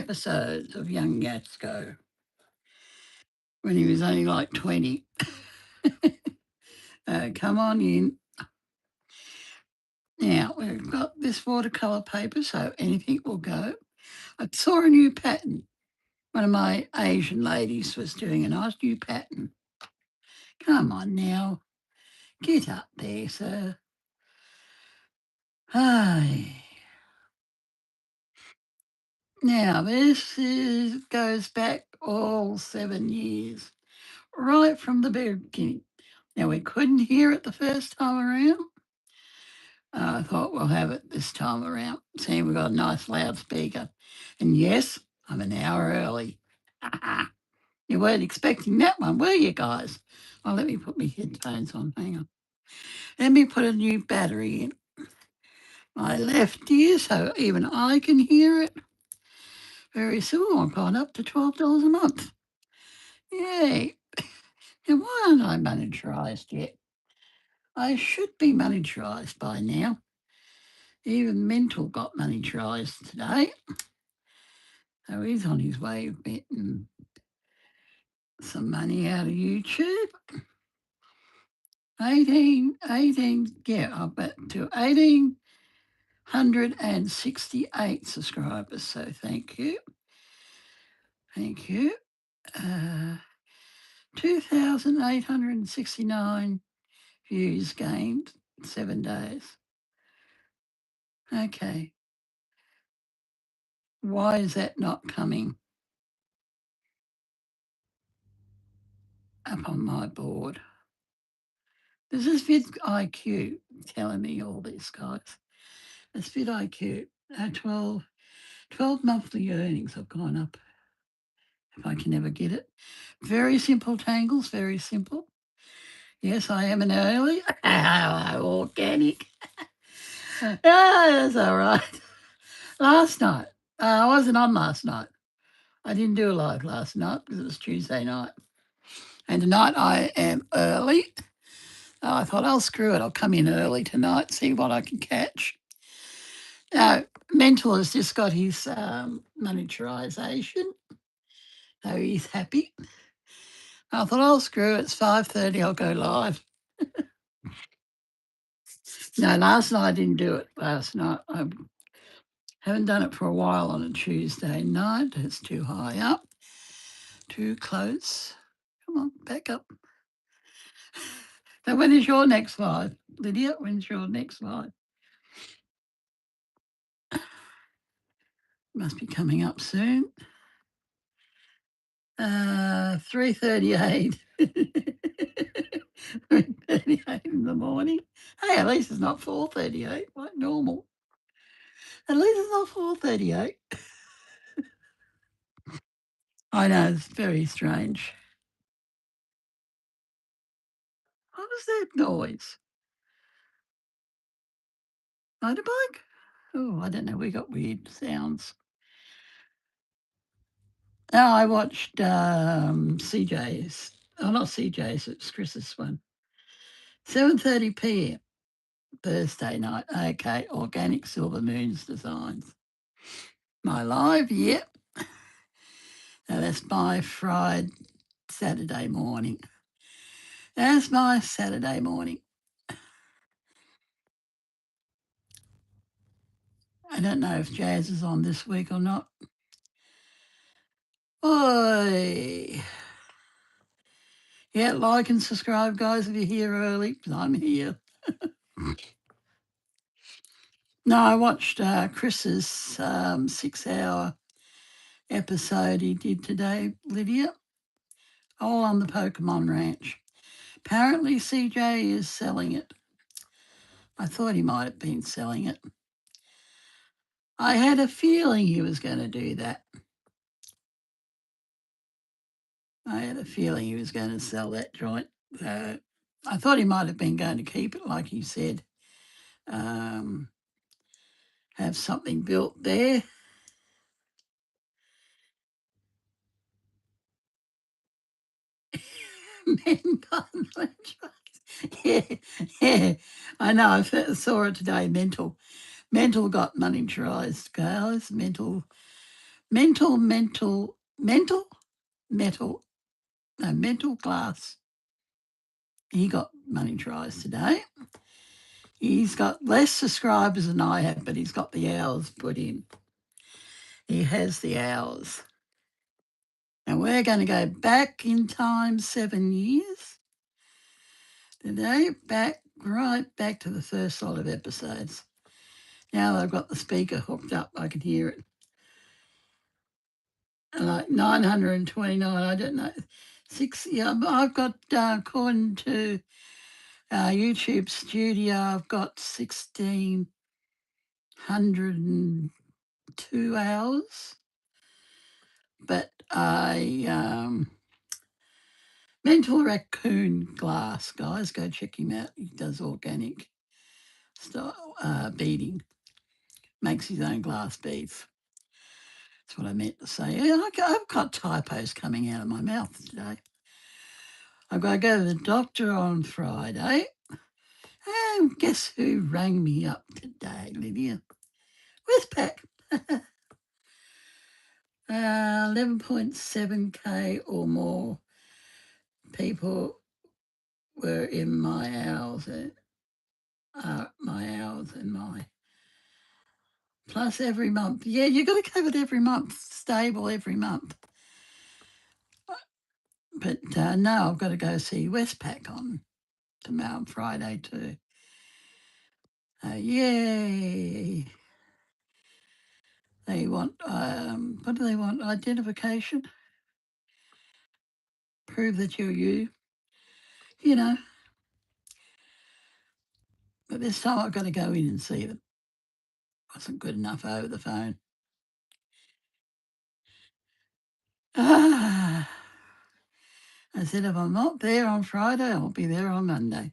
episodes of young Jasko when he was only like 20. Come on in. Now, we've got this watercolour paper, so anything will go. I saw a new pattern. One of my Asian ladies was doing a nice new pattern. Come on now. Get up there, sir. Hi. Now, goes back all 7 years, right from the beginning. Now, we couldn't hear it the first time around. I thought we'll have it this time around. See, we've got a nice loudspeaker. And yes, I'm an hour early. You weren't expecting that one, were you guys? Oh, let me put my headphones on. Hang on. Let me put a new battery in my left ear so even I can hear it. Very soon, I've gone up to $12 a month. Yay. Now, why aren't I monetarised yet? I should be monetarised by now. Even Mental got monetarised today. So he's on his way of getting some money out of YouTube. 18, yeah, I've got to 1,868 subscribers. So thank you. Thank you. 2,869 views gained in 7 days. Okay. Why is that not coming up on my board? This is vidIQ telling me all this, guys. It's vidIQ. 12 monthly earnings have gone up, if I can ever get it. Very simple tangles, very simple. Yes, I am an early. Organic. That's all right. Last night, I wasn't on last night. I didn't do a live last night because it was Tuesday night. And tonight I am early. I thought, I'll screw it. I'll come in early tonight, see what I can catch. Mental has just got his monetarisation. So he's happy. I thought, I'll screw it. It's 5:30. I'll go live. No, last night I didn't do it. Last night I haven't done it for a while on a Tuesday night. It's too high up, too close. Come on, back up. So when is your next live, Lydia? When's your next live? Must be coming up soon. 3:38. 3:38 in the morning. Hey, at least it's not 4:38 like normal. At least it's not 4:38. I know, it's very strange. What was that noise? Motorbike? Oh, I don't know. We got weird sounds. Now I watched CJ's. Oh, not CJ's. It's Chris's one. 7:30 p.m. Thursday night. Okay, Organic Silver Moons Designs. My live, yep. Now that's my Saturday morning. That's my Saturday morning. I don't know if Jazz is on this week or not. Oi. Yeah, like and subscribe, guys, if you're here early, because I'm here. No, I watched Chris's 6-hour episode he did today, Lydia, all on the Pokemon Ranch. Apparently CJ is selling it. I thought he might have been selling it. I had a feeling he was going to do that. I had a feeling he was going to sell that joint. I thought he might have been going to keep it, like he said. Have something built there. Men bun yeah, yeah. I know. I saw it today. Mental got monetarised, guys. Mental mental, mental, mental, metal, no, mental glass. He got money tries today. He's got less subscribers than I have, but he's got the hours put in. He has the hours. And we're going to go back in time 7 years today, right back to the first lot of episodes. Now that I've got the speaker hooked up, I can hear it. Like 929, I don't know. Yeah, I've got, according to YouTube Studio, I've got 1,602 hours. But Mental Raccoon Glass, guys, go check him out. He does organic style beading, makes his own glass beads. That's what I meant to say. Yeah, I've got typos coming out of my mouth today. I've got to go to the doctor on Friday. And guess who rang me up today, Lydia? Westpac. 11.7K or more people were in my hours. My hours and my plus every month. Yeah, you got to cover it every month, stable every month. But no, I've got to go see Westpac on tomorrow, Friday too. Yay! They want what do they want? Identification, prove that you're you. You know. But this time I've got to go in and see them. Wasn't good enough over the phone. Ah. I said, if I'm not there on Friday, I'll be there on Monday.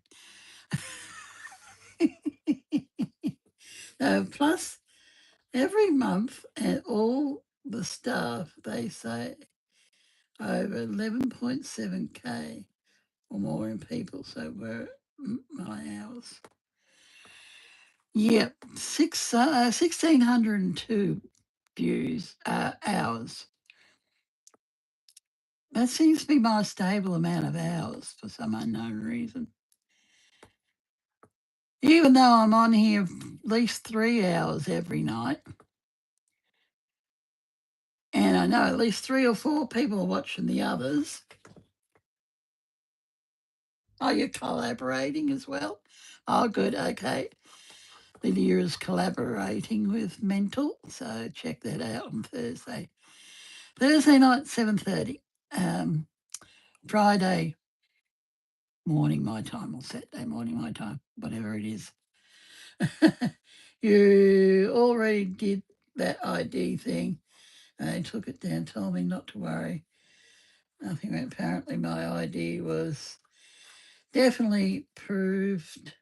Plus, every month, and all the staff, they say over 11.7K or more in people. So we're my hours. Yep, 1,602 views, hours. That seems to be my stable amount of hours for some unknown reason. Even though I'm on here at least 3 hours every night. And I know at least 3 or 4 people are watching the others. Oh, you're collaborating as well? Oh, good. Okay. Lydia is collaborating with Mental, so check that out on Thursday. Thursday night, 7:30. Friday morning my time, or Saturday morning my time, whatever it is. You already did that ID thing. They took it down, told me not to worry. Nothing. Apparently my ID was definitely proved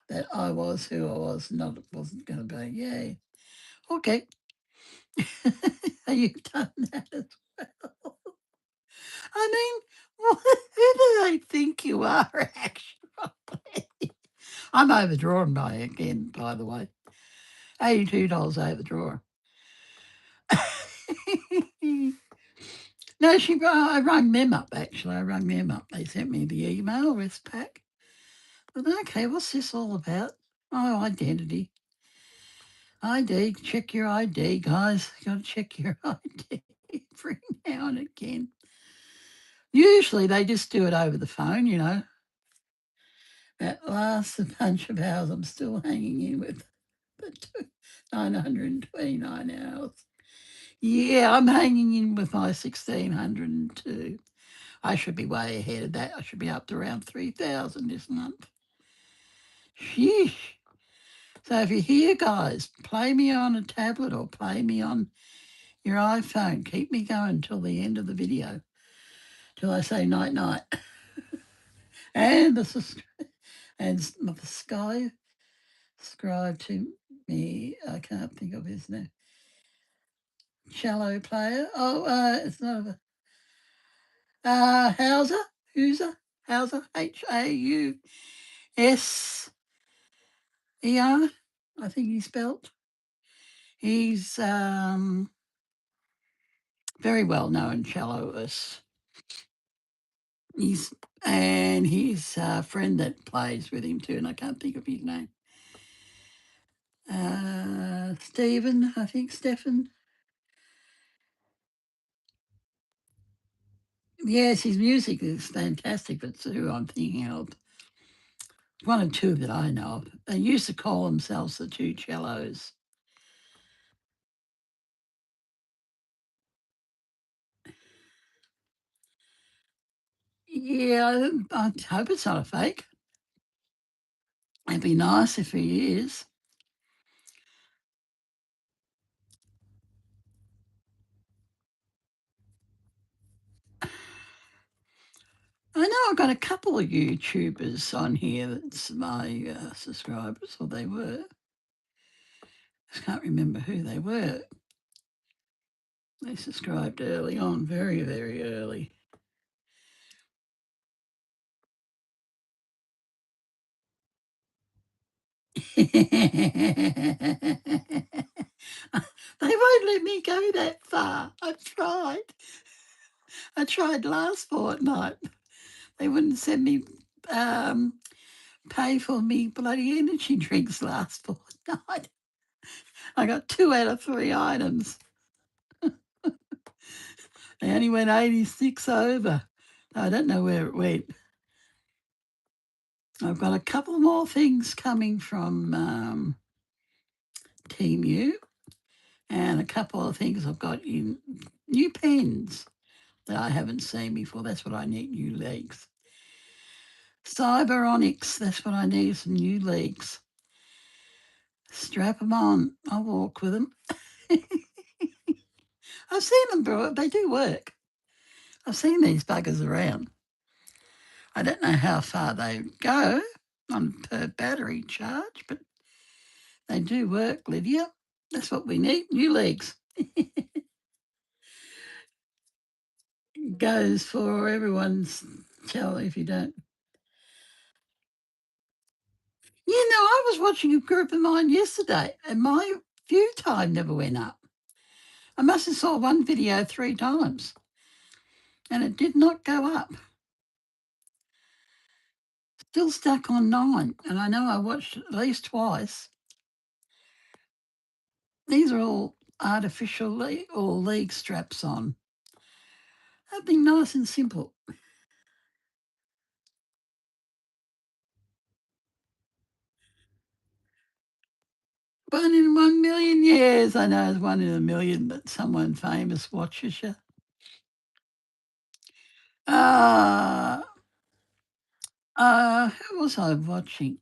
that I was who I was, wasn't going to be. Yay. Okay. You've done that as well. I mean, who do they think you are, actually? I'm overdrawn by the way. $82 overdrawn. No, I rang them up, actually. I rang them up. They sent me the email, Westpac. But okay, what's this all about? Oh, identity. ID, check your ID, guys. Got to check your ID every now and again. Usually they just do it over the phone, you know. That lasts a bunch of hours. I'm still hanging in with the 929 hours. Yeah, I'm hanging in with my 1,602. I should be way ahead of that. I should be up to around 3,000 this month. Sheesh. So if you're here, guys, play me on a tablet or play me on your iPhone. Keep me going till the end of the video, till I say night night. And the sky subscribe to me. I can't think of his name. Shallow player. Oh, it's not a Hauser. Hauser. Hauser. I think he's spelt. He's very well known celloist. He's and his friend that plays with him too, and I can't think of his name. Stephen, I think Stephen. Yes, his music is fantastic. That's who I'm thinking of. One or two that I know of. They used to call themselves the Two Cellos. Yeah, I hope it's not a fake. It'd be nice if he is. I know I've got a couple of YouTubers on here that's my subscribers, or they were. I can't remember who they were. They subscribed early on, very, very early. They won't let me go that far. I've tried. I tried last fortnight. They wouldn't send me um, pay for me bloody energy drinks last fortnight. I got 2 out of 3 items. They only went 86 over. I don't know where it went. I've got a couple more things coming from Team U and a couple of things I've got in new pens that I haven't seen before. That's what I need, new legs. Cyberonics, that's what I need, some new legs. Strap them on. I'll walk with them. I've seen them, bro. They do work. I've seen these buggers around. I don't know how far they go on per battery charge, but they do work, Lydia. That's what we need, new legs. Goes for everyone's tell if you don't. You know, I was watching a group of mine yesterday and my view time never went up. I must have saw one video 3 times and it did not go up. Still stuck on 9. And I know I watched at least twice. These are all artificial or leg straps on. That'd be nice and simple. 1 in 1 million? Yes, I know it's 1 in 1 million that someone famous watches you. Uh, who was I watching?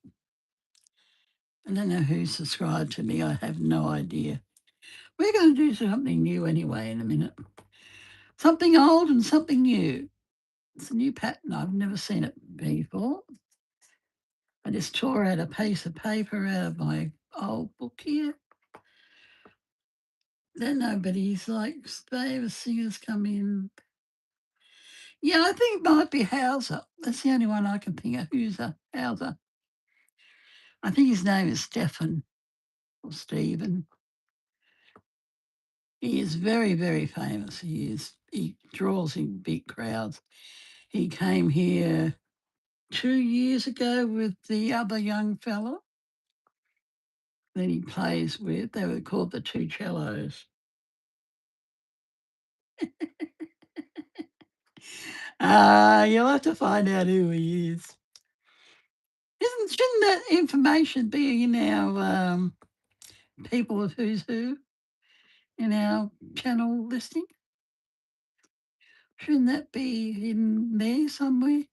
I don't know who subscribed to me. I have no idea. We're going to do something new anyway in a minute. Something old and something new. It's a new pattern. I've never seen it before. I just tore out a piece of paper out of my old book here. Then nobody's like famous singers come in. Yeah, I think it might be Hauser. That's the only one I can think of. Who's a Hauser? I think his name is Stefan or Stephen. He is very, very famous. He is. He draws in big crowds. He came here 2 years ago with the other young fella that he plays with. They were called the Two Cellos. You'll have to find out who he is. Shouldn't that information be in our people of who's who in our channel listing? Shouldn't that be in there somewhere?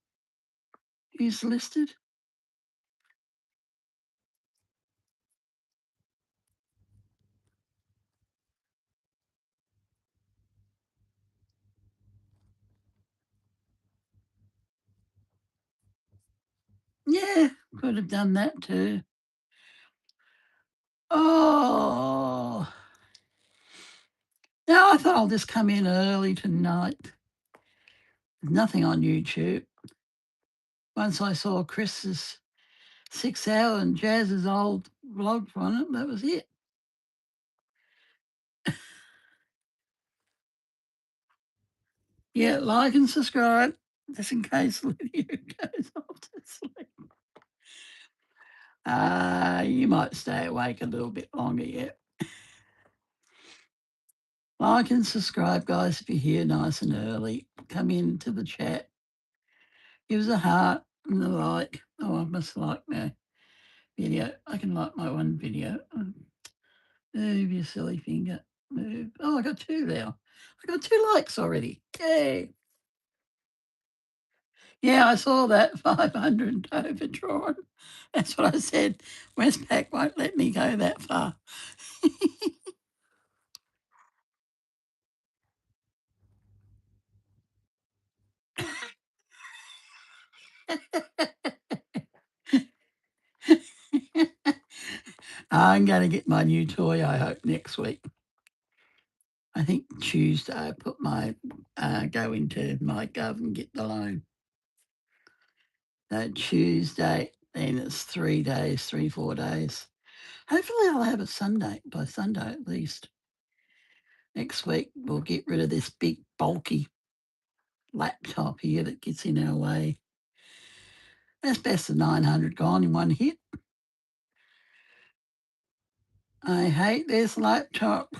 Who's listed? Yeah, could have done that too. Oh, now I thought I'll just come in early tonight. There's nothing on YouTube. Once I saw Chris's 6 hour and Jazz's old vlog on it, that was it. Yeah, like and subscribe just in case Lydia goes off to sleep. You might stay awake a little bit longer yet. Like and subscribe, guys, if you're here nice and early. Come into the chat. Give us a heart and a like. Oh, I must like my video. I can like my one video. Move your silly finger. Move. Oh, I got two now. I got 2 likes already. Yay. Yeah, I saw that 500 overdrawn. That's what I said. Westpac won't let me go that far. I'm going to get my new toy, I hope, next week. I think Tuesday I put my go into my gov and get the loan. So Tuesday, then it's 3 days, 4 days. Hopefully I'll have it Sunday, by Sunday at least. Next week we'll get rid of this big bulky laptop here that gets in our way. That's best of 900 gone in one hit. I hate this laptop.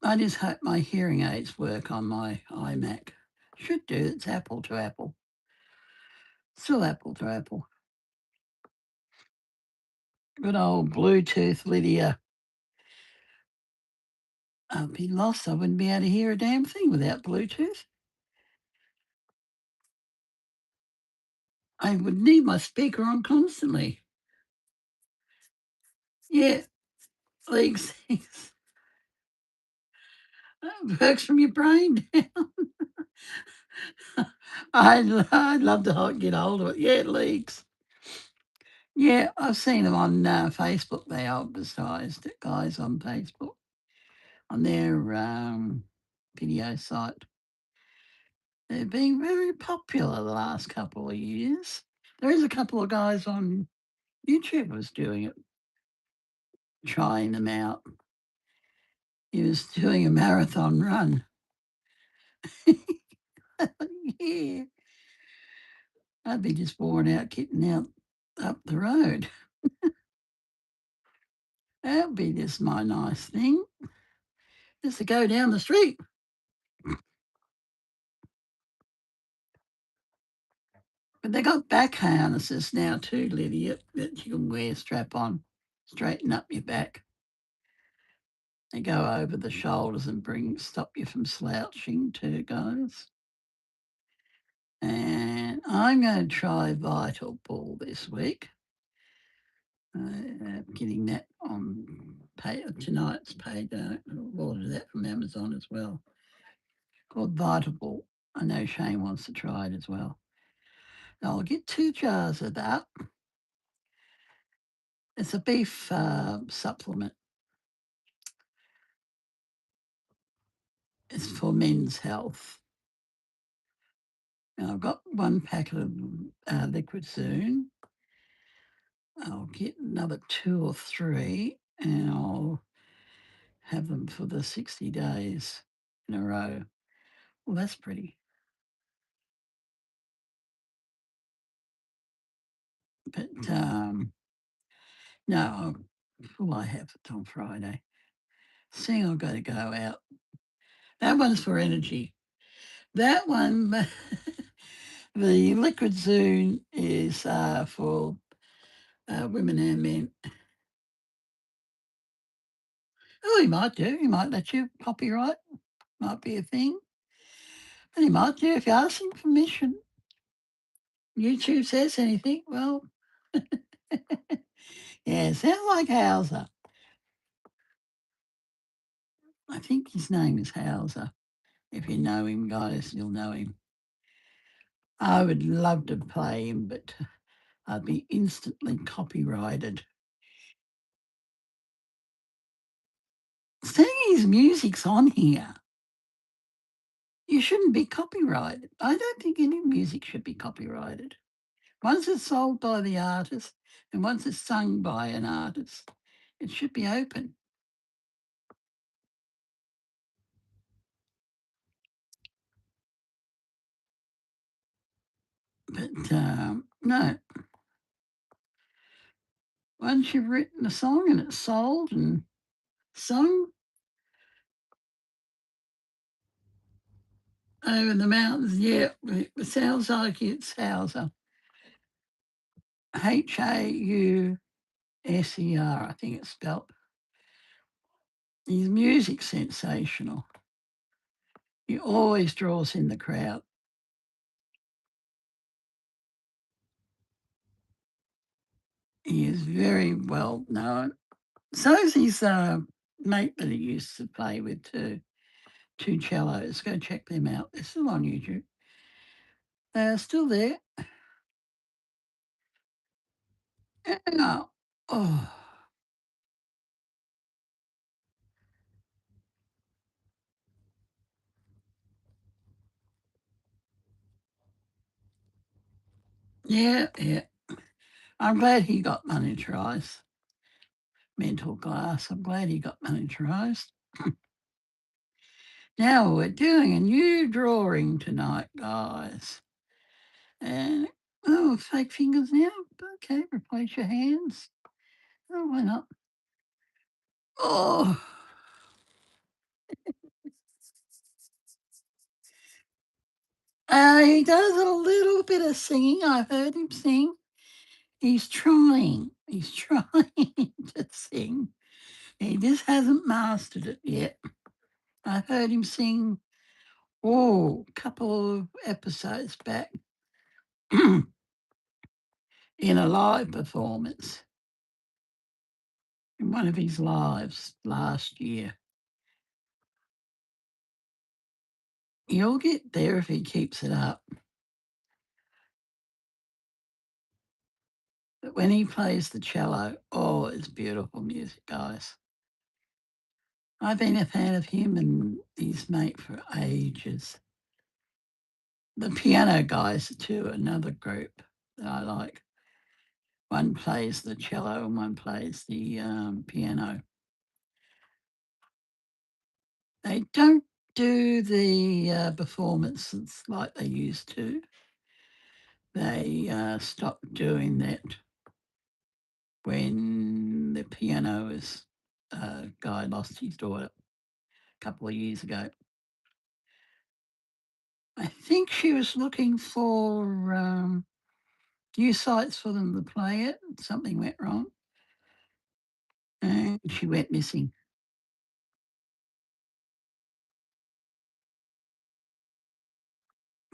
I just hope my hearing aids work on my iMac. Should do. It's Apple to Apple. Still Apple to Apple. Good old Bluetooth Lydia. I'd be lost. I wouldn't be able to hear a damn thing without Bluetooth. I would need my speaker on constantly. Yeah, leaks things. Works from your brain down. I'd love to get hold of it. Yeah, it leaks. Yeah, I've seen them on Facebook. They advertised it, guys, on Facebook, on their video site. They've been very popular the last couple of years. There is a couple of guys on YouTube was doing it, trying them out. He was doing a marathon run. Yeah, I'd be just worn out getting out up the road. That would be just my nice thing, just to go down the street. But they got back harnesses now too, Lydia, that you can wear strap on, straighten up your back. They go over the shoulders and stop you from slouching too, guys. And I'm going to try Vital Ball this week. Getting that on tonight's paid. I've ordered that from Amazon as well. Called Vital Ball. I know Shane wants to try it as well. I'll get 2 jars of that. It's a beef supplement. It's for men's health. Now I've got 1 packet of liquid soon. I'll get another 2 or 3 and I'll have them for the 60 days in a row. Well, that's pretty. But no, will I have it on Friday? Seeing I've got to go out. That one's for energy. That one, the liquid Zoom is for women and men. Oh, he might do. He might let you copyright. Might be a thing. And he might do if you ask him permission. YouTube says anything. Well, yeah, sounds like Hauser. I think his name is Hauser. If you know him, guys, you'll know him. I would love to play him, but I'd be instantly copyrighted. Seeing his music's on here, you shouldn't be copyrighted. I don't think any music should be copyrighted. Once it's sold by the artist and once it's sung by an artist, it should be open. But no, once you've written a song and it's sold and sung over the mountains, yeah, it sounds like it's Hauser. Hauser, I think it's spelled. His music's sensational. He always draws in the crowd. He is very well known. So is his mate that he used to play with too. Two cellos. Go check them out. They're still on YouTube. They're still there. Oh, oh. Yeah, yeah. I'm glad he got monetarised. Mental glass. I'm glad he got monetarised. Now we're doing a new drawing tonight, guys. And oh, fake fingers now. Okay, replace your hands. Oh, why not? Oh, he does a little bit of singing. I heard him sing. He's trying. He's trying to sing. He just hasn't mastered it yet. I heard him sing, a couple of episodes back in a live performance in one of his lives last year. He'll get there if he keeps it up. But when he plays the cello, it's beautiful music, guys. I've been a fan of him and his mate for ages. The piano guys, too, another group that I like. One plays the cello and one plays the piano. They don't do the performances like they used to. They stopped doing that when the pianist guy lost his daughter a couple of years ago. I think she was looking for new sites for them to play it. Something went wrong and she went missing.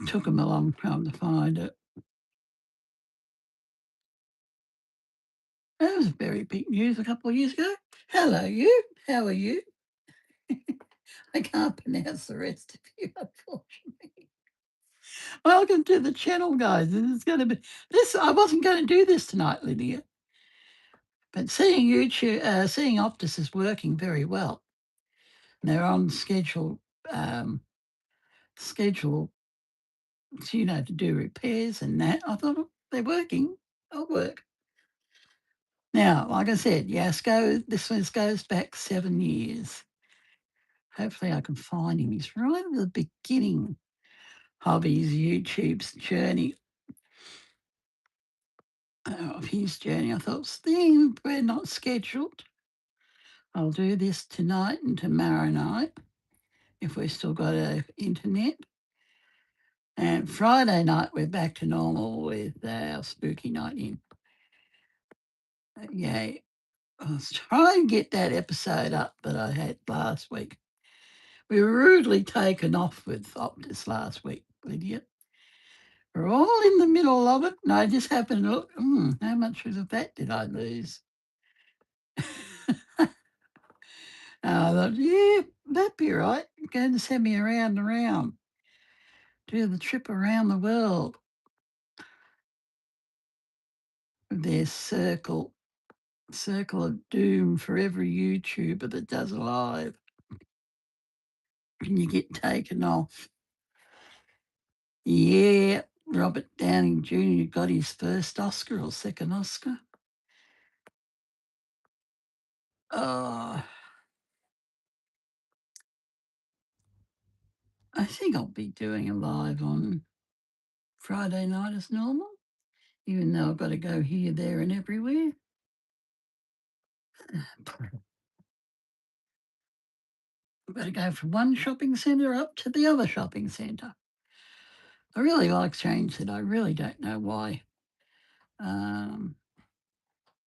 Took them a long time to find it. That was very big news a couple of years ago. Hello, you. How are you? I can't pronounce the rest of you, unfortunately. Welcome to the channel, guys. This is going to be this. I wasn't going to do this tonight, Lydia, but seeing YouTube, seeing Optus is working very well. They're on schedule, to do repairs and that. I thought they're working. They'll work. Now, like I said, Jasko, this one goes back 7 years. Hopefully, I can find him. He's right at the beginning of his YouTube's journey. Of his journey, I thought, Steve, we're not scheduled. I'll do this tonight and tomorrow night if we've still got a internet. And Friday night, we're back to normal with our spooky night in. Yay. I was trying to get that episode up that I had last week. We were rudely taken off with Optus last week, Lydia. We're all in the middle of it, and I just happened to look, how much of that did I lose? I thought, yeah, that'd be right. Going to send me around and around, do the trip around the world with their circle of doom for every YouTuber that does a live. And you get taken off. Yeah, Robert Downing Jr. got his first Oscar or second Oscar. Oh, I think I'll be doing a live on Friday night as normal, even though I've got to go here, there, and everywhere. I've got to go from one shopping centre up to the other shopping centre. I really like Change It. I really don't know why. Um,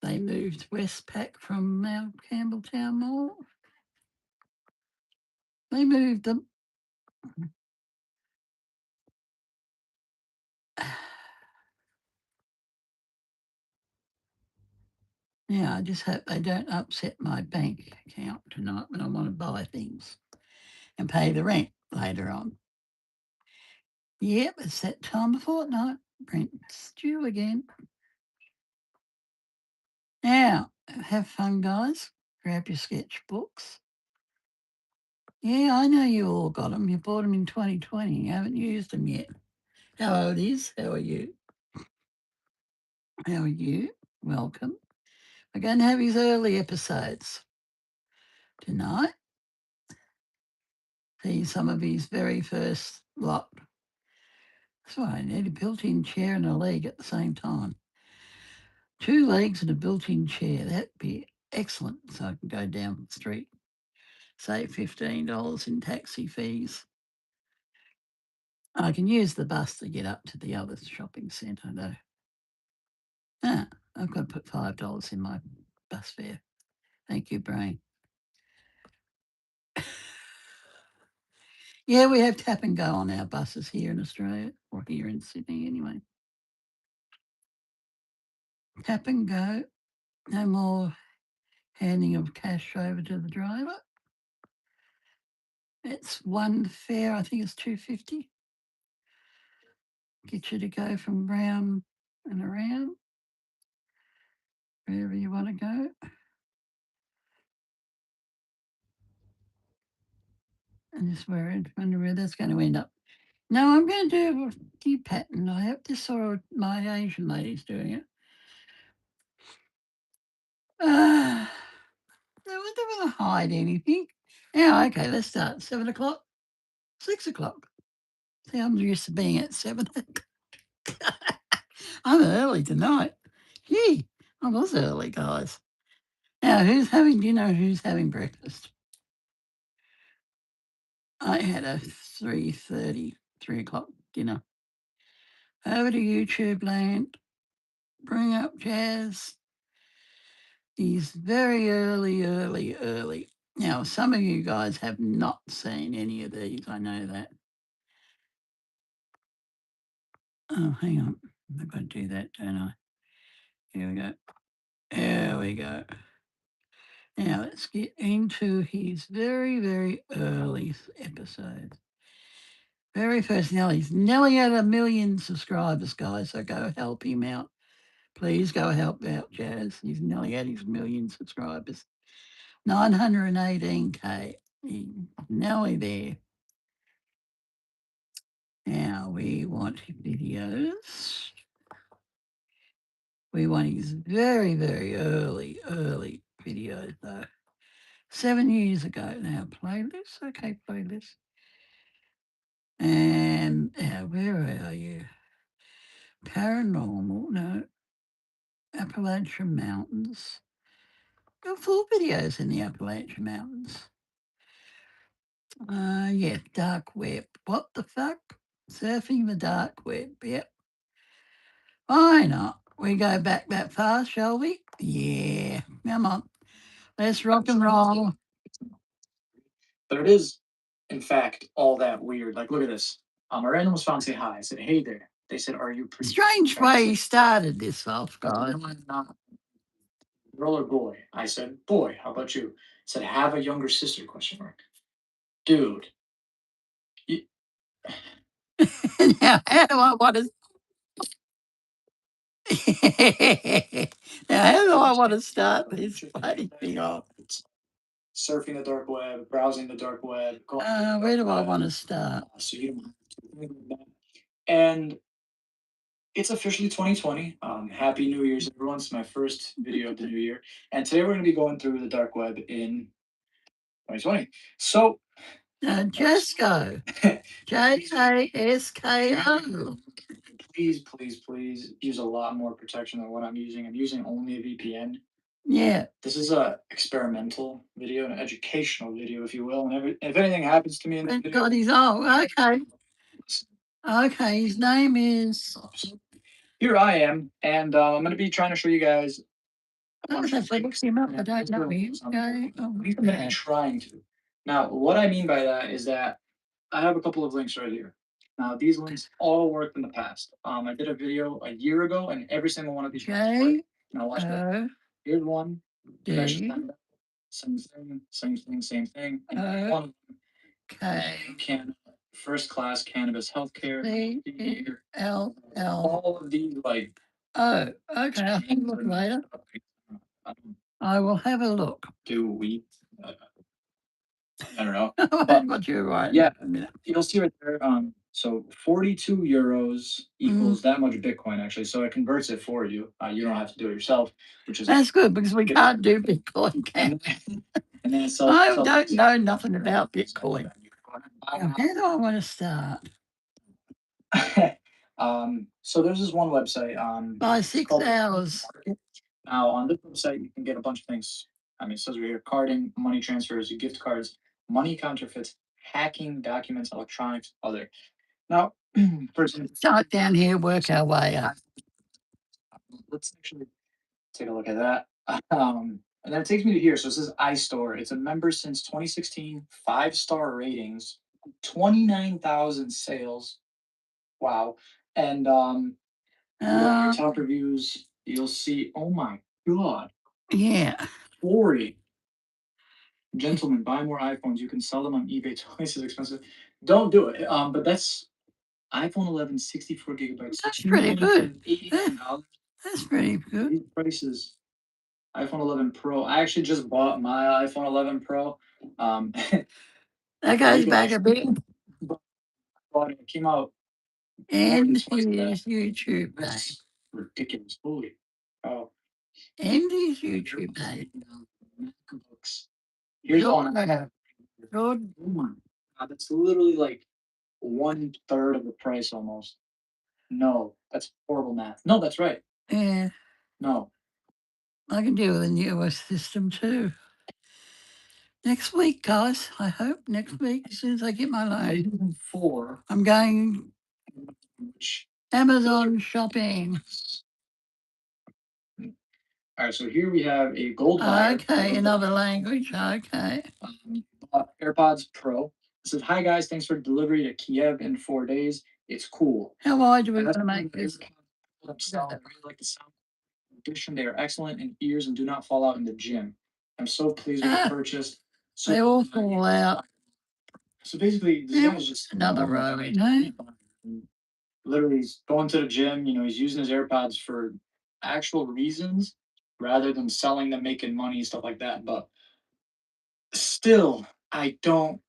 they moved Westpac from our Campbelltown Mall. They moved them. Yeah, I just hope they don't upset my bank account tonight when I want to buy things and pay the rent later on. Yep, it's that time of fortnight. Rent's due again. Now, have fun, guys. Grab your sketchbooks. Yeah, I know you all got them. You bought them in 2020. You haven't used them yet. Hello, it is. How are you? How are you? Welcome. We're going to have his early episodes tonight. See some of his very first lot. That's why I need a built-in chair and a leg at the same time. 2 legs and a built-in chair. That'd be excellent. So I can go down the street, save $15 in taxi fees. I can use the bus to get up to the other shopping centre though. Ah, I've got to put $5 in my bus fare. Thank you, brain. Yeah, we have tap and go on our buses here in Australia, or here in Sydney anyway. Tap and go. No more handing of cash over to the driver. It's one fare, I think it's $2.50. Get you to go from Brown and around, wherever you want to go. And just wonder where that's going to end up. No, I'm going to do a key pattern. I just saw my Asian ladies doing it. They don't want to hide anything. Yeah, okay, let's start. 7 o'clock, 6 o'clock. See, I'm used to being at 7. I'm early tonight. Gee, I was early, guys. Now, do you know who's having breakfast? I had a 3:30, 3 o'clock dinner. Over to YouTube land. Bring up Jazz. He's very early. Now, some of you guys have not seen any of these. I know that. Oh, hang on. I've got to do that, don't I? Here we go. There we go. Now, let's get into his very early episode. Very first, he's nearly at 1 million subscribers, guys, so go help him out. Please go help out Jazz. He's nearly at his 1 million subscribers. 918K. He's nearly there. Now we want videos. We want his very early videos though. 7 years ago now. Playlist? Okay, playlist. And where are you? Paranormal, no. Appalachian Mountains. Got 4 videos in the Appalachian Mountains. Yeah, dark web. What the fuck? Surfing the dark web. Yep. Why not? We go back that far, shall we? Yeah. Come on. Let's rock and roll. But it is, in fact, all that weird. Like, look at this. A random was found to say hi. I said, hey there. They said, are you pretty? Strange way he started this off, guys. Girl or boy? I said, boy. How about you? I said, have a younger sister? Question mark. Dude. You... Now, how do I want to? Now, how do I want to start this bloody thing off? Surfing the dark web, browsing the dark web. Where do I want to start? So you don't. And it's officially 2020. Happy New Year's, everyone. It's my first video of the new year. And today we're going to be going through the dark web in 2020. So, Jasko. Jasko. please use a lot more protection than what I'm using. I'm using only a VPN. Yeah. This is a experimental video, an educational video, if you will. And if anything happens to me in this Thank video, God he's okay. Okay, his name is. here I am, and I'm going to be trying to show you guys a I bunch was of actually things. looking him up. And I don't that's know really him. Okay. at least I'm going to be trying to. Now, what I mean by that is that I have a couple of links right here. Now, these links all worked in the past. I did a video a year ago, and every single one of these links worked. Now, watch this. Here's one. D. Same thing, same thing, same thing. And O. one K. can first class cannabis healthcare. L. All of these like Oh, okay. I'll have a look later. I will have a look. Do we? I don't know. What you're right. Yeah, you'll see right there. So 42 euros equals that much Bitcoin actually. So it converts it for you. You don't have to do it yourself, which is That's good because we can't do Bitcoin. and, and then I don't know nothing about Bitcoin. Now, how do I want to start? So there's this one website. By 6 hours. Now on this website you can get a bunch of things. I mean, it says right here: carding, money transfers, gift cards, money counterfeits, hacking, documents, electronics, other. Now, first, Start down here, work our way up. let's actually take a look at that. And then it takes me to here. So it says iStore. It's a member since 2016, 5-star ratings, 29,000 sales. Wow. And your top reviews, you'll see, oh my God. Yeah. 40. Gentlemen, buy more iPhones. You can sell them on eBay twice as expensive. Don't do it. But that's iPhone 11, 64 gigabytes. That's pretty good. $289. That's pretty good. These prices. iPhone 11 Pro. I actually just bought my iPhone 11 Pro. That goes back a bit. But it came out. And his YouTube page. Ridiculous. Holy cow. And his YouTube page. Here's one. Good. That's literally like 1/3 of the price almost. No, that's horrible math. No, that's right. Yeah. No. I can deal with a newer system too. Next week, guys. I hope next week, as soon as I get my loan. 4. I'm going Amazon shopping. All right, so here we have a gold wire. Okay, another language. Okay. AirPods Pro. It says, "Hi guys, thanks for delivery to Kiev in 4 days. It's cool." How wide do we want to make this? I really like the sound. In addition, they are excellent in ears and do not fall out in the gym. I'm so pleased with the purchase. So they all fall out. So basically, this guy's just another row, you know? Literally, he's going to the gym. He's using his AirPods for actual reasons rather than selling them, making money, stuff like that. But still, I don't.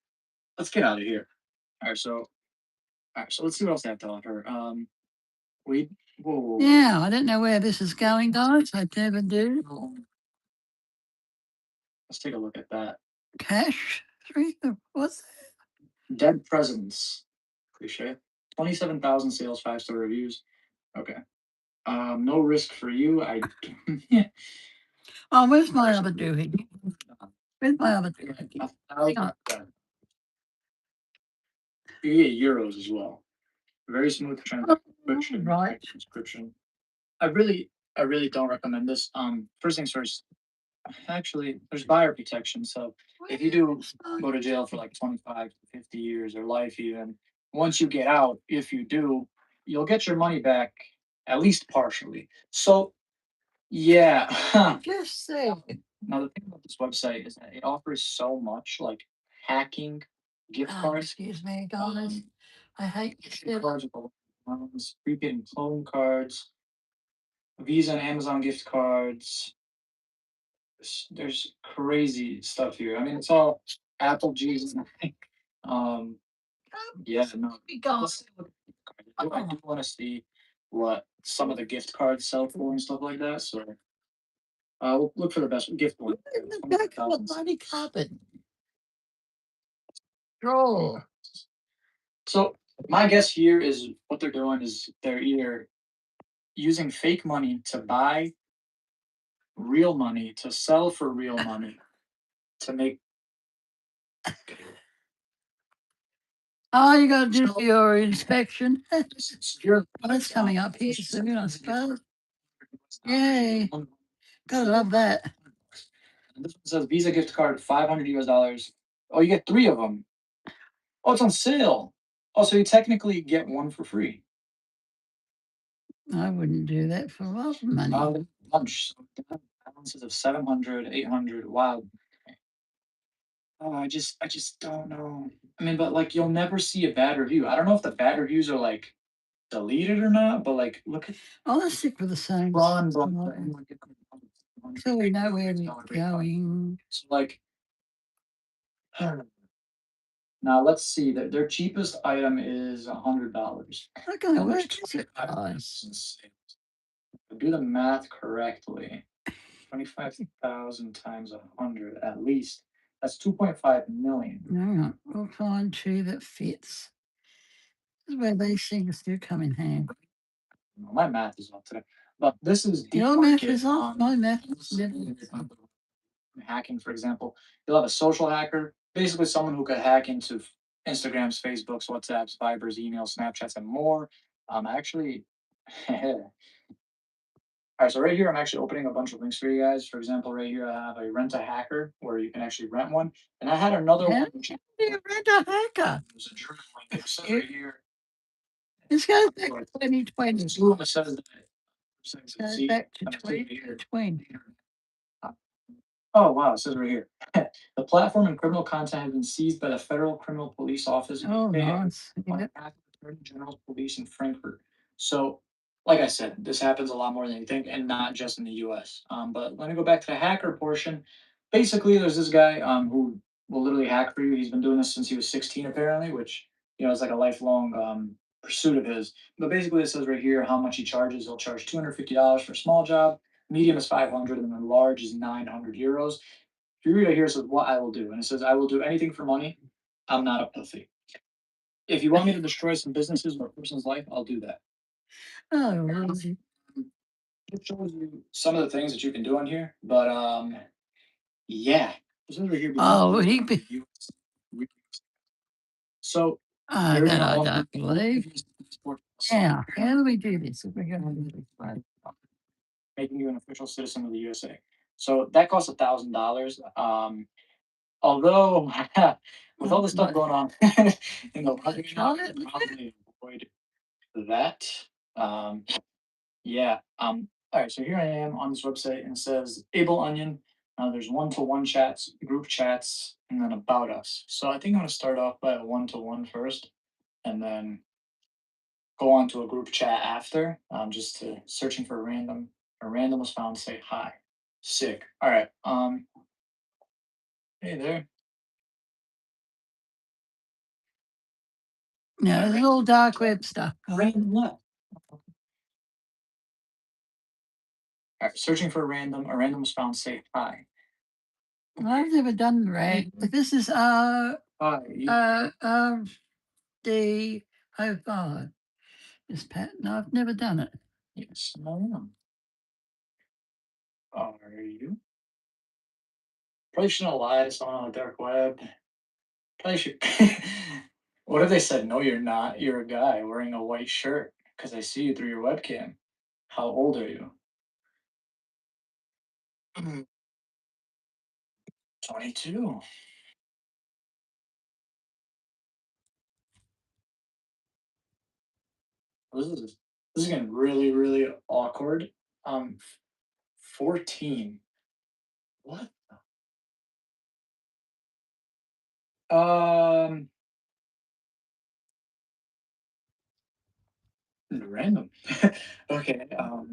Let's get out of here. All right, so let's see what else they have to offer. We. Whoa. Yeah, I don't know where this is going, guys. I never do. Let's take a look at that. Cash? What's that? Dead Presidents. Cliche. 27,000 sales, 5-star reviews. Okay. No risk for you. Oh, where's my other doohickey? Where's my other doohickey? Hang on. You get euros as well. Very smooth transaction. Right. Subscription. I really don't recommend this. First things first. Actually, there's buyer protection. So if you do go to jail for like 25 to 50 years or life even, once you get out, if you do, you'll get your money back at least partially. So yeah. Just say. Now the thing about this website is that it offers so much like hacking, gift cards. Excuse me, guys. I hate gift cards with loans, prepaid and clone cards, Visa and Amazon gift cards. There's crazy stuff here. I mean, it's all Apple Jesus. um, yeah, no. I do want to see what some of the gift cards sell for and stuff like that. So, we'll look for the best gift one. Back of the bloody carpet. Draw. So My guess here is what they're doing is they're either using fake money to buy real money to sell for real money to make. Oh, you got to do So your inspection. you're Well, that's coming up here soon, I suppose. Yay. Gotta love that. And this one says Visa gift card, 500 US dollars. Oh, you get three of them. Oh, it's on sale. Oh, so you technically get one for free. I wouldn't do that for a lot of money. Lunch. So balances of 700, 800. Wow. Oh, I just don't know. I mean, but like you'll never see a bad review. I don't know if the bad reviews are like deleted or not, but like look at Oh, let's stick with the same. Ron. So we know where we're going. So like now let's see. Their cheapest item is $100. Okay, where is it, guys? Do the math correctly. 25,000 times 100 at least. That's 2.5 million. Hang on, we'll find two that fits. This is where these things do come in handy. My math is off today. But this is deep Your math market is off, my math is never. hacking, for example. You'll have a social hacker, basically someone who could hack into Instagrams, Facebooks, WhatsApps, Vibers, emails, Snapchats, and more. Actually, all right, so right here, I'm actually opening a bunch of links for you guys. For example, right here, I have a rent a hacker where you can actually rent one. And I had another How one. do you rent a hacker? There's a German link. It says right here. This goes back to 2020. Two of them says that. Goes back to 2020. Oh wow, it says right here. The platform and criminal content have been seized by the Federal Criminal Police Office Oh, UK nice. on Yeah. behalf of the Attorney General's Police in Frankfurt. So, like I said, this happens a lot more than you think, and not just in the U.S. But let me go back to the hacker portion. Basically, there's this guy who will literally hack for you. He's been doing this since he was 16, apparently, which is like a lifelong pursuit of his. But basically, it says right here how much he charges. He'll charge $250 for a small job. Medium is 500, and then large is 900 euros. If you read it here, it says what I will do, and it says I will do anything for money. I'm not a pussy. If you want me to destroy some businesses or a person's life, I'll do that. Oh, really? It shows you some of the things that you can do on here, but yeah. This is right here. Oh, he be. So That I don't believe. Yeah, how do we do this? If we're going to do this right? Making you an official citizen of the USA. So that costs $1,000. Although with all this stuff going on in the market, probably avoid that. Um, yeah. All right. So here I am on this website, and it says Able Onion. There's one-to-one chats, group chats, and then about us. So I think I'm gonna start off by a one-to-one first, and then go on to a group chat after. Just to searching for a random. A random was found. Say hi. Sick. All right. Hey there. No, this is all dark web stuff. Random left. All right, searching for a random. A random was found. Say hi. I've never done rag. This is Hi. the oh God, this pattern. I've never done it. Yes, I am. Are you? Probably shouldn't lie to someone on the dark web. Probably should. What if they said, no, you're not? You're a guy wearing a white shirt because I see you through your webcam. How old are you? 22. This is getting really, really awkward. 14. What? Um, Random. Okay. All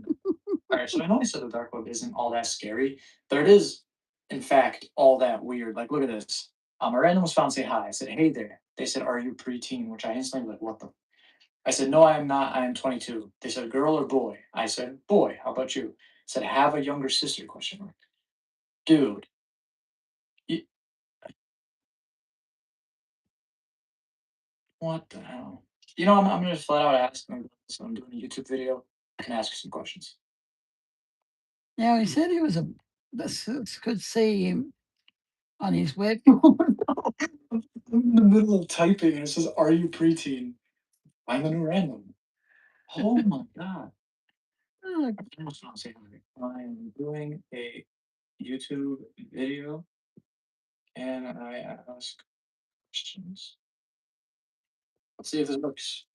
right. So I know I said the dark web isn't all that scary, but it is, in fact, all that weird. Like, look at this. A random was found. Say hi. I said, hey there. They said, are you preteen? Which I instantly like, what the? I said, no, I am not. I am 22. They said, girl or boy? I said, boy. How about you? I said, have a younger sister? Question mark. Dude. y- What the hell? You know, I'm gonna just flat out ask them. So I'm doing a YouTube video. I can ask you some questions. Now he said he was a this could see him on his web. I'm in the middle of typing and it says, "Are you preteen?" I'm a new random. Oh my god. Oh, I just want to say something. I'm doing a YouTube video and I ask questions. Let's see if this works.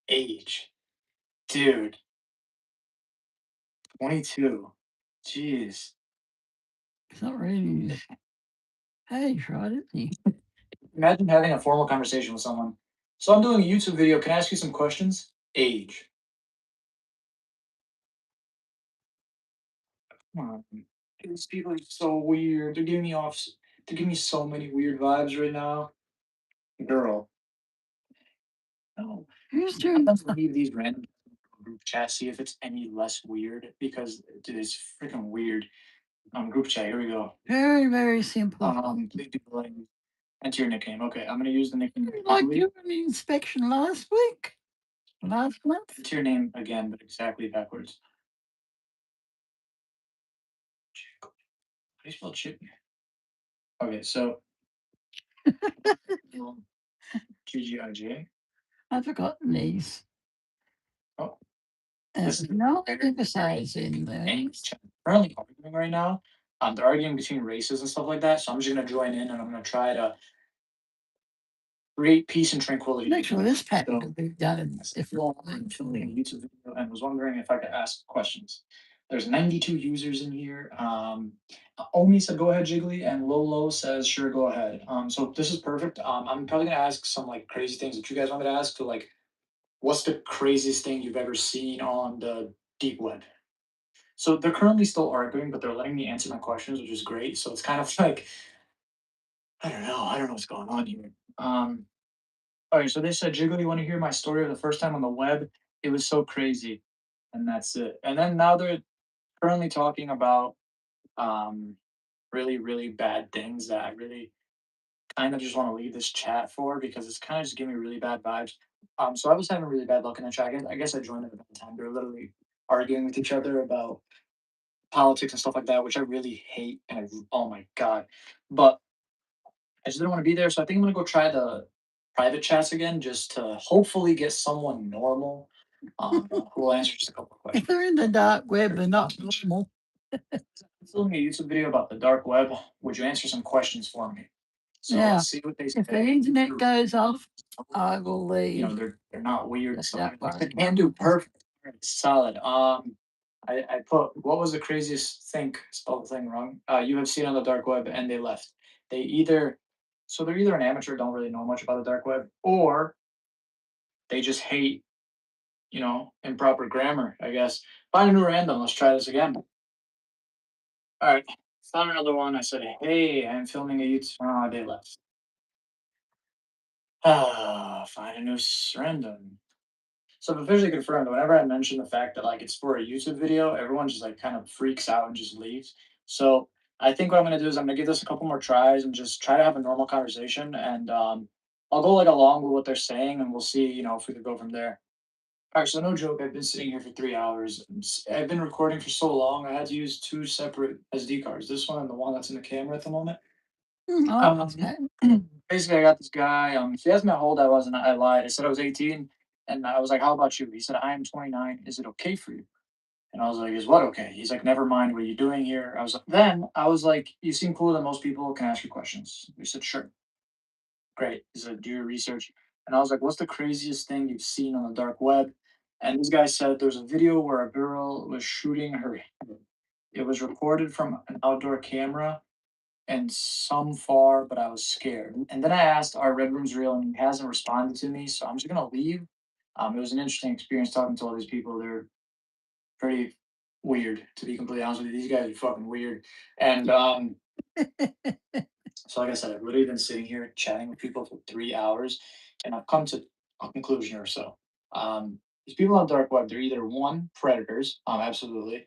Age. Dude, 22. Jeez. it's not really his age, right? Isn't he? Imagine having a formal conversation with someone. So I'm doing a YouTube video. Can I ask you some questions? Age. Come on. These people are so weird. They're giving me so many weird vibes right now. Girl. No. Who's I'm doing? going to leave these random group chat, see if it's any less weird because dude, it's freaking weird. Group chat, here we go. Very, very simple. Please do like enter your nickname. Okay, I'm gonna use the nickname. Like doing an inspection last week, last month. Enter your name again, but exactly backwards. How do you spell chip? Okay, so GGIJ. I've forgotten these. Oh, this is No emphasize in there. currently arguing right now. They're arguing between races and stuff like that. So I'm just gonna join in and I'm gonna try to create peace and tranquility. Actually, this pattern So could be done in if different you all are filming a YouTube video and was wondering if I could ask questions. There's 92 users in here. Omi said go ahead, Jiggly, and Lolo says sure, go ahead. So this is perfect. I'm probably gonna ask some like crazy things that you guys want me to ask. So like, what's the craziest thing you've ever seen on the deep web? So they're currently still arguing, but they're letting me answer my questions, which is great. So it's kind of like I don't know what's going on here. All right, so they said, Jiggly, you want to hear my story of the first time on the web? It was so crazy. And that's it. And then now they're currently talking about um, really, really bad things that I really kind of just want to leave this chat for because it's kind of just giving me really bad vibes. So I was having really bad luck in the chat. I guess I joined at a bad time. They're literally arguing with each other about politics and stuff like that, which I really hate. And oh my God. But I just didn't want to be there. So I think I'm going to go try the private chats again just to hopefully get someone normal who will answer just a couple of If questions. they're in the dark web, they're not normal. I'm filming a YouTube video about the dark web. Would you answer some questions for me? So Yeah. let's see what they say. If the internet goes off, I will You know, leave. they're not weird. Just So that I one. can do perfect. All right, solid. I put what was the craziest thing? Spelled the thing wrong. You have seen on the dark web, and they left. They either so they're either an amateur, don't really know much about the dark web, or they just hate improper grammar. I guess. Find a new random. Let's try this again. All right. Found another one. I said, hey, I'm filming a YouTube. They left. Find a new random. So I've officially confirmed whenever I mention the fact that like it's for a YouTube video, everyone just like kind of freaks out and just leaves. So I think what I'm gonna do is I'm gonna give this a couple more tries and just try to have a normal conversation and I'll go like along with what they're saying and we'll see, if we could go from there. All right, so no joke, I've been sitting here for 3 hours. I've been recording for so long, I had to use two separate SD cards. This one and the one that's in the camera at the moment. Oh, Basically, I got this guy. He asked me how old I was, and I lied. I said I was 18, and I was like, "How about you?" He said, "I am 29. Is it okay for you?" And I was like, "Is what okay?" He's like, "Never mind. What are you doing here?" I was like, "You seem cooler than most people. Can I ask you questions?" He said, "Sure." Great. He said, "Do your research." And I was like, "What's the craziest thing you've seen on the dark web?" And this guy said there's a video where a girl was shooting her head. It was recorded from an outdoor camera and some far, but I was scared. And then I asked, "Are red rooms real?" And he hasn't responded to me, so I'm just gonna leave. It was an interesting experience talking to all these people. They're pretty weird, to be completely honest with you. These guys are fucking weird. And so, like I said, I've literally been sitting here chatting with people for 3 hours, and I've come to a conclusion or so. These people on the dark web, they're either one, predators, absolutely.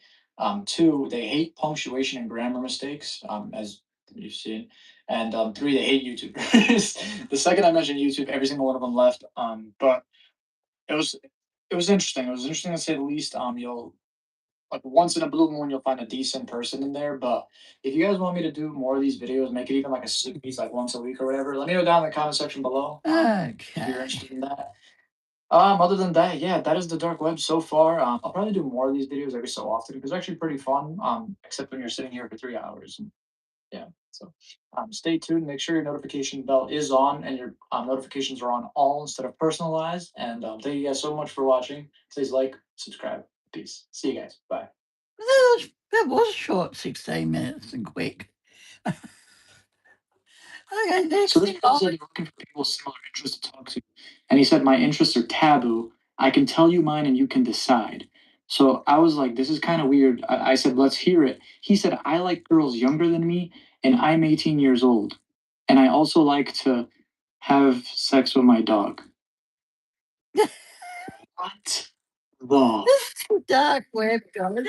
Two, they hate punctuation and grammar mistakes, as you've seen. And three, they hate YouTubers. The second I mentioned YouTube, every single one of them left. But it was it was interesting. It was interesting to say the least. You'll like once in a blue moon you'll find a decent person in there. But if you guys want me to do more of these videos, make it even like a series, like once a week or whatever, let me know down in the comment section below. If you're interested in that. Other than that, yeah, that is the dark web so far. I'll probably do more of these videos every so often because they're actually pretty fun. Except when you're sitting here for 3 hours. And yeah, so stay tuned. Make sure your notification bell is on and your notifications are on all instead of personalized. And thank you guys so much for watching. Please like, subscribe. Peace. See you guys. Bye. That was short, 16 minutes and quick. Okay, next So this thing guy said you're looking for people with similar interests to talk to. And he said, my interests are taboo. I can tell you mine and you can decide. So I was like, this is kind of weird. I said, let's hear it. He said, I like girls younger than me and I'm 18 years old. And I also like to have sex with my dog. What the? dark web, guys.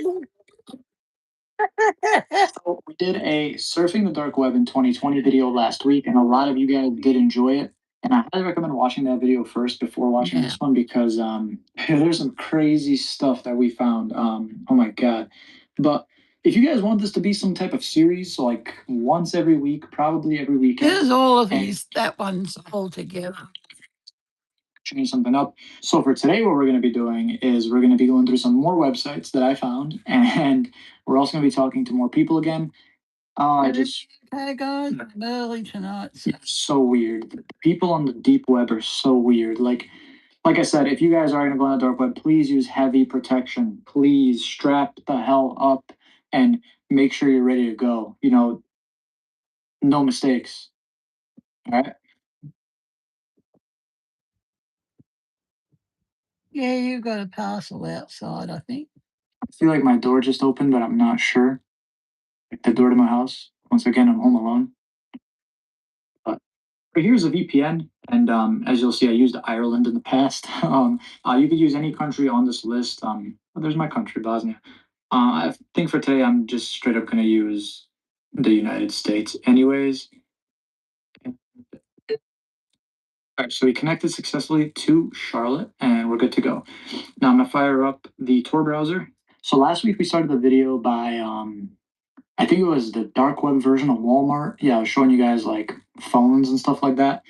So we did a surfing the dark web in 2020 video last week, and a lot of you guys did enjoy it. And I highly recommend watching that video first before watching this one because there's some crazy stuff that we found. Oh my god! But if you guys want this to be some type of series, so like once every week, probably every weekend, There's all of these. That one's all together. change something up. So for today, what we're going to be doing is we're going to be going through some more websites that I found, and we're also going to be talking to more people again. I just okay, guys, I'm early tonight. so weird. The people on the deep web are so weird. Like I said, if you guys are going to go on the dark web, please use heavy protection. Please strap the hell up and make sure you're ready to go. You know, no mistakes. All right. Yeah, you got a parcel outside, I think. I feel like my door just opened, but I'm not sure. Like the door to my house. Once again, I'm home alone. But here's a VPN, and as you'll see, I used Ireland in the past. You could use any country on this list. Well, there's my country, Bosnia. I think for today, I'm just straight up going to use the United States, anyways. All right, so we connected successfully to Charlotte, and we're good to go. Now I'm gonna fire up the Tor browser. So last week we started the video by I think it was the dark web version of Walmart. Yeah, I was showing you guys like phones and stuff like that.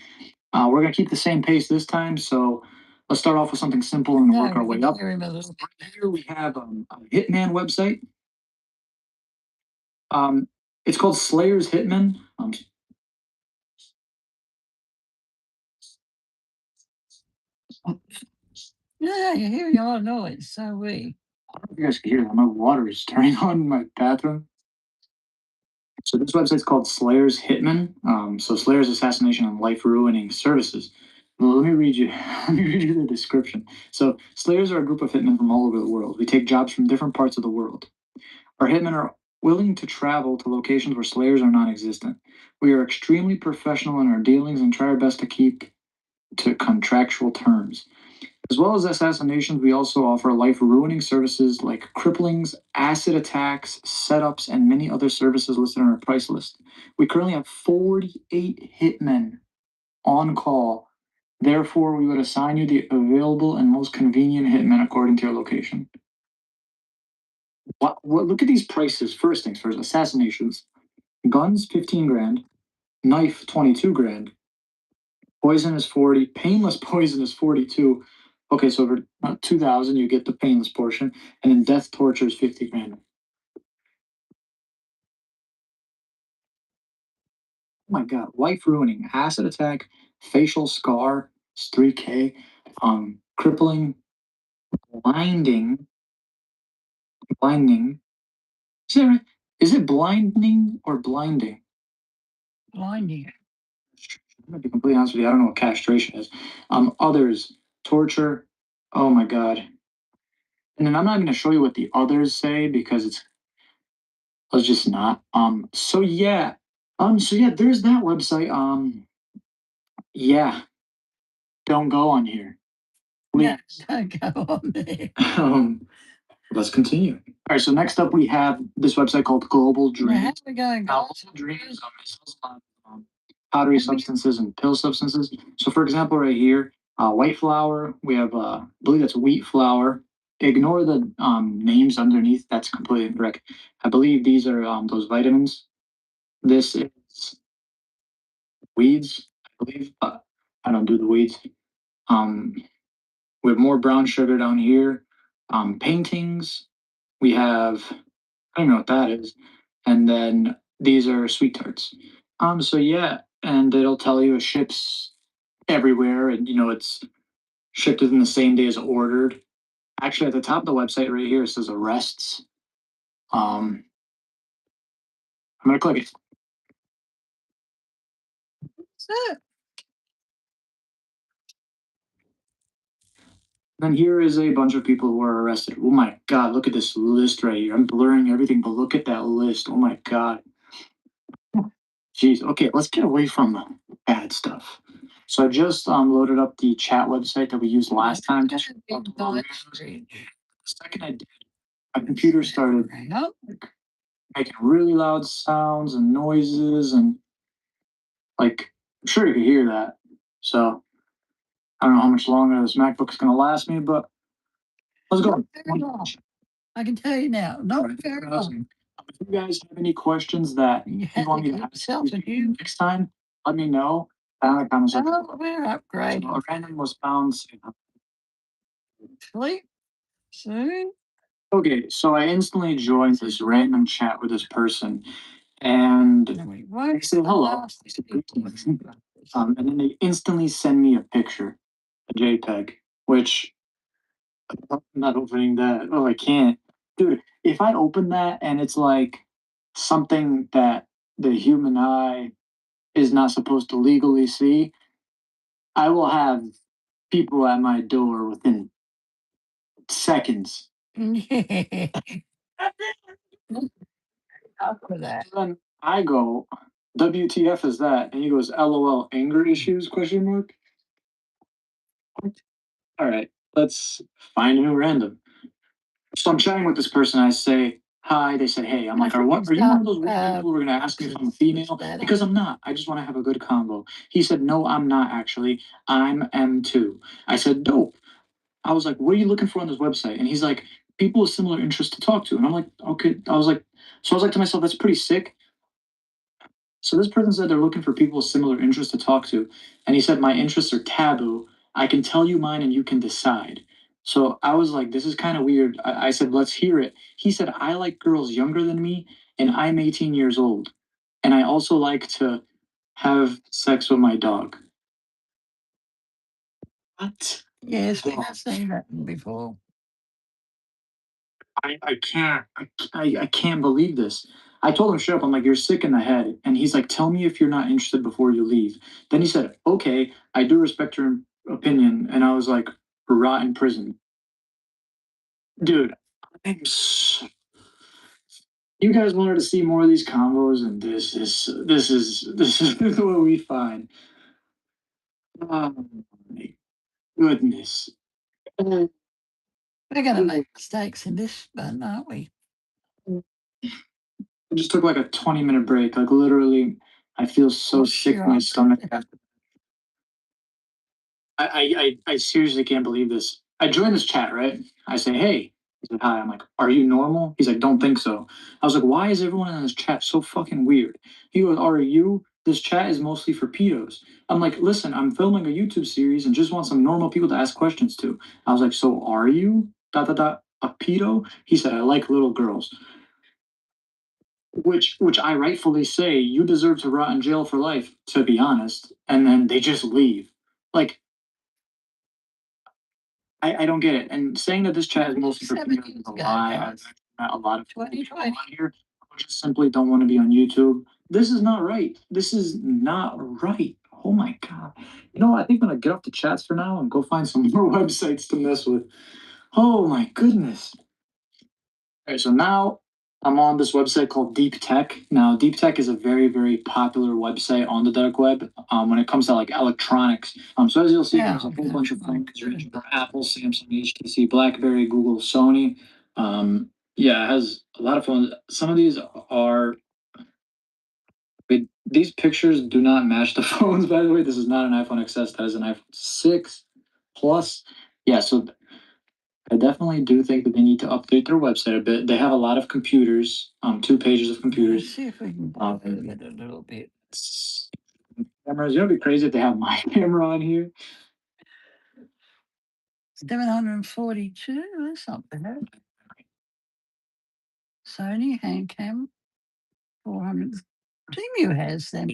We're gonna keep the same pace this time, so let's start off with something simple and work our way up. Here we have a Hitman website. It's called Slayer's Hitman. Yeah, you're hearing a lot of noise, so we. I don't know if you guys can hear that. My water is turning on in my bathroom. So this website's called Slayer's Hitman. So Slayer's assassination and life ruining services. Well, let me read you. Let me read you the description. So Slayers are a group of hitmen from all over the world. We take jobs from different parts of the world. Our hitmen are willing to travel to locations where Slayers are non-existent. We are extremely professional in our dealings and try our best to keep to contractual terms. As well as assassinations, we also offer life ruining services like cripplings, acid attacks, setups, and many other services listed on our price list. We currently have 48 hitmen on call. Therefore, we would assign you the available and most convenient hitmen according to your location. What look at these prices. First things first, assassinations. Guns, 15 grand. Knife, 22 grand. Poison is 40. Painless poison is 42. Okay, so for 2,000, you get the painless portion, and then death torture is 50 grand. Oh my god, life ruining, acid attack, facial scar is 3K, crippling, blinding, blinding. Is it right? Is it blinding or blinding? Blinding. I'm gonna be completely honest with you. I don't know what castration is. Others, torture. Oh my god. And then I'm not going to show you what the others say because it's let's just not. So yeah, there's that website. Yeah, don't go on here. Yeah, don't go on there. Um, let's continue. All right, so next up we have this website called Global Dreams. How we going, Now, guys? Global Dreams it sells a lot of powdery substances and pill substances. So, for example, right here, white flour. We have, I believe that's wheat flour. Ignore the names underneath. That's completely incorrect. I believe these are those vitamins. This is weeds, I believe, but I don't do the weeds. Um, we have more brown sugar down here. Paintings. We have, I don't know what that is. And then these are sweet tarts. So yeah, and it'll tell you it ships everywhere, and it's shipped within the same day as ordered. Actually, at the top of the website right here, it says arrests. I'm gonna click it. So, Then here is a bunch of people who are arrested. Oh my god, look at this list right here. I'm blurring everything, but look at that list. Oh my god. Jeez. Okay, let's get away from the bad stuff. So I just loaded up the chat website that we used last time. The second I did, my computer started making really loud sounds and noises, and like I'm sure you could hear that. So I don't know how much longer this MacBook is going to last me, but let's go. I can tell you now, not very long. If you guys have any questions that You you want me to ask next time, let me know. Down in the comment section. Oh, we're upgrading. So a random was found. Sleep soon. Okay, so I instantly joined this random chat with this person, and they say hello. I said, "Greetings." And then they instantly send me a picture, a JPEG, which I'm not opening that. Oh, I can't. Dude, if I open that and it's like something that the human eye is not supposed to legally see, I will have people at my door within seconds. After that. Then I go, WTF is that? And he goes, LOL, anger issues? Question mark. All right, let's find a new random. So I'm chatting with this person. I say hi. They said hey. I'm like, are you one of those weird people who are gonna ask me if I'm a female? Because I'm not. I just want to have a good convo. He said, no, I'm not actually. I'm M2. I said, dope. I was like, what are you looking for on this website? And he's like, people with similar interests to talk to. And I'm like, okay. I was like to myself, that's pretty sick. So this person said they're looking for people with similar interests to talk to. And he said, my interests are taboo. I can tell you mine and you can decide. So I was like, this is kind of weird. I said, let's hear it. He said, I like girls younger than me and I'm 18 years old. And I also like to have sex with my dog. What? Yes, we have seen that before. I can't believe this. I told him, shut up. I'm like, you're sick in the head. And he's like, tell me if you're not interested before you leave. Then he said, okay, I do respect your opinion. And I was like, rot in prison. Dude, you guys wanted to see more of these combos, and this is what we find. Oh my goodness. We're going to make mistakes in this, but aren't we? I just took like a 20-minute break. Like literally, I feel so sick in my stomach. I seriously can't believe this. I joined this chat, right? I say, hey. He said, hi. I'm like, are you normal? He's like, don't think so. I was like, why is everyone in this chat so fucking weird? He goes, are you? This chat is mostly for pedos. I'm like, listen, I'm filming a YouTube series and just want some normal people to ask questions to. I was like, so are you? Dot dot dot. A pedo? He said, I like little girls. Which I rightfully say, you deserve to rot in jail for life, to be honest. And then they just leave. Like, I don't get it. And saying that this chat is mostly for people is a lie. I've met a lot of people on here who just simply don't want to be on YouTube. This is not right. This is not right. Oh my god. You know what? I think I'm gonna get off the chats for now and go find some more websites to mess with. Oh my goodness. All right, so now I'm on this website called Deep Tech. Now, Deep Tech is a very, very popular website on the dark web when it comes to like electronics. So as you'll see, there's a whole bunch of things ranging from Apple, Samsung, HTC, BlackBerry, Google, Sony. Yeah, it has a lot of phones. Some of these are. These pictures do not match the phones, by the way. This is not an iPhone XS. That is an iPhone 6 Plus. Yeah, so I definitely do think that they need to update their website a bit. They have a lot of computers, 2 pages of Let's computers. see if we can move it a little bit. Cameras, you know, it'd be crazy if they have my camera on here. 742. That's not bad. Sony hand cam 400. Temu has them.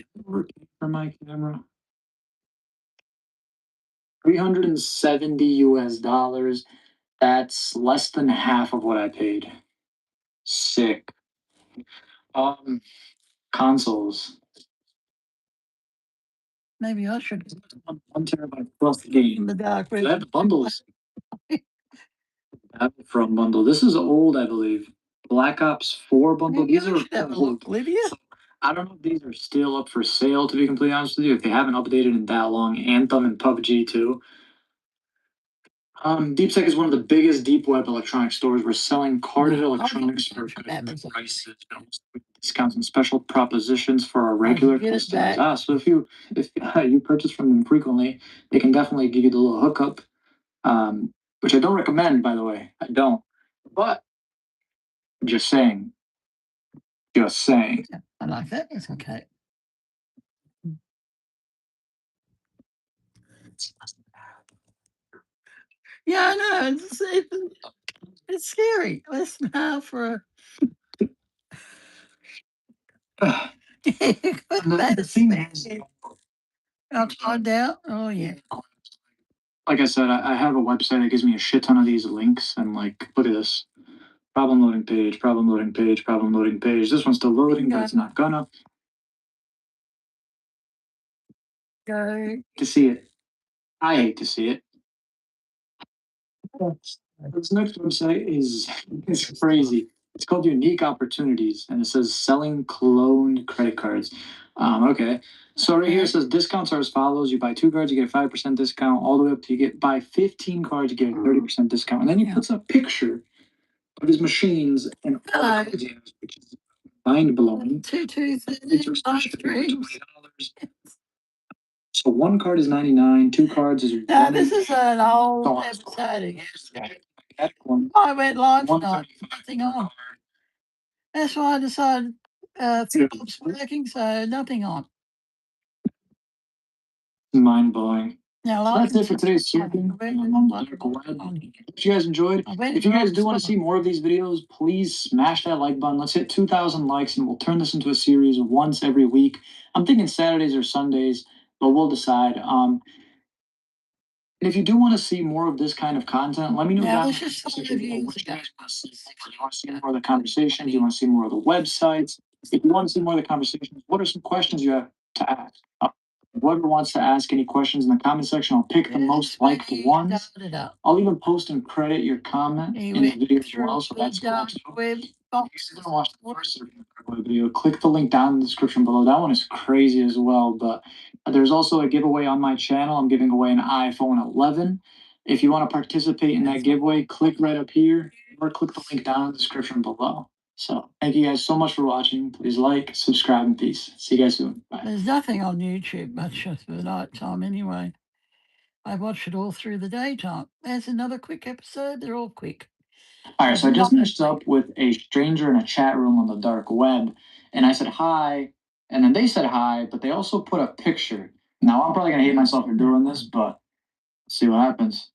For my camera. 370 US dollars. That's less than half of what I paid. Sick. Um, Consoles. Maybe I should 1 terabyte plus game. in the dark. I have bundles. I have it from bundle. This is old, I believe. Black Ops 4 bundle. Maybe These I are should have a old. look, Lydia. So, I don't know if these are still up for sale, to be completely honest with you. If they haven't updated in that long, Anthem and PUBG too. DeepSec is one of the biggest deep web electronic stores. We're selling carded electronics for good prices, discounts and special propositions for our regular customers. So if you purchase from them frequently, they can definitely give you the little hookup, which I don't recommend, by the way. I don't. But just saying, just saying. I like that. It's okay. Yeah, I know. It's scary. Less than half for a. The thing is, Upside down. Oh yeah. like I said, I have a website that gives me a shit ton of these links, and like, look at this. Problem loading page, problem loading page, problem loading page. This one's still loading, but it's not gonna. Go. To see it. I hate to see it. This next website is it's crazy. It's called Unique Opportunities, and it says selling cloned credit cards. Okay. So right here it says discounts are as follows: you buy 2 cards, you get a 5% discount, all the way up to buy 15 cards, you get a 30% discount, and then he puts a picture of his machines and all the cards he has, which is mind blowing. $20. So 1 card is 99, 2 cards is No, this is an old episode. I went live tonight. Nothing on. That's why I decided it's working, so nothing on. Mind blowing. Now, So that's it for today's surfing on the dark web. If you guys enjoyed, if you guys do want to see more of these videos, please smash that like button. Let's hit 2,000 likes, and we'll turn this into a series once every week. I'm thinking Saturdays or Sundays, but we'll decide. And if you do want to see more of this kind of content, let me know down in the section below what you guys want to see more. Do you want to see more of the conversations? Do you want to see more of the websites? If you want to see more of the conversations, what are some questions you have to ask? Whoever wants to ask any questions in the comment section, I'll pick the most liked ones. I'll even post and credit your comment in the video as well, so that's cool too. If you guys didn't watch the first Surfing the Dark Web video, click the link down in the description below. That one is crazy as well, but there's also a giveaway on my channel. I'm giving away an iPhone 11. If you want to participate in that giveaway, click right up here or click the link down in the description below. So thank you guys so much for watching. Please like, subscribe, and peace. See you guys soon. Bye. There's nothing on YouTube much for the night time anyway. I watch it all through the daytime. There's another quick episode. They're all quick. All right, so I just matched up with a stranger in a chat room on the dark web, and I said hi, and then they said hi, but they also put a picture. Now I'm probably gonna hate myself for doing this, but let's see what happens.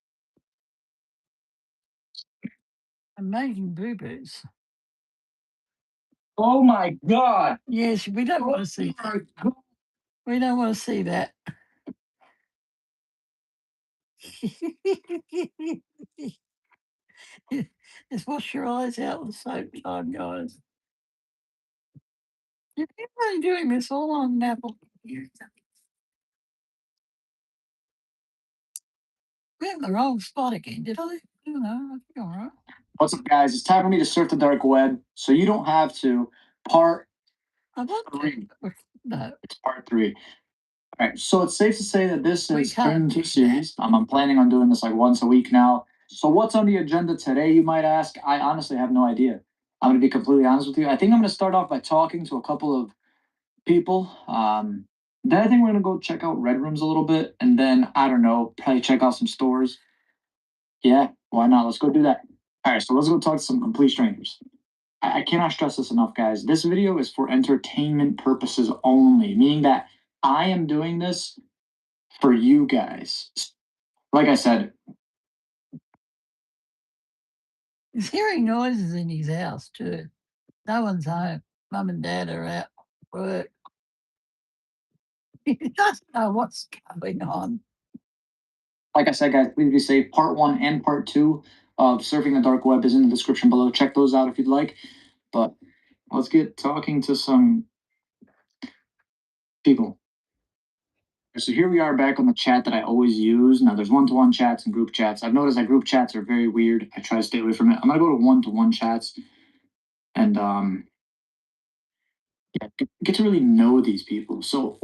I'm making boo-boos. Oh my god! Yes, we don't want to see that. We don't want to see that. Just wash your eyes out at the same time, guys. You've been doing this all on Apple. We're in the wrong spot again, did I? No, I think all right. What's up, guys? It's time for me to surf the dark web, so you don't have to. Part three. No. It's part 3. All right, so it's safe to say that this is turned into a series. I'm planning on doing this like once a week now. So what's on the agenda today, you might ask? I honestly have no idea. I'm gonna be completely honest with you. I think I'm gonna start off by talking to a couple of people. Then I think we're gonna go check out Red Rooms a little bit, and then I don't know, probably check out some stores. Yeah, why not? Let's go do that. All right, so let's go talk to some complete strangers. I cannot stress this enough, guys. This video is for entertainment purposes only, meaning that I am doing this for you guys. Like I said, he's hearing noises in his house too. No one's home. Mum and Dad are out work. He doesn't know what's going on. like I said, guys, please be safe. Part one and part two of Surfing the Dark Web is in the description below. Check those out if you'd like. But let's get talking to some people. So here we are back on the chat that I always use. Now there's one-to-one chats and group chats. I've noticed that group chats are very weird. I try to stay away from it. I'm gonna go to one-to-one chats and yeah, get to really know these people. So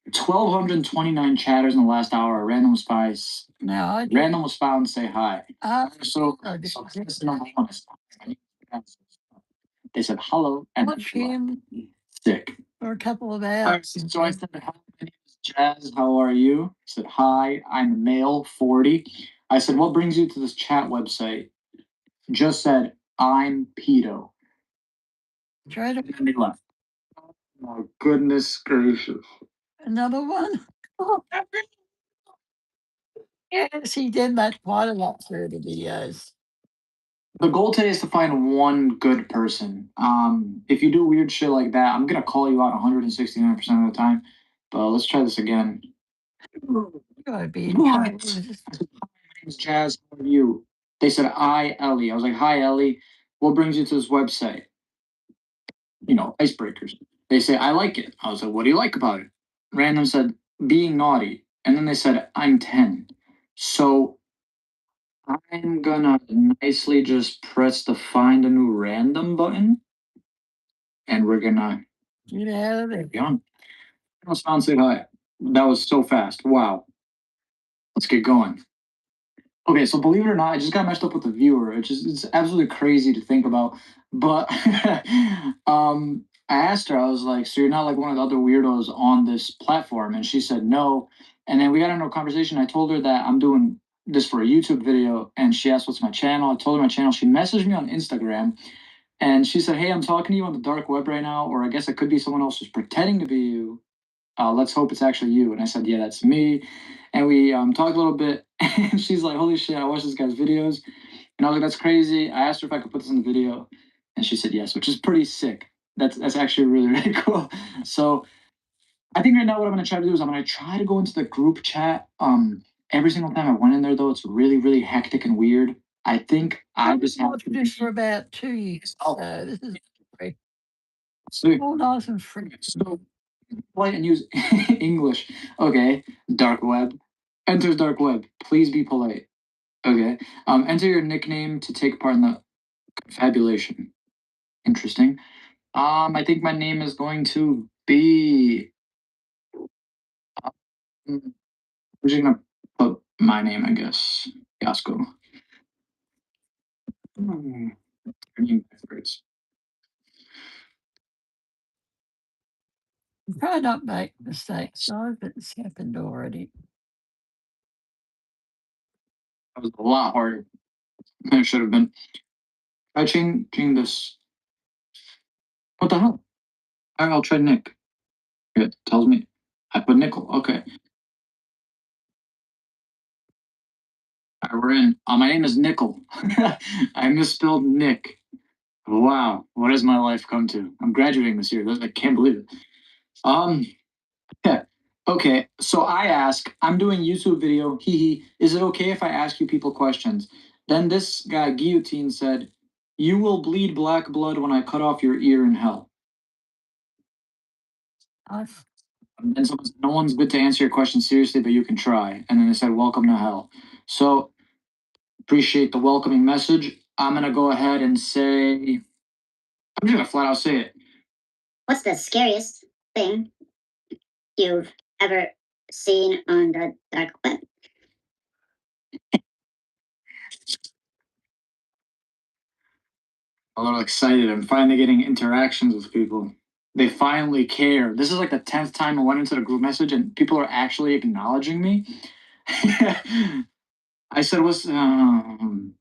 1,229 chatters in the last hour. Random spies. Now I Random was found to say hi. So this number one is they said hello and watch him sick. for a couple of Right, hours. so I said, hi, my name is Jazz. How are you? I said, hi, I'm a male, 40. I said, what brings you to this chat website? Just said, I'm pedo. Try to And they left. Oh my goodness gracious. another one. Yes, he did that quite a lot through the videos. The goal today is to find one good person. If you do weird shit like that, I'm gonna call you out 169% of the time. But let's try this again. Gotta be What? My name's Jazz. How are you? They said, hi, Ellie. I was like, hi, Ellie. What brings you to this website? You know, icebreakers. They say, I like it. I was like, what do you like about it? Random said, being naughty. And then they said, I'm 10. So I'm gonna nicely just press the find a new random button. And we're gonna get out of there. be on. Let's found say hi. That was so fast. Wow. Let's get going. Okay, so believe it or not, I just got messed up with the viewer. It's absolutely crazy to think about. But I asked her, I was like, so you're not like one of the other weirdos on this platform? And she said no. And then we got into a conversation. I told her that I'm doing this for a YouTube video, and she asked what's my channel. I told her my channel. She messaged me on Instagram and she said, hey, I'm talking to you on the dark web right now, or I guess it could be someone else who's pretending to be you. Let's hope it's actually you. And I said, yeah, that's me. And we talked a little bit. And she's like, holy shit, I watched this guy's videos. And I was like, that's crazy. I asked her if I could put this in the video. And she said yes, which is pretty sick. That's actually really, really cool. So I think right now what I'm going to try to do is I'm going to try to go into the group chat. Every single time I went in there, though, it's really, really hectic and weird. I think I just have to this for about 2 years. Oh. So this is free. So, All nice and free. so polite and use English. Okay, dark web. Enters dark web. Please be polite. Okay. Enter your nickname to take part in the confabulation. Interesting. I think my name is going to be. I'm just gonna put my name, I guess. Jasko. Hmm. Name favorites. Try not make mistakes. Sorry if it's happened already. That was a lot harder than it should have been. Try changing this. What the hell? All right, I'll try Nick. It tells me. I put nickel. Okay. All right, we're in. My name is Nickel. I misspelled Nick. Wow, what has my life come to? I'm graduating this year. I can't believe it. Um, yeah. Okay, so I ask, I'm doing YouTube video. Hee hee. Is it okay if I ask you people questions? Then this guy Guillotine said, "You will bleed black blood when I cut off your ear in hell." I've And someone said, no one's good to answer your question seriously, but you can try. And then they said, "Welcome to hell." So appreciate the welcoming message. I'm gonna go ahead and say, I'm just gonna flat out say it. What's the scariest thing you've ever seen on the dark web? a little excited. I'm finally getting interactions with people. They finally care. This is like the 10th time I went into the group message and people are actually acknowledging me. I said, what's, and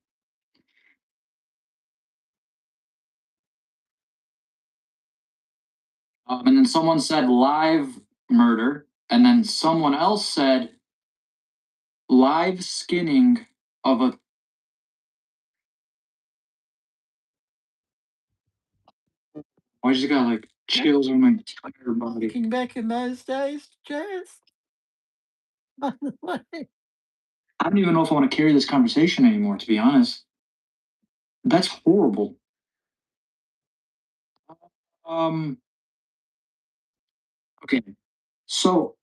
then someone said live murder, and then someone else said live skinning of a. I just got like chills on my entire body. Looking back in those days, Jazz. By the way, I don't even know if I want to carry this conversation anymore, to be honest. That's horrible. Um. Okay. So,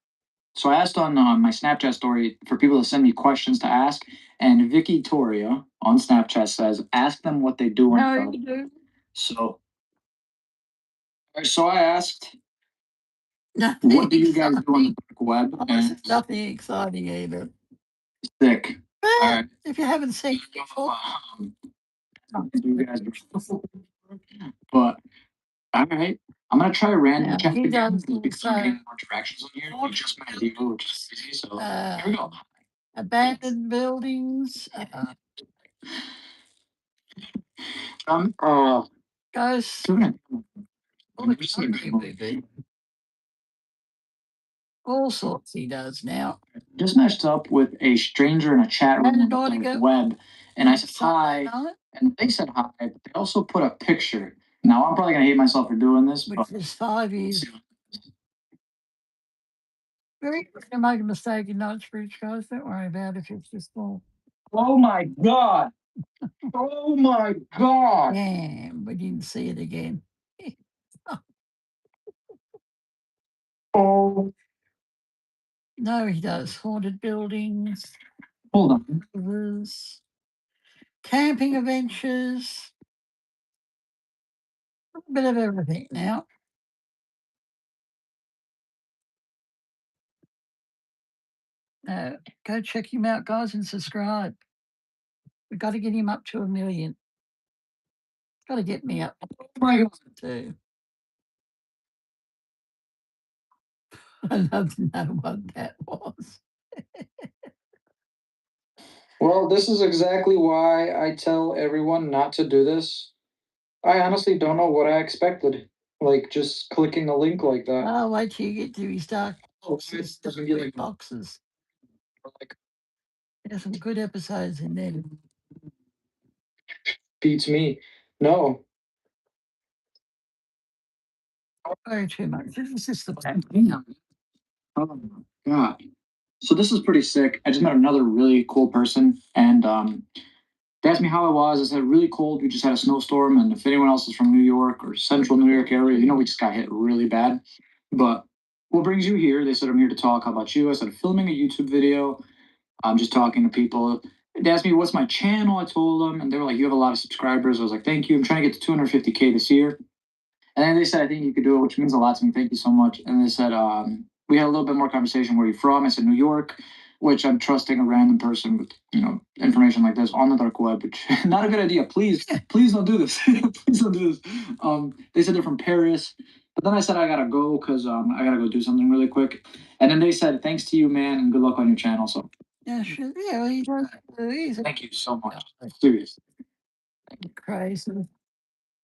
I asked on my Snapchat story for people to send me questions to ask, and Vicky Toria on Snapchat says, "Ask them what they do." no, you do. So, I asked, Nothing "What do you guys do on the exciting. dark web?" Oh, And this is nothing exciting either. sick. But Alright. if you haven't seen it before, You guys but all right. I'm gonna try random now, chat he again does because I'm also getting more interactions on here. We just met Diego, which is easy. So here we go. abandoned buildings, Uh, ghosts, doing all the country movie, all sorts he does now. just matched up with a stranger in a chat room on the dark web, and I said hi, and they said hi, but they also put a picture. Now I'm probably gonna hate myself for doing this, Which but is 5 years. Very easy to make a mistake in Knightsbridge, guys. Don't worry about it if it's just small. oh my god, oh my god. Damn, we didn't see it again. Oh, No, he does. Haunted buildings, hold on. rivers, camping adventures, a bit of everything now. Go check him out, guys, and subscribe. We've got to get him up to 1 million. Got to get me up too. I'd love to know what that was. Well, this is exactly why I tell everyone not to do this. I honestly don't know what I expected. Like just clicking a link like that. Oh, wait till you get to his dark boxes, It's gonna be like boxes. like There's some good episodes in there. beats me. No. Very too much. This is just the back. Oh my god. So this is pretty sick. I just met another really cool person, and they asked me how I was. I said really cold. We just had a snowstorm, and if anyone else is from New York or Central New York area, you know we just got hit really bad. But what brings you here? They said I'm here to talk. How about you? I said filming a YouTube video. I'm just talking to people. They asked me what's my channel. I told them, and they were like, "You have a lot of subscribers." I was like, "Thank you. I'm trying to get to 250K this year." And then they said, "I think you could do it," which means a lot to me. Thank you so much. And they said, "We had a little bit more conversation. Where are you from?" I said, "New York," which I'm trusting a random person with information like this on the dark web, which not a good idea. Please, please don't do this. Please don't do this. They said they're from Paris, but then I said I gotta go because I gotta go do something really quick. And then they said, "Thanks to you, man, and good luck on your channel." So Yeah, sure. Yeah, he does. He's thank you so much. Seriously. crazy.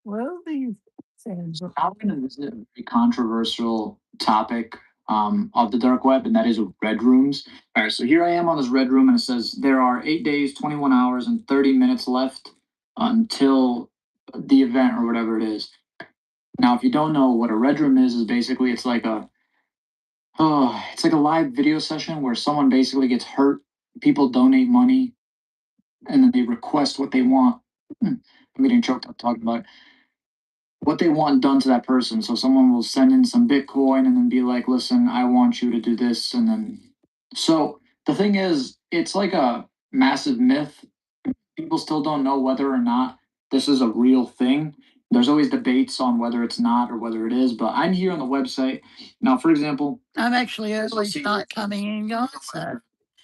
Well, these sounds. I'm going to visit a very controversial topic of the dark web, and that is red rooms. All right, so here I am on this red room, and it says there are 8 days, 21 hours, and 30 minutes left until the event or whatever it is. Now, if you don't know what a red room is basically it's like a live video session where someone basically gets hurt. People donate money, and then they request what they want. I'm getting choked up talking about it, what they want done to that person. So someone will send in some Bitcoin and then be like, listen, I want you to do this. And then, so the thing is, it's like a massive myth. People still don't know whether or not this is a real thing. There's always debates on whether it's not or whether it is, but I'm here on the website. Now, for example, I'm actually early start coming in, guys. So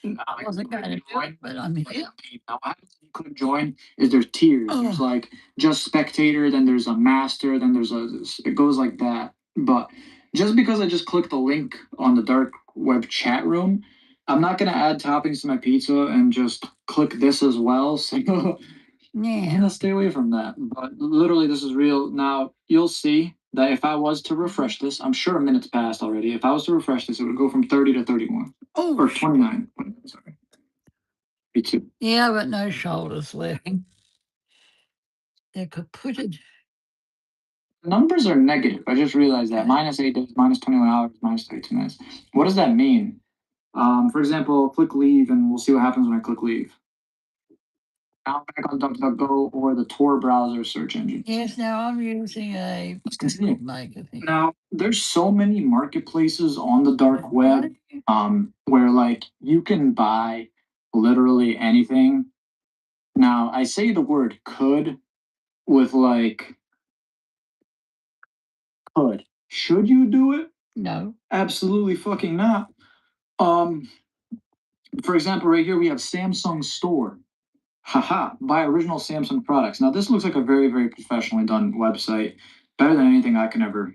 I wasn't going to join, but I'm here. Now, how you click join is there's tiers. There's like just spectator, then there's a master, then there's it goes like that. But just because I just clicked the link on the dark web chat room, I'm not gonna add toppings to my pizza and just click this as well. So I'm gonna stay away from that. But literally, this is real. Now you'll see that if I was to refresh this, I'm sure a minute's passed already. If I was to refresh this, it would go from 30 to 31. Or 29. Sorry. 32. Yeah, but no shoulders left. They could put it. Numbers are negative. I just realized that. -8 days, -21 hours, -32 minutes. What does that mean? For example, click leave and we'll see what happens when I click leave. Now I'm back on DuckDuckGo or the Tor browser search engine. Yes, now I'm using a Let's continue. maker thing. Now, there's so many marketplaces on the dark web where like you can buy literally anything. Now, I say the word could with like could. Should you do it? No. Absolutely fucking not. For example, right here we have Samsung Store. Haha, buy original Samsung products. Now this looks like a very, very professionally done website. Better than anything I can ever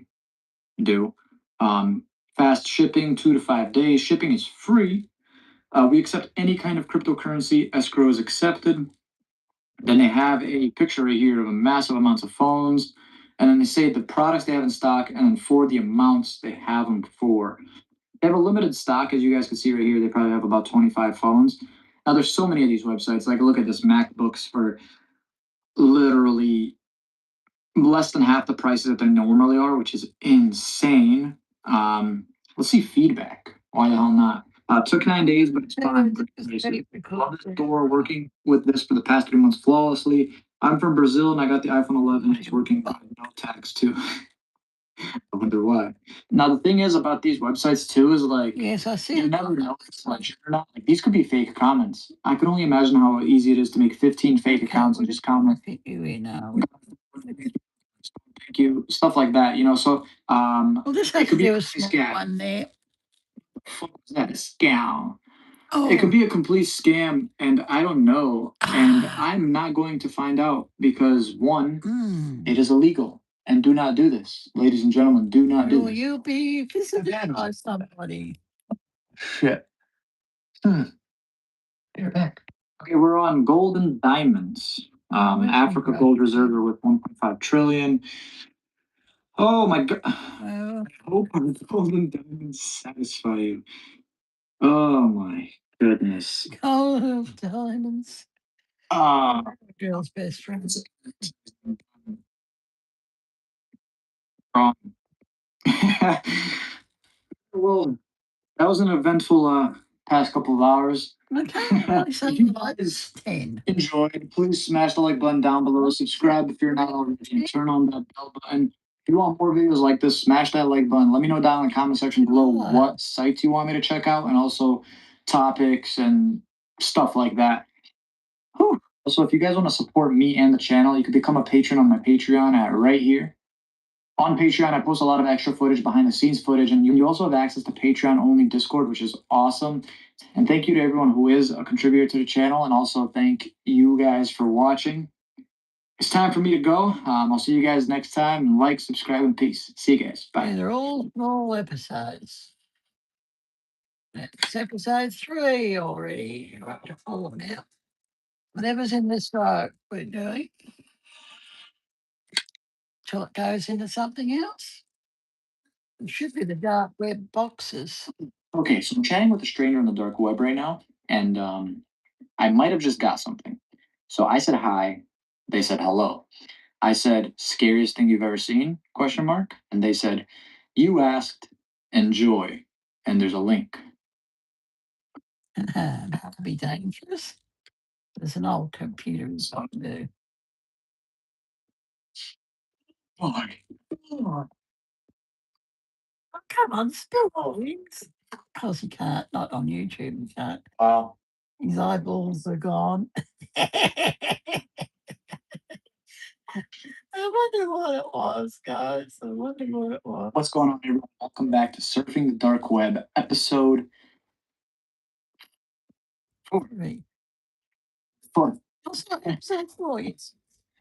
do. Fast shipping, 2 to 5 days. Shipping is free. We accept any kind of cryptocurrency. Escrow is accepted. Then they have a picture right here of a massive amounts of phones. And then they say the products they have in stock and then for the amounts they have them for. They have a limited stock, as you guys can see right here. They probably have about 25 phones. Now, there's so many of these websites. Like, look at this MacBooks for literally less than half the prices that they normally are, which is insane. Let's see feedback. Why the hell not? Took 9 days, but it's fine. Love the store working with this for the past 3 months flawlessly. I'm from Brazil and I got the iPhone 11. It's working by no tax too. I wonder why. Now the thing is about these websites too is like Yes, I see. you never know if it's legit or not. Like these could be fake comments. I can only imagine how easy it is to make 15 fake accounts and just comment. Thank you, stuff like that. You know, so well, this has to be a small scam. one there. What was that? A scam. Oh. It could be a complete scam, and I don't know. And I'm not going to find out because one, it is illegal. And do not do this. Ladies and gentlemen, do not do this. You'll be visited by somebody. Shit. They're back. Okay, we're on gold and diamonds. Africa gold reserve are with 1.5 trillion. Oh my god. I hope our gold and diamonds satisfy you. Oh my goodness. Gold of diamonds. Girl's best friend. Well, that was an eventful past couple of hours. Okay, If you guys 10. enjoyed, please smash the like button down below. Subscribe if you're not already. And turn on that bell button. If you want more videos like this, smash that like button. Let me know down in the comment section below what sites you want me to check out and also topics and stuff like that. Whew. Also, if you guys want to support me and the channel, you can become a patron on my Patreon at right here. On Patreon, I post a lot of extra footage, behind the scenes footage, and you also have access to Patreon only Discord, which is awesome. And thank you to everyone who is a contributor to the channel, and also thank you guys for watching. It's time for me to go. I'll see you guys next time. Like, subscribe, and peace. See you guys. Bye. And they're all small episodes. It's episode 3 already. We're up to 4 now. Whatever's in this row, we're doing. Till it goes into something else. It should be the dark web boxes. Okay, so I'm chatting with a stranger on the dark web right now, and I might have just got something. So I said hi. They said hello. I said, scariest thing you've ever seen? Question mark. And they said, you asked, enjoy. And there's a link. That could be dangerous. There's an old computer inside there. Why? Oh, come on, spill all things. Because he can't, not on YouTube, he can't. Wow. His eyeballs are gone. I wonder what it was, guys. I wonder what it was. What's going on, everyone? Welcome back to Surfing the Dark Web, episode Me. Fun. What's that for you?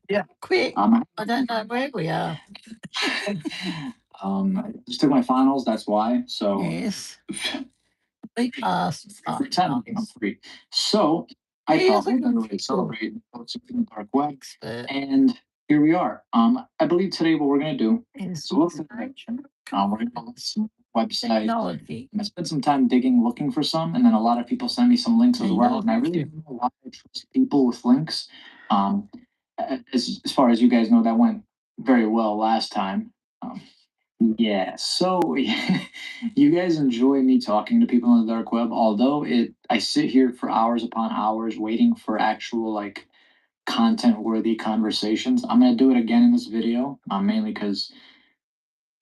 Yeah. Quick. I don't know where we are. Just took my finals. That's why. So Yes. Big past. pretend I'm free. So I thought we'd really celebrate what's in the dark web, and here we are. I believe today what we're gonna do is we're gonna look at some websites. I spent some time digging, looking for some, and then a lot of people send me some links as well. And I really don't know why I trust people with links. As far as you guys know, that went very well last time. Yeah, so you guys enjoy me talking to people on the dark web, although I sit here for hours upon hours waiting for actual like content worthy conversations. I'm gonna do it again in this video, mainly because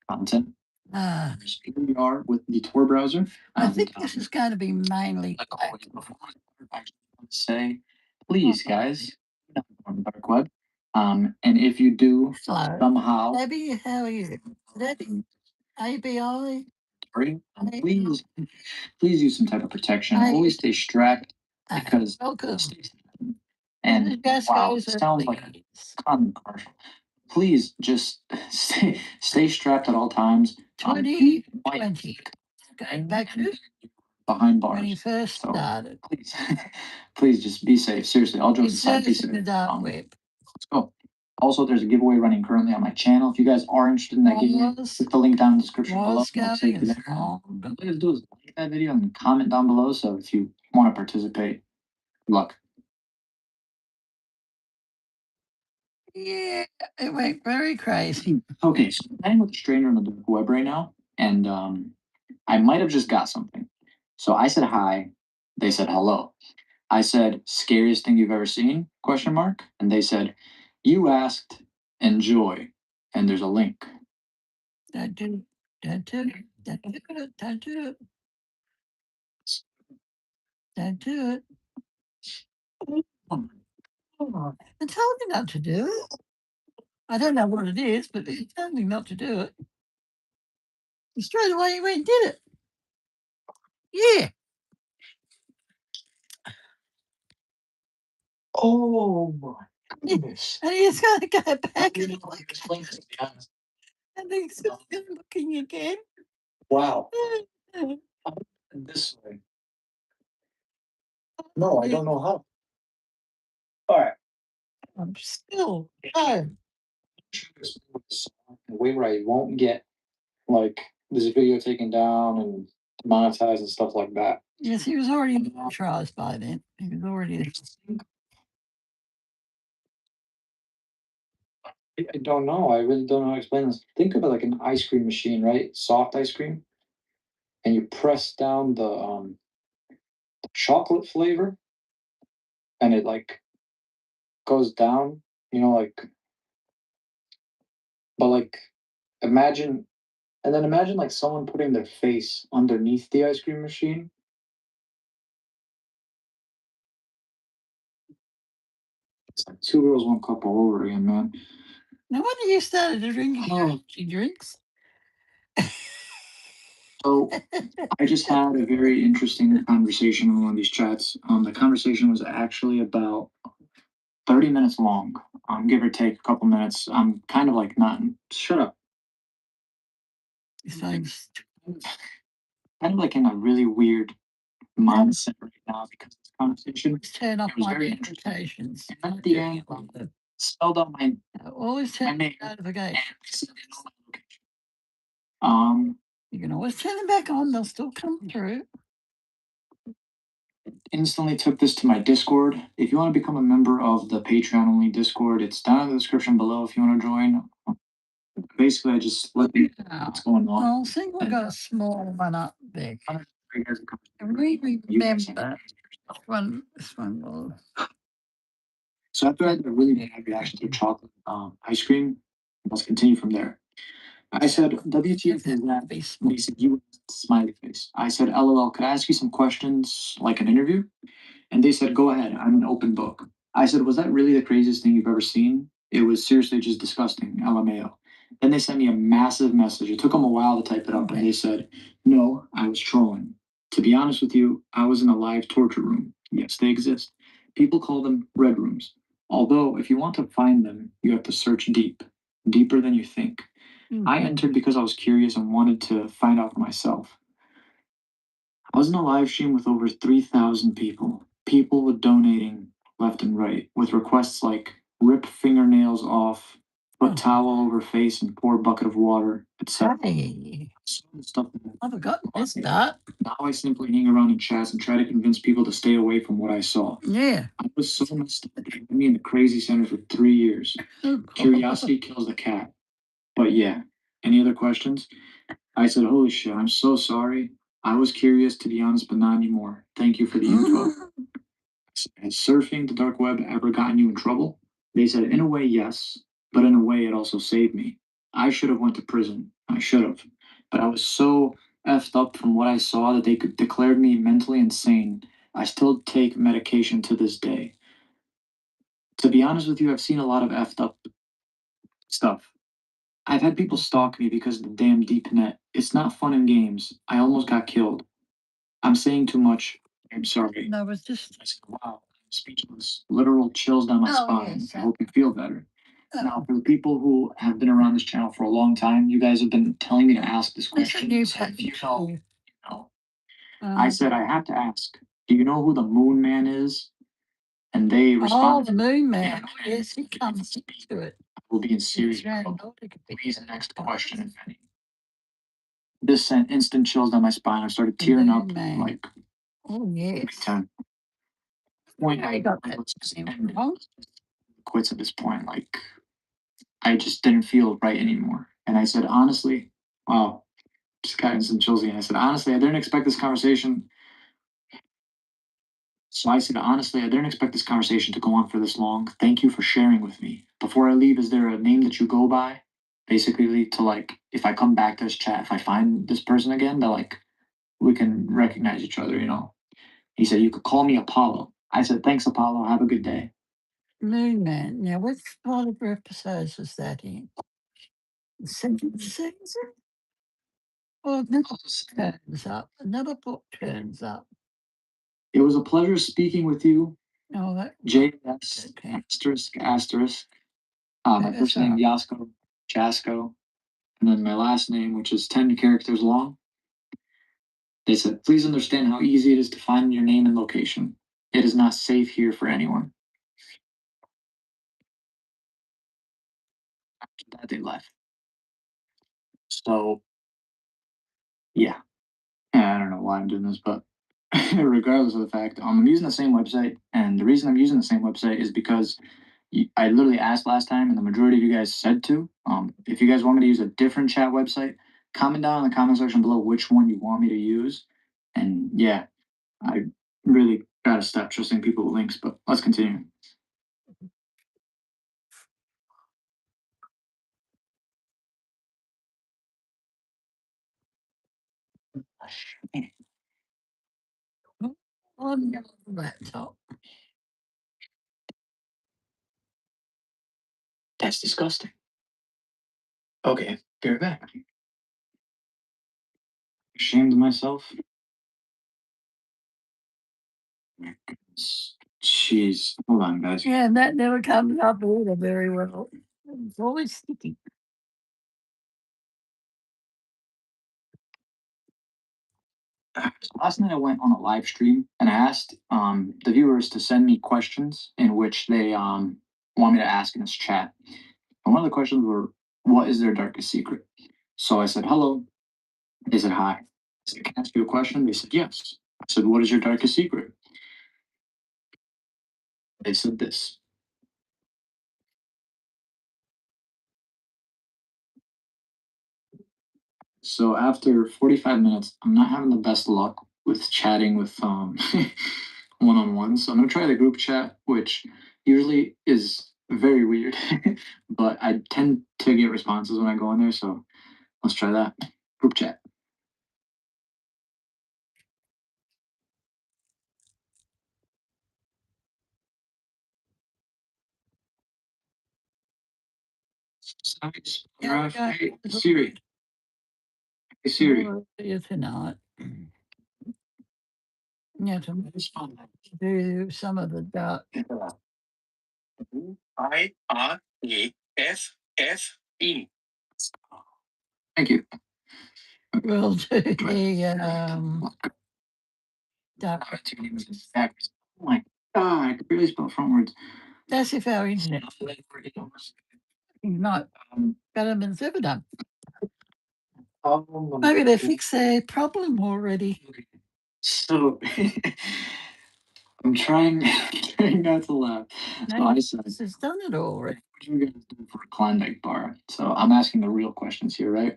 content. Here we are with the Tor browser. I think this is going to be mainly black. Before I actually want to say, please, guys, not on the dark web. And if you do somehow, Debbie, how are you? Debbie, ABI. sorry, please use some type of protection. Always stay strapped because welcome. And wow, it sounds like a common commercial. Please just stay strapped at all times. 2020. Going back to behind bars. when he first started. Please, please just be safe. Seriously, all jokes aside, be It's safe. the dark web. Let's go. Also, there's a giveaway running currently on my channel. If you guys are interested in that giveaway, click the link down in the description below. I'll take you there. All you guys do is like that video and comment down below. So if you want to participate, good luck. Yeah, it went very crazy. Okay, so I'm playing with a stranger on the dark web right now, and I might have just got something. So I said hi. They said hello. I said, scariest thing you've ever seen? Question mark. And they said, you asked, enjoy. And there's a link. Don't do it. Don't do it. Don't do it. Don't do it. Don't do it. I told you not to do it. I don't know what it is, but he told me not to do it. And straight away he went and did it. Yeah. Oh my goodness. And he's going to go back and look. And he's going looking again. Wow. This way. No, I don't know how. All right. I'm still. Oh. The way where I won't get like this video taken down and monetized and stuff like that. Yes, he was already monetized by then. He was already. I don't know. I really don't know how to explain this. Think of it like an ice cream machine, right? Soft ice cream. And you press down the chocolate flavor and it like goes down, like, but like imagine, and then imagine like someone putting their face underneath the ice cream machine. It's like two girls, one cup all over again, man. No wonder you started drinking energy drinks. So I just had a very interesting conversation in one of these chats. The conversation was actually about 30 minutes long, give or take a couple minutes. I'm kind of like not, shut up. Thanks. Kind of like in a really weird mindset right now because this conversation turn off was my very notifications. And at the end, spelled out my always turn name notifications. You can always turn them back on; they'll still come through. Instantly took this to my Discord. If you want to become a member of the Patreon only Discord, it's down in the description below if you want to join. Basically, I just let you know what's going on. I'll see we got a small one up there. And we remember this one was. So after I had a really bad reaction to chocolate ice cream, let's continue from there. I said, WTF is that? They said, you smiley face. I said, LOL, could I ask you some questions like an interview? And they said, go ahead, I'm an open book. I said, was that really the craziest thing you've ever seen? It was seriously just disgusting, LMAO. Then they sent me a massive message. It took them a while to type it up, and they said, no, I was trolling. To be honest with you, I was in a live torture room. Yes, they exist. People call them red rooms. Although, if you want to find them, you have to search deep, deeper than you think. I entered because I was curious and wanted to find out for myself. I was in a live stream with over 3,000 people. People were donating left and right with requests like rip fingernails off, put towel over face and pour a bucket of water, etc. Hey, Some stuff that I forgot this that. now I simply hang around in chats and try to convince people to stay away from what I saw. Yeah. I was so messed up. They had me in the crazy center for 3 years. Curiosity kills the cat. But yeah, any other questions? I said, holy shit, I'm so sorry. I was curious, to be honest, but not anymore. Thank you for the info. Has surfing the dark web ever gotten you in trouble? They said, in a way, yes, but in a way, it also saved me. I should have went to prison. I should have. But I was so effed up from what I saw that they declared me mentally insane. I still take medication to this day. To be honest with you, I've seen a lot of effed up stuff. I've had people stalk me because of the damn deep net. It's not fun in games. I almost got killed. I'm saying too much. I'm sorry. No, it was just. I said, wow, I'm speechless. Literal chills down my spine. Yes. I hope you feel better. Now, for the people who have been around this channel for a long time, you guys have been telling me to ask this question. So if you know, you know. I said, I have to ask, do you know who the Moon Man is? And they Oh, responded, the Moon Man. Yes, he comes into it. will be in serious trouble. Please, next question, if any. This sent instant chills down my spine. I started tearing up Man. like Oh, big yes. time. Point I I got like, that let's just name end it. wrong. Quits at this point. Like I just didn't feel right anymore. And I said, honestly, wow, just got instant chills again. I said, honestly, I didn't expect this conversation. So I said, honestly, I didn't expect this conversation to go on for this long. Thank you for sharing with me. Before I leave, is there a name that you go by? Basically, to like, if I come back to this chat, if I find this person again, that like we can recognize each other, you know? He said, you could call me Apollo. I said, thanks, Apollo. Have a good day. Moon Man. Now, which part of episodes was that in? The second season? Well, another book turns up. Another book turns up. It was a pleasure speaking with you. Oh, that. JS Okay. asterisk asterisk. My first name Jasko, and then my last name, which is 10 characters long. They said, please understand how easy it is to find your name and location. It is not safe here for anyone. After that, they left. So, yeah. I don't know why I'm doing this, but regardless of the fact, I'm using the same website. And the reason I'm using the same website is because I literally asked last time, and the majority of you guys said to. If you guys want me to use a different chat website, comment down in the comment section below which one you want me to use. And yeah, I really gotta stop trusting people with links, but let's continue. On your laptop. That's disgusting. Okay, be right back. Ashamed of myself. My goodness. Jeez. Hold on, guys. Yeah, and that never comes up either very well. It's always sticky. Last night I went on a live stream and I asked the viewers to send me questions in which they want me to ask in this chat. And one of the questions were, what is their darkest secret? So I said, hello. They said, hi. I said, can I ask you a question? They said, yes. I said, what is your darkest secret? They said this. So after 45 minutes, I'm not having the best luck with chatting with one-on-one. So I'm gonna try the group chat, which usually is very weird, but I tend to get responses when I go in there. So let's try that group chat. Hey Siri. Hey Siri. You tonight. Yeah, to do some of the dark. IREFFE. Thank you. We'll do the dark. Oh my God, I could barely spell front words. That's if our internet not better than it's ever done. Maybe they fixed their problem already. So I'm trying not to laugh. So I said, This has done it already. what do you guys do for a Klondike bar? So I'm asking the real questions here, right?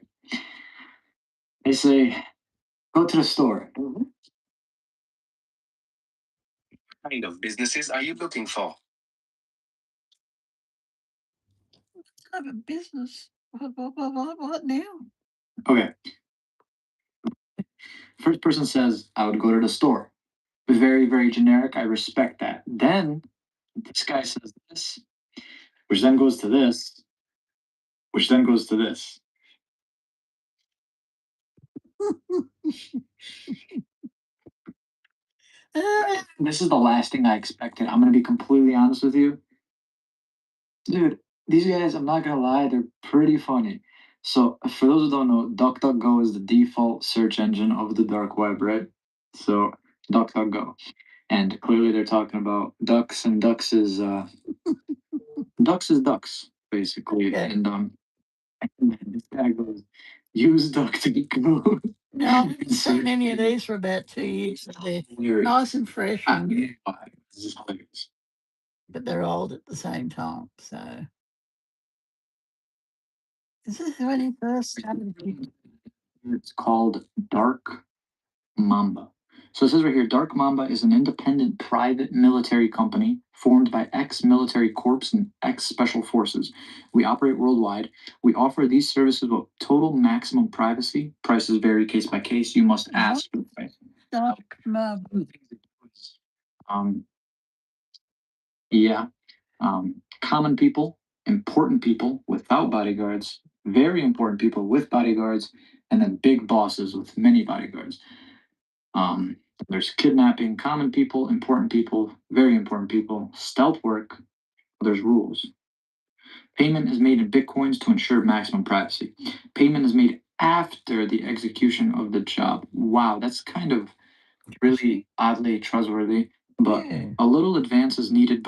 They say, go to the store. What kind of businesses are you looking for? Have a business. What now? Okay. First person says, I would go to the store. Very, very generic. I respect that. Then this guy says this, which then goes to this, which then goes to this. This is the last thing I expected. I'm going to be completely honest with you. Dude, these guys, I'm not going to lie, they're pretty funny. So, for those who don't know, DuckDuckGo is the default search engine of the dark web, right? So, DuckDuckGo. And clearly they're talking about ducks, and ducks is ducks, basically. Okay. And this guy goes, use DuckDuckGo. No, I haven't seen any of these for about 2 years. So they're nice and fresh, This is hilarious. but they're old at the same time. So, is this when he first started? It's called Dark Mamba. So it says right here, Dark Mamba is an independent private military company formed by ex-military corps and ex-special forces. We operate worldwide. We offer these services with total maximum privacy. Prices vary case by case. You must ask for the price. Dark Mamba. Um, yeah. Common people, important people without bodyguards, very important people with bodyguards, and then big bosses with many bodyguards. There's kidnapping, common people, important people, very important people, stealth work. There's rules. Payment is made in bitcoins to ensure maximum privacy. Payment is made after the execution of the job. Wow, that's kind of really oddly trustworthy. But Yeah. a little advance is needed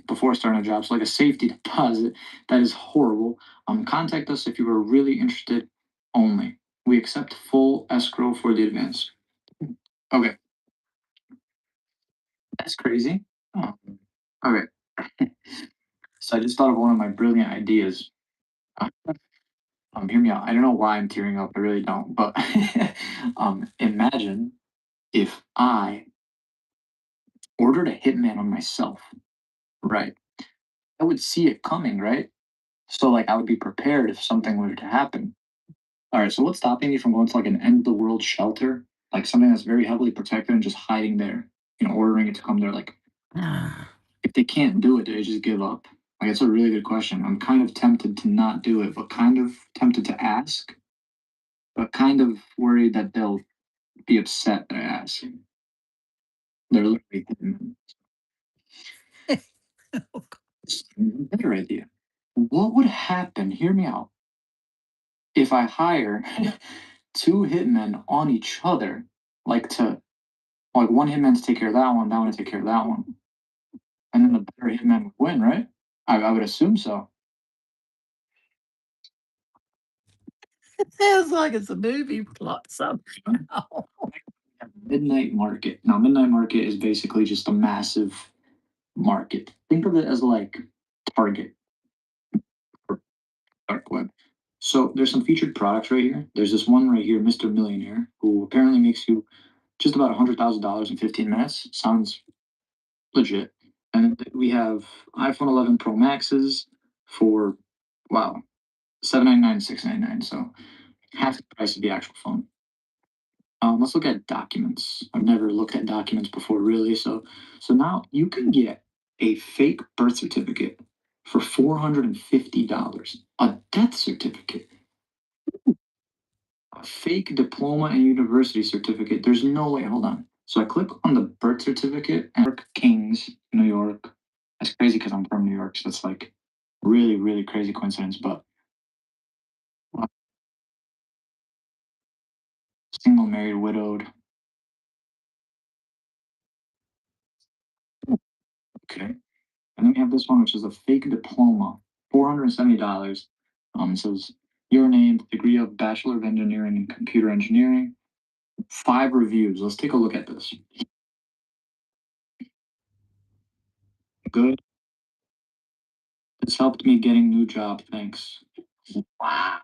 before starting a job. So like a safety deposit, that is horrible. Contact us if you are really interested only. We accept full escrow for the advance. Okay. That's crazy. Okay. So I just thought of one of my brilliant ideas. Uh, Hear me out. I don't know why I'm tearing up. I really don't. But imagine if I ordered a hitman on myself. Right. I would see it coming, right? So like I would be prepared if something were to happen. All right. So what's stopping me from going to like an end of the world shelter, like something that's very heavily protected and just hiding there, ordering it to come there, like. If they can't do it, do they just give up? Like, it's a really good question. I'm kind of tempted to not do it, but kind of tempted to ask, but kind of worried that they'll be upset that I ask. They're literally hitting me. Better idea. What would happen? Hear me out. If I hire two hitmen on each other, like one hitman to take care of that one to take care of that one, and then the better hitman would win, right? I would assume so. It sounds like it's a movie plot somehow. Midnight market. Now, midnight market is basically just a massive market. Think of it as like Target or dark web. So there's some featured products right here. There's this one right here, Mr. Millionaire, who apparently makes you just about $100,000 in 15 minutes. Sounds legit. And we have iPhone 11 Pro Maxes for wow, $799, $699. So half the price of the actual phone. Let's look at documents. I've never looked at documents before, really. So now you can get a fake birth certificate for $450. A death certificate, a fake diploma and university certificate. There's no way. Hold on. So I click on the birth certificate and Kings, New York. That's crazy because I'm from New York, so it's like really, really crazy coincidence. But single, married, widowed. Okay. And then we have this one, which is a fake diploma, $470. It says your name, degree of Bachelor of Engineering in Computer Engineering. 5 reviews. Let's take a look at this. Good. This helped me getting new job. Thanks. Wow.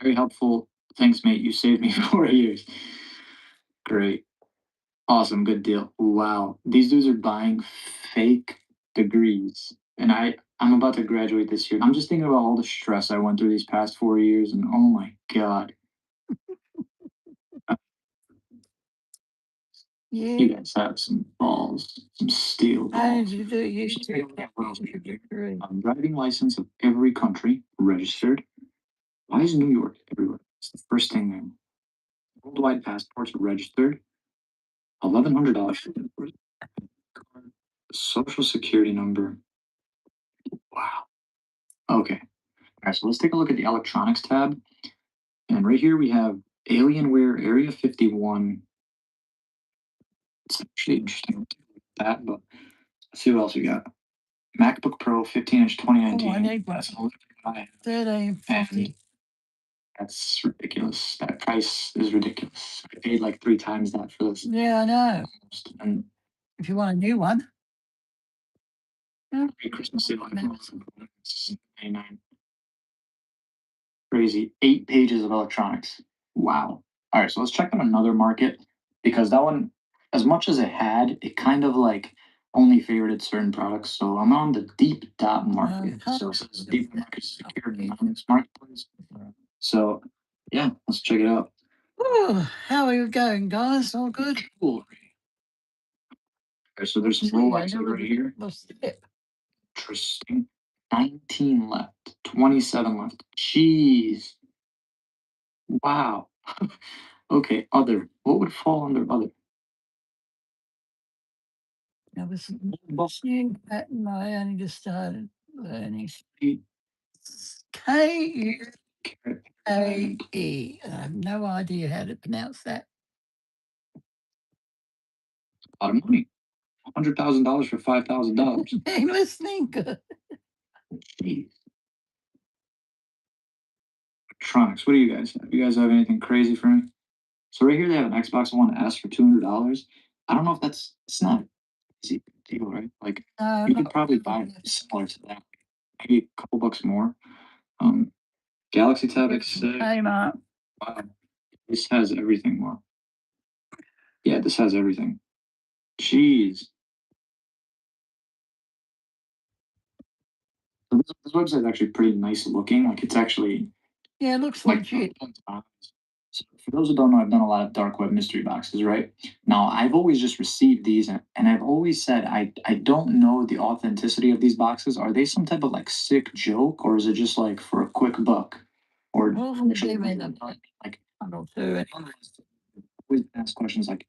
Very helpful. Thanks, mate. You saved me 4 years. Great. Awesome. Good deal. Wow. These dudes are buying fake degrees. And I'm about to graduate this year. I'm just thinking about all the stress I went through these past 4 years, and oh my God. Yeah. You guys have some balls, some steel How did balls. you do? You Just take a look at what else we should do. degree. Driving license of every country registered. Why is New York everywhere? It's the first thing there. Worldwide passports registered. $1,100. Social security number. Wow. Okay. All right. So let's take a look at the electronics tab. And right here we have Alienware Area 51. It's actually interesting to look at that, but let's see what else we got. MacBook Pro 15-inch 2019. Oh, I need one. That's all I have. 1350. That's ridiculous. That price is ridiculous. I paid like 3 times that for this. Yeah, I know. And If you want a new one. Christmas sale, iPhone 99. Crazy. 8 pages of electronics. Wow. All right, so let's check out another market because that one, as much as it had, it kind of like only favorited certain products. So I'm on the deep dot market. So it says deep market secure anonymous marketplace. So yeah, let's check it out. Oh, how are you going, guys? All good? Cool. Okay, so there's some Rolexes right here. Interesting. 19 left. 27 left. Jeez. Wow. Okay, other. What would fall under other? I was seeing pattern. I only just started learning. K-U-A-E. I have no idea how to pronounce that. A lot of money. $100,000 for $5,000. Hey, listening. Good. Jeez. Electronics. What do you guys have? You guys have anything crazy for me? So right here they have an Xbox One S for $200. I don't know if it's not an easy deal, right? Like you could probably buy it similar to that, maybe a couple bucks more. Galaxy Tab X6. Wow, This has everything more. Yeah, this has everything. Jeez. So this website is actually pretty nice looking. Like it's actually yeah, it looks like legit. so for those who don't know, I've done a lot of dark web mystery boxes, right? Now I've always just received these and I've always said I don't know the authenticity of these boxes. Are they some type of like sick joke or is it just like for a quick buck? Or Well, actually, they made them like I don't do it. always ask questions like,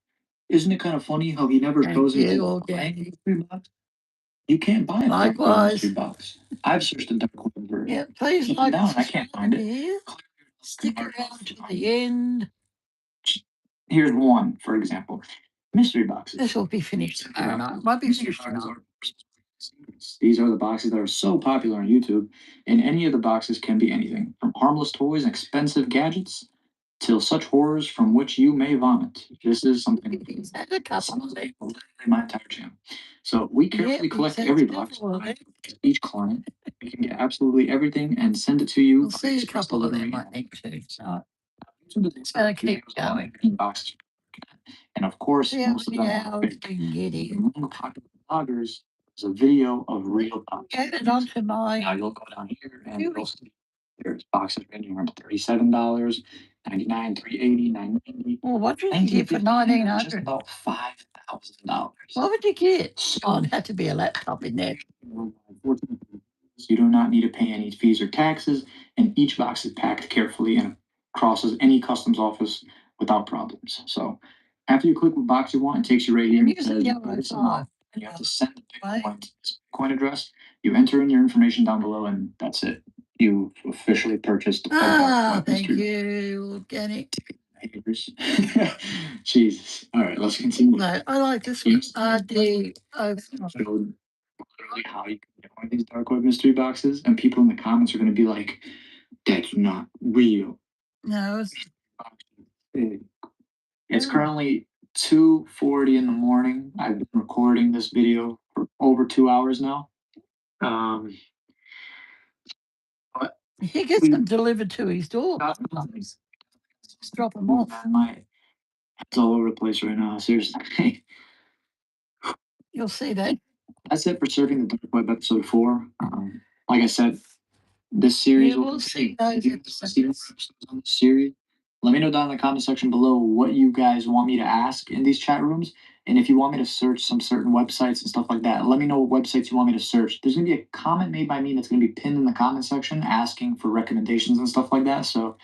isn't it kind of funny how he never goes you, into okay. buying a mystery box? You can't buy a dark web Likewise. mystery box. I've searched the dark web version. Yeah, please Up like and down, I can't find it. here. Stick around to the end. Here's one, for example. Mystery boxes. This will be finished tomorrow night. Might be Mystery finished boxes tonight. These are the boxes that are so popular on YouTube, and any of the boxes can be anything from harmless toys and expensive gadgets till such horrors from which you may vomit. This is something That's a couple. someday will literally my entire channel. So we carefully collect every box. Each client, we can get absolutely everything and send it to you. We'll see a couple of them right next to each other. It's going to keep going. Boxes. And of course, Yeah, most of them are fake. get it. Among popular bloggers, there's a video of real boxes. Add it onto my. Now you'll go down here and you'll see there's boxes ranging from $37, $99, $380, $990. Well, what did you get for $1,900? Just about $5,000. What would you get? Oh, it had to be a laptop in there. You do not need to pay any fees or taxes, and each box is packed carefully and crosses any customs office without problems. So after you click what box you want, it takes you right here. And And it use a says yellow this file. amount, and you have to send the Right. Bitcoin to this Bitcoin address. You enter in your information down below, and that's it. You officially purchased a dark web Thank mystery. you, organic. Jesus. All right, let's continue. No, I like this one. Yes. RD. Showed literally how you can get one of these dark web mystery boxes, and people in the comments are going to be like, "That's not real." No, It's currently 2:40 in the morning. I've been recording this video for over 2 hours now. But he gets them delivered to his door. Just drop them off. my head's all over the place right now. Seriously. You'll see that. That's it for Surfing the Dark Web episode 4. Like I said, this series You will will see continue. those If you want to episodes. see more episodes on this series, let me know down in the comment section below what you guys want me to ask in these chat rooms. And if you want me to search some certain websites and stuff like that, let me know what websites you want me to search. There's going to be a comment made by me that's going to be pinned in the comment section asking for recommendations and stuff like that. So,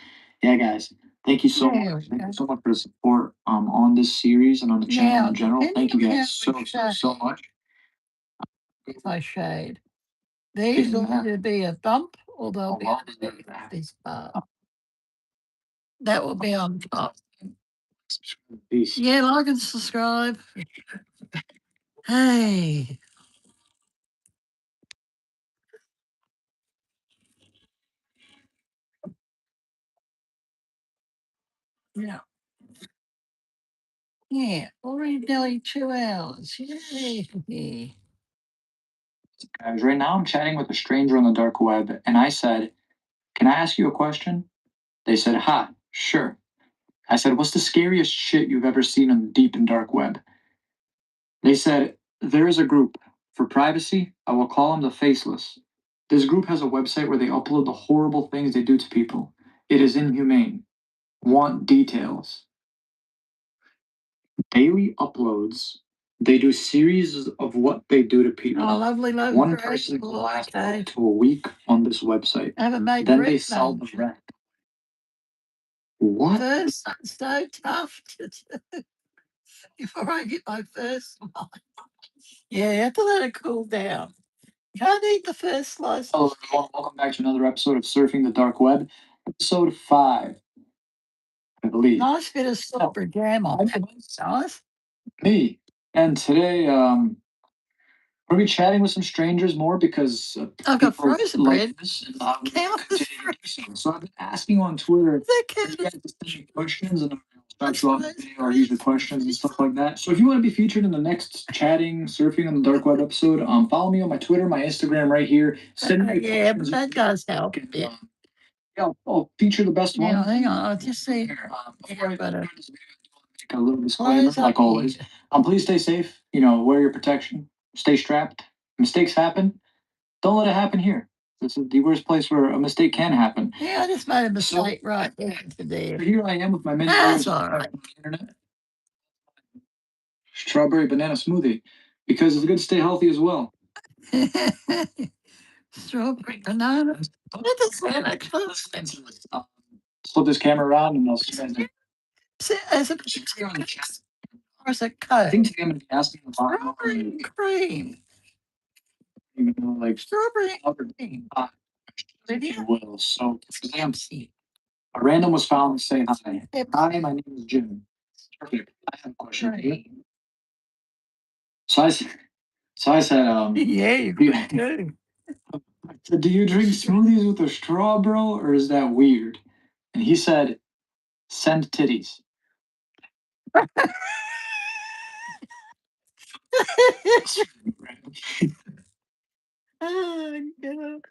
yeah, guys, thank you so much. Thank you so much for the support on this series and on the channel Now, in general. Thank you depending on guys how so, we so, so shade. much. If I shade, these will either be a bump or they'll be underneath this part. That will be on top. Peace. Yeah, like and subscribe. Hey. Yeah. Yeah, already nearly 2 hours. Yay. Guys, right now I'm chatting with a stranger on the dark web, and I said, "Can I ask you a question?" They said, "Ha, sure." I said, "What's the scariest shit you've ever seen on the deep and dark web?" They said, "There is a group. For privacy, I will call them the Faceless. This group has a website where they upload the horrible things they do to people. It is inhumane. Want details. Daily uploads. They do series of what they do to people. Oh, lovely, lovely. One person will last up to a week on this website. I haven't made Then bread they sell the lunch. rest. What? First, it's so tough to do before I get my first one. Yeah, you have to let it cool down. You can't eat the first slice. Hello, everyone. Welcome back to another episode of Surfing the Dark Web, episode 5, I believe. Nice bit of strawberry jam on that. Nice. Me. And today, we'll be chatting with some strangers more because I've got people frozen like bread. this, and I would Count continue to do so. So I've been asking on Twitter That for you guys counts. to send me questions, and I'll try to up the video or use the questions and stuff like that. So if you want to be featured in the next chatting, surfing on the dark web episode, follow me on my Twitter, my Instagram right here. Send me Yeah, but questions. that does help. Yeah. Yeah, I'll feature the best one. Now, hang on. I'll just see. Before I But, start this video, I do want to make a little disclaimer, close like up always. here. Please stay safe. Wear your protection. Stay strapped. Mistakes happen. Don't let it happen here. This is the worst place where a mistake can happen. Yeah, I just made a mistake right there today. Here I am with my many That's years of all right. on the internet. Strawberry banana smoothie, because it's good to stay healthy as well. Strawberry banana. What does Santa Claus? Flip this camera around and I'll see you guys. As a Here on the chat. or is it I Coke? think today I'm going to be asking a lot more. Strawberry and cream. Like Strawberry and cream. if you will. So, for example, a random was found to say hi. Hi, my name is Jim. Perfect. I have a question for you. So I said, Yeah, you do you, do. I said, "Do you drink smoothies with a straw, bro, or is that weird?" And he said, "Send titties." Oh, God.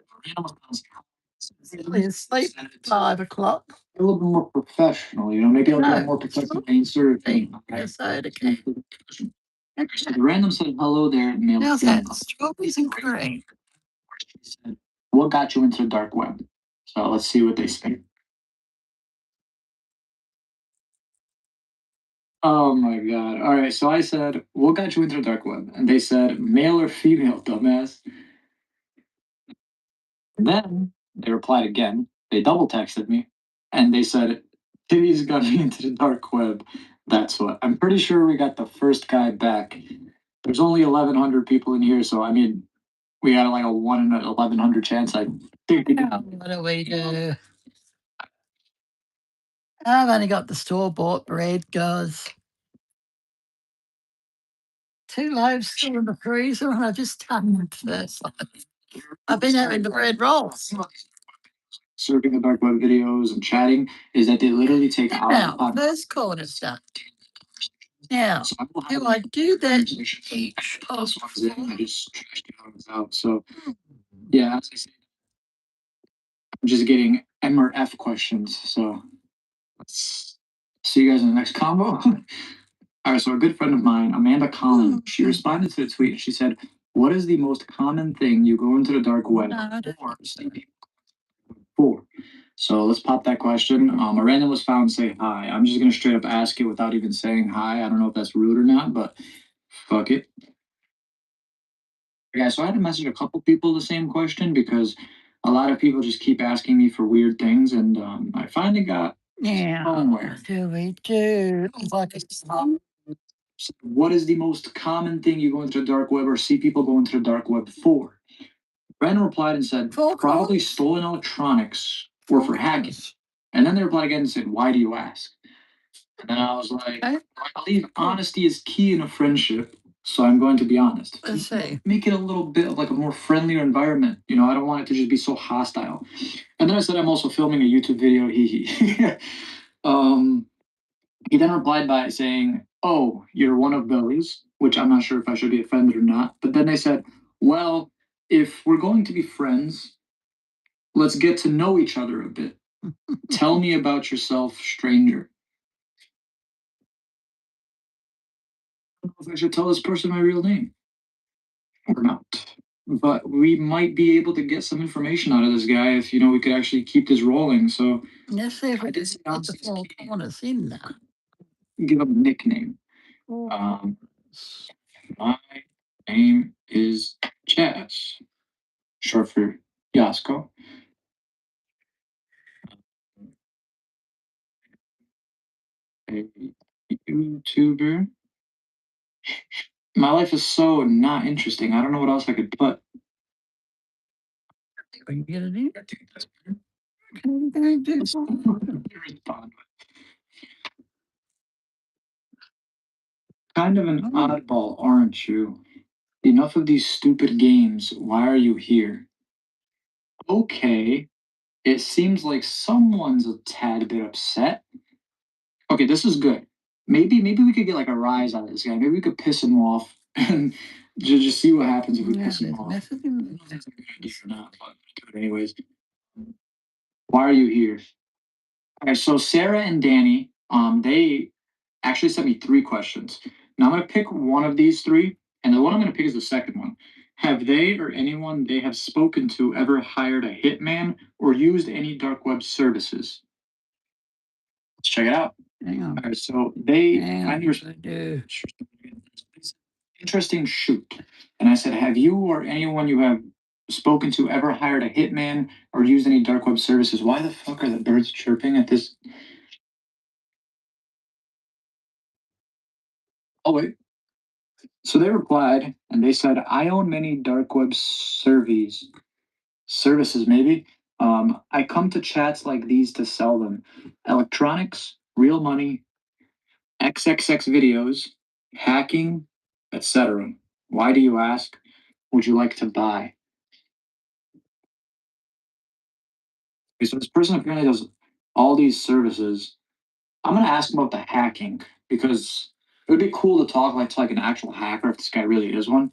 It's sleep 5 o'clock. A little bit more professional, maybe I'll get a more professional answer. Yes, okay. So the random said, "Hello there, male." How's that? Strawberries and cream. She said, "What got you into the dark web?" So let's see what they say. Oh my god. All right. So I said, "What got you into the dark web?" And they said, "Male or female, dumbass." Then they replied again. They double texted me and they said, Kitty's got me into the dark web. That's what. I'm pretty sure we got the first guy back. There's only 1,100 people in here, so I mean, we got like a 1 in 1,100 chance. I think we What do we do? I've only got the store-bought bread, guys. 2 loaves still in the freezer, and I just turned first. I've been having the bread rolls. Surfing the dark web videos and chatting is that they literally take hours. Now, first quarter's done. Now, do I do that each of I just trashed it out. So, yeah, as I say, I'm just getting M or F questions. So, let's see you guys in the next combo. All right, so a good friend of mine, Amanda Collins, she responded to the tweet and she said, "What is the most common thing you go into the dark web or see people for?" So let's pop that question. A random was found, say hi. I'm just gonna straight up ask it without even saying hi. I don't know if that's rude or not, but fuck it. Yeah, so I had to message a couple people the same question because a lot of people just keep asking me for weird things, and I finally got somewhere. Do we do like a song? What is the most common thing you go into the dark web or see people go into the dark web for? Brandon replied and said, probably stolen electronics or for hacking. And then they replied again and said, why do you ask? And then I was like, I believe honesty is key in a friendship, so I'm going to be honest. Let's see. Make it a little bit of like a more friendlier environment. You know, I don't want it to just be so hostile. And then I said, I'm also filming a YouTube video. He then replied by saying, oh, you're one of those, which I'm not sure if I should be offended or not. But then they said, well, if we're going to be friends, let's get to know each other a bit. Tell me about yourself, stranger. I don't know if I should tell this person my real name or not. But we might be able to get some information out of this guy if we could actually keep this rolling. So let's see if we can put the 4 corners in there. Give him a nickname. My name is Jazz, short for Jasko. A YouTuber. My life is so not interesting. I don't know what else I could put. We can get it in. Can we do Kind of an oddball, aren't you? Enough of these stupid games. Why are you here? Okay. It seems like someone's a tad bit upset. Okay, this is good. Maybe we could get like a rise out of this guy. Maybe we could piss him off and just see what happens if we piss him off. I don't know if that's a good idea or not, but do it anyways. Why are you here? Okay, so Sarah and Danny, they actually sent me 3 questions. Now I'm gonna pick one of these 3, and the one I'm gonna pick is the second one. Have they or anyone they have spoken to ever hired a hitman or used any dark web services? Let's check it out. Hang on. All right, so they Do. interesting shoot. And I said, have you or anyone you have spoken to ever hired a hitman or used any dark web services? Why the fuck are the birds chirping at this? Oh, wait. So they replied and they said, I own many dark web services, maybe. I come to chats like these to sell them electronics, real money, XXX videos, hacking, etc. Why do you ask? Would you like to buy? Okay, so this person apparently does all these services. I'm gonna ask him about the hacking because it would be cool to talk like to like an actual hacker if this guy really is one.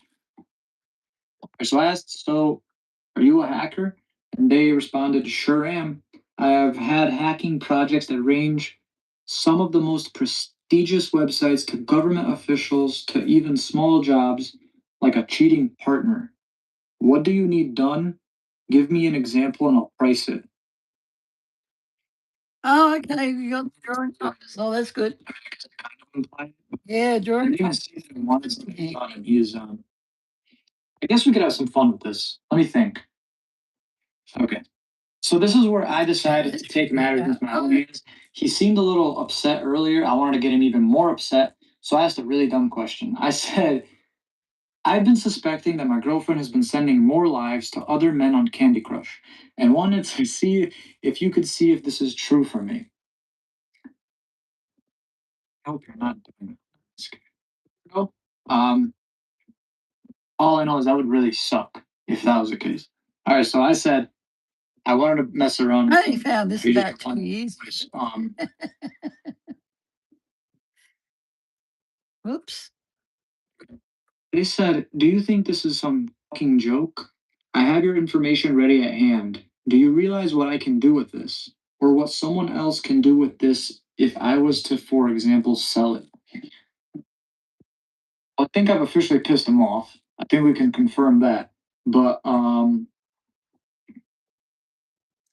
Okay, so I asked, so are you a hacker? And they responded, sure am. I have had hacking projects that range some of the most prestigious websites to government officials to even small jobs like a cheating partner. What do you need done? Give me an example and I'll price it. Oh, okay. You got drawing copies. Oh, that's good. Yeah, drawing copies. I guess we could have some fun with this. Let me think. Okay. So this is where I decided to take matters into my own hands. He seemed a little upset earlier. I wanted to get him even more upset. So I asked a really dumb question. I said, I've been suspecting that my girlfriend has been sending more lives to other men on Candy Crush and wanted to see if you could see if this is true for me. I hope you're not doing this. No. All I know is that would really suck if that was the case. All right, so I said I wanted to mess around. I only found this about 2 years. Oops. They said, "Do you think this is some fucking joke? I have your information ready at hand. Do you realize what I can do with this? Or what someone else can do with this if I was to, for example, sell it?" I think I've officially pissed him off. I think we can confirm that. But kind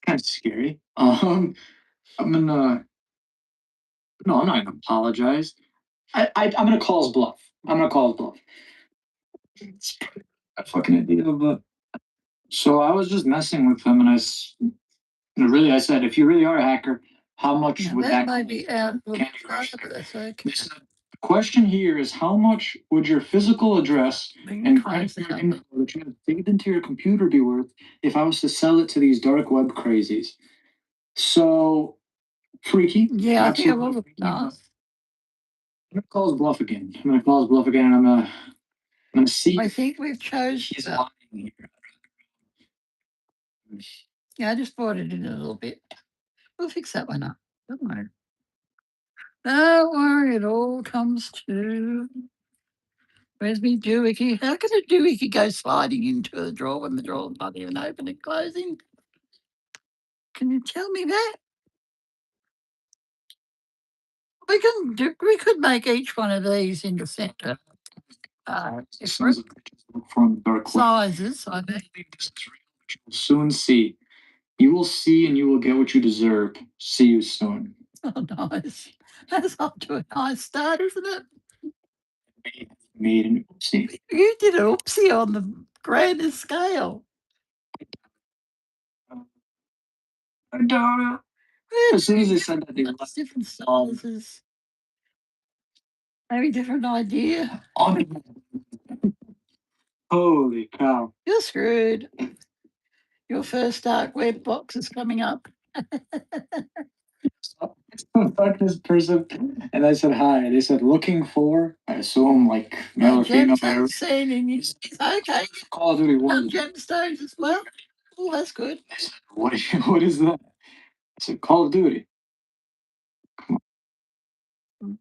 of scary. I'm gonna no, I'm not gonna apologize. I'm gonna call his bluff. I'm gonna call his bluff. It's a fucking idea, but so I was just messing with him, and I said, if you really are a hacker, how much Now would that that might be out of Candy Crush? that's okay. They said, the question here is how much would your physical address and credit card info that you have saved into your computer be worth if I was to sell it to these dark web crazies? So freaky. Yeah, I think I Absolutely will. freaky, but I'm gonna call his bluff again. I'm gonna call his bluff again, and I'm gonna see I if think we've chosen. he's lying here. Yeah, I just brought it in a little bit. We'll fix that one up. Don't worry. Don't worry, it all comes to. Where's me doohickey? How can a doohickey go sliding into a drawer when the drawer's not even open and closing? Can you tell me that? We could make each one of these into center different From dark web. sizes. I think. You'll soon see. You will see, and you will get what you deserve. See you soon. Oh, nice. That's up to a nice start, isn't it? Made an oopsie. You did an oopsie on the grandest scale. I don't know. As soon as they said that, they left. Different sizes. Maybe different idea. Holy cow! You're screwed. Your first dark web box is coming up. Fuck this person, and I said hi. They said looking for. I assume like male or female. Gemstone in you. Okay. Call of Duty One. Gemstones as well. Oh, that's good. I said, what is that? I said Call of Duty. Come on.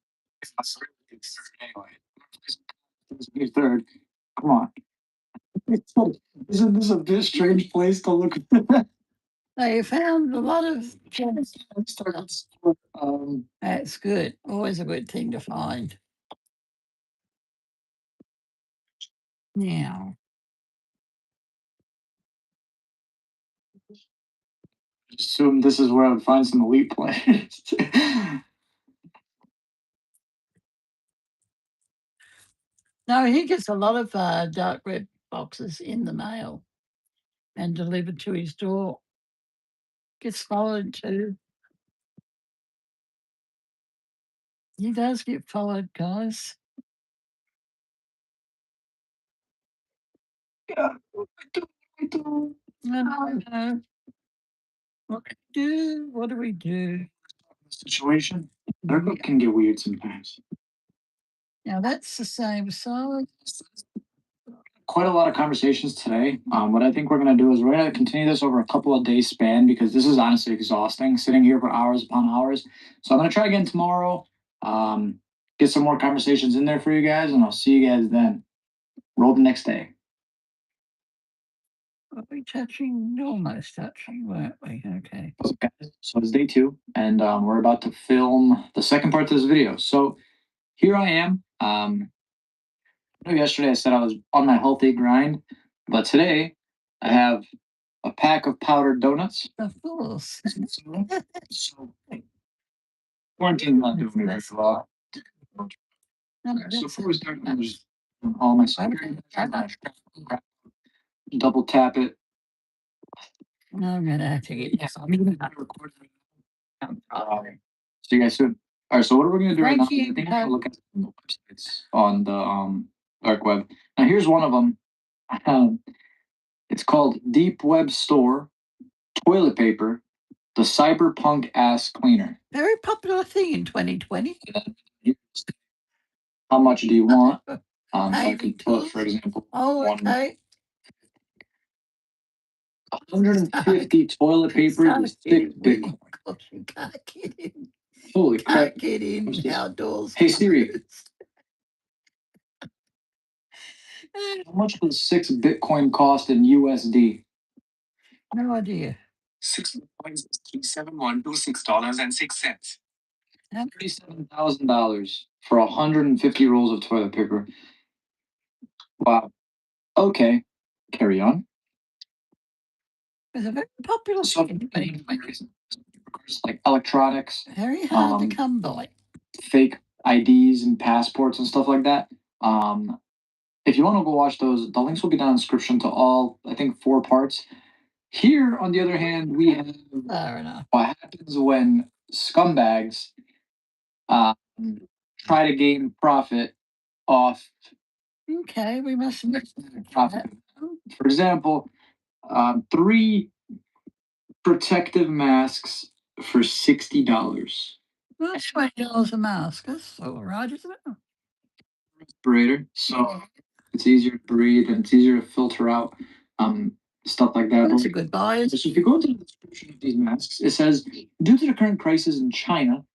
Anyway, third. Come on. Isn't this a bit strange place to look? They found a lot of gems. Um, That's good. Always a good thing to find. Now, assume this is where I would find some elite players. no, he gets a lot of dark web boxes in the mail and delivered to his door. Gets followed too. He does get followed, guys. Yeah, I don't. No. What do we do? Situation. Their book can get weird sometimes. Now that's the same size. Quite a lot of conversations today. What I think we're gonna do is we're gonna continue this over a couple of days span because this is honestly exhausting, sitting here for hours upon hours. So I'm gonna try again tomorrow. Get some more conversations in there for you guys, and I'll see you guys then. Roll the next day. Are we touching? Almost touching, weren't we? Okay. So it's day 2, and we're about to film the second part of this video. So here I am. I know yesterday I said I was on my healthy grind, but today I have a pack of powdered donuts. Of course. So quarantine's not doing me very well. So before we start, I'm just all my security. Double tap it. I'm gonna have to get this. I'm gonna record. See you guys soon. All right, so what are we gonna do right now? Thank you. I think we're gonna look at the websites on the dark web. Now here's one of them. It's called Deep Web Store Toilet Paper, the Cyberpunk Ass Cleaner. Very popular thing in 2020. How much do you want? So I Hey, could put, for example, oh, okay. 150 toilet paper with 6 Bitcoin. You can't get in. Holy crap. Can't get in outdoors. Hey Siri, how much does 6 Bitcoin cost in USD? No idea. $6.3726.06. $37,000 for 150 rolls of toilet paper. Wow. Okay. Carry on. It's a very popular So, thing in 2020. like electronics, Very hard to come by. fake IDs and passports and stuff like that. If you want to go watch those, the links will be down in the description to all, I think, 4 parts. Here, on the other hand, we have Fair enough. what happens when scumbags try to gain profit off Okay, we must make profit. For example, 3 protective masks for $60. Well, that's $20 a mask. That's all right, isn't it? Respirator, so it's easier to breathe and it's easier to filter out stuff like that. That's a good buy. So if you go to the description of these masks, it says, due to the current crisis in China,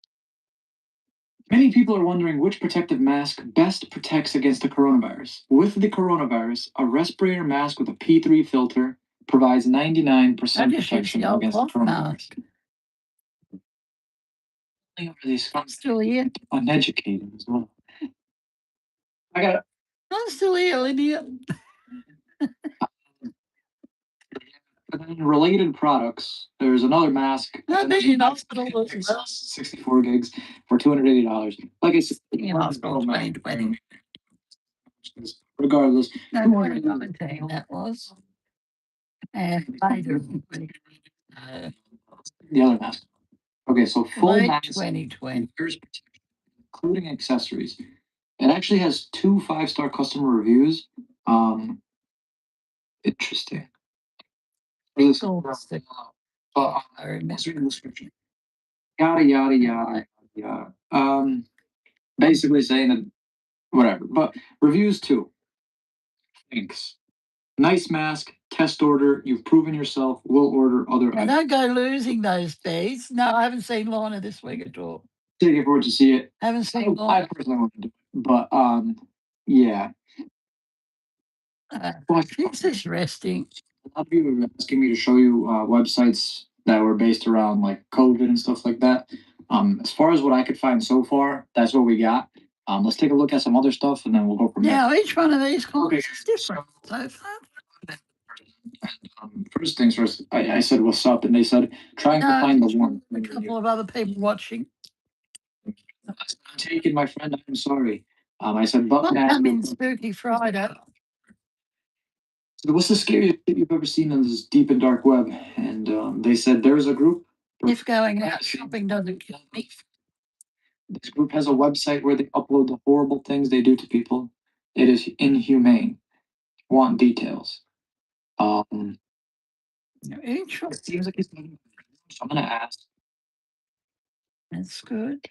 many people are wondering which protective mask best protects against the coronavirus. With the coronavirus, a respirator mask with a P3 filter provides 99% protection against the coronavirus. These still here. Uneducated as well. I'm still here, Lydia. Related products, there's another mask. I've been in hospital as well. 64 gigs for $280. Like I said, In hospital 2020. Regardless, No, 2019 that was. And later, the other mask. Okay, so full late mask, 2020. including accessories. It actually has 2 5-star customer reviews. Interesting. Cool. I remember. Yada yada yada yada. Basically saying that whatever. But reviews too. Thanks. Nice mask. Test order. You've proven yourself. We'll order other Now, items. don't go losing those bees. No, I haven't seen Lorna this week at all. Looking forward to see it. Haven't seen I Lorna. personally want to do it, but yeah. She's just resting. A lot of people were asking me to show you websites that were based around like COVID and stuff like that. As far as what I could find so far, that's what we got. Let's take a look at some other stuff and then we'll go from there. Now, each one of these comments is different. So far. First things first, I said what's up, and they said trying to find the one. A couple of other people watching. I'm taking my friend. I'm sorry. I said, but I'm in Spooky Friday. So what's the scariest shit you've ever seen on this deep and dark web? And they said there's a group. If going out shopping doesn't kill me. This group has a website where they upload the horrible things they do to people. It is inhumane. Want details? It seems like he's not. So I'm gonna ask. That's good.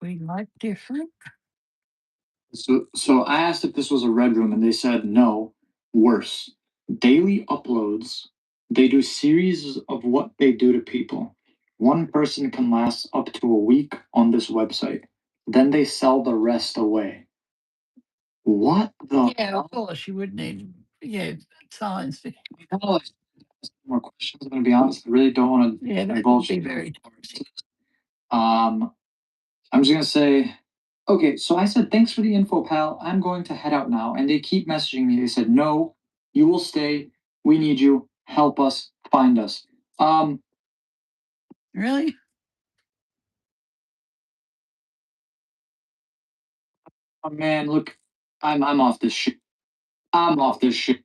We like different. So I asked if this was a red room, and they said no. Worse, daily uploads. They do series of what they do to people. One person can last up to a week on this website. Then they sell the rest away. What the? Yeah, of course you would need. Yeah, signs. More questions. I'm gonna be honest. I really don't want to. Yeah, that would be very. I'm just gonna say, okay. So I said, thanks for the info, pal. I'm going to head out now. And they keep messaging me. They said, no, you will stay. We need you. Help us. Find us. Really? Oh, man, look, I'm off this shit. I'm off this shit.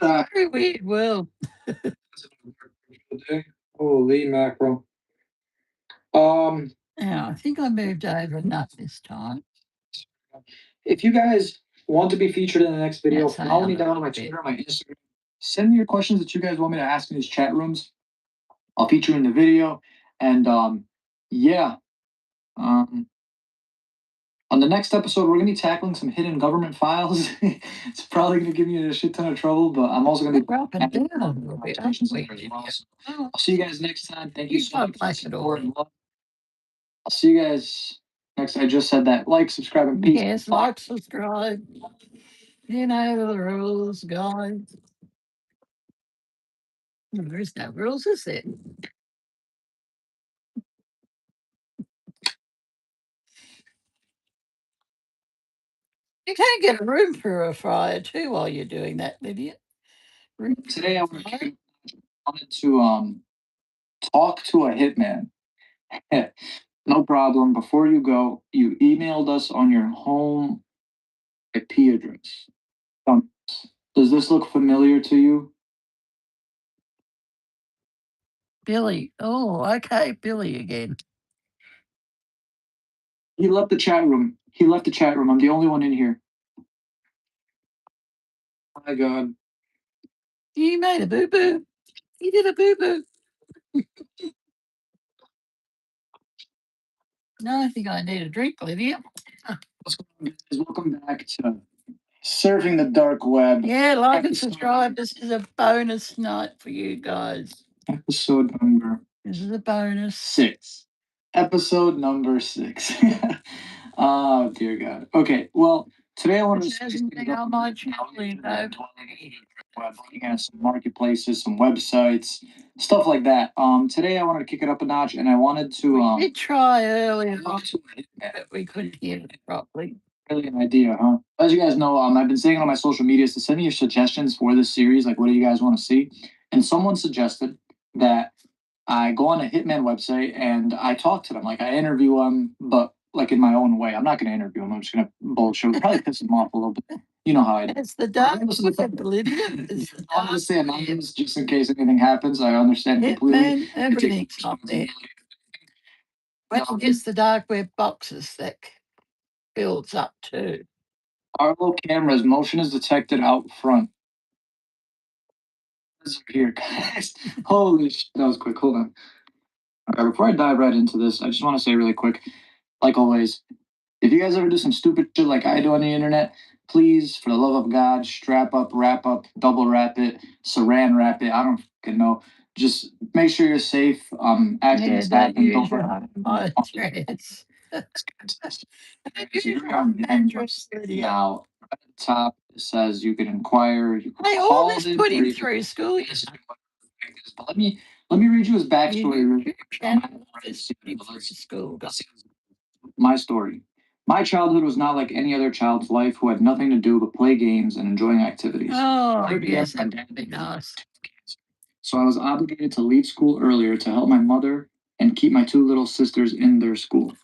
Very weird world. Holy mackerel. Now, I think I moved over enough this time. If you guys want to be featured in the next video, Yes, I follow me am. down on my Twitter, my Instagram. Send me your questions that you guys want me to ask in these chat rooms. I'll feature in the video. And yeah. On the next episode, we're gonna be tackling some hidden government files. It's probably gonna give me a shit ton of trouble, but I'm also gonna be We're up and down a little bit, aren't conversations we? in there as well. So Oh, I'll see you guys next time. Thank you you so much don't for the like it support all. and love. I'll see you guys next. I just said that. Like, subscribe, and peace. Yes, like, subscribe. You know the rules, guys. There's no rules, is there? You can't get a room purifier too while you're doing that, Lydia. Today I wanted to talk to a hitman. No problem. Before you go, you emailed us on your home IP address. Does this look familiar to you? Billy. Oh, okay, Billy again. He left the chat room. He left the chat room. I'm the only one in here. Oh my God. You made a boo boo. You did a boo boo. No, I think I need a drink, Lydia. What's going on, guys? Welcome back to Surfing the Dark Web. Yeah, like and subscribe. This is a bonus night for you guys. Episode number This is a bonus. 6. Episode number 6. Oh, dear God. Okay, well, today I want to This hasn't been on my channel, you know. looking at some marketplaces, some websites, stuff like that. Today I wanted to kick it up a notch, and I wanted to We did try earlier, talk to but we couldn't hear it properly. really an idea, huh? As you guys know, I've been saying on my social medias to send me your suggestions for this series. Like, what do you guys want to see? And someone suggested that I go on a Hitman website and I talk to them. Like, I interview them, but like in my own way. I'm not going to interview them. I'm just going to bullshit. It'll probably piss them off a little bit. You know how I do. It's the dark Regardless of the fact web, Lydia. It's the I want to dark stay web. anonymous just in case anything happens. I understand completely. Hitman, everything's up there. Well, it's the dark web boxes that builds up too. Arlo cameras, motion is detected out front. This is here, guys. Holy shit, that was quick. Hold on. All right, before I dive right into this, I just want to say really quick, like always, if you guys ever do some stupid shit like I do on the internet, please, for the love of God, strap up, wrap up, double wrap it, saran wrap it. I don't fucking know. Just make sure you're safe. Act Yeah, inside don't and use don't. your home mattress. So you're on Mattress, Lydia. now. At the top it says you can inquire. You can Hey, all call this in, put or him you can through school. but let me read you his backstory. YouTube channel is put him through school. My story. My childhood was not like any other child's life who had nothing to do but play games and enjoying activities. Oh, I began yes, my that dad would be nice. So I was obligated to leave school earlier to help my mother and keep my 2 little sisters in their school.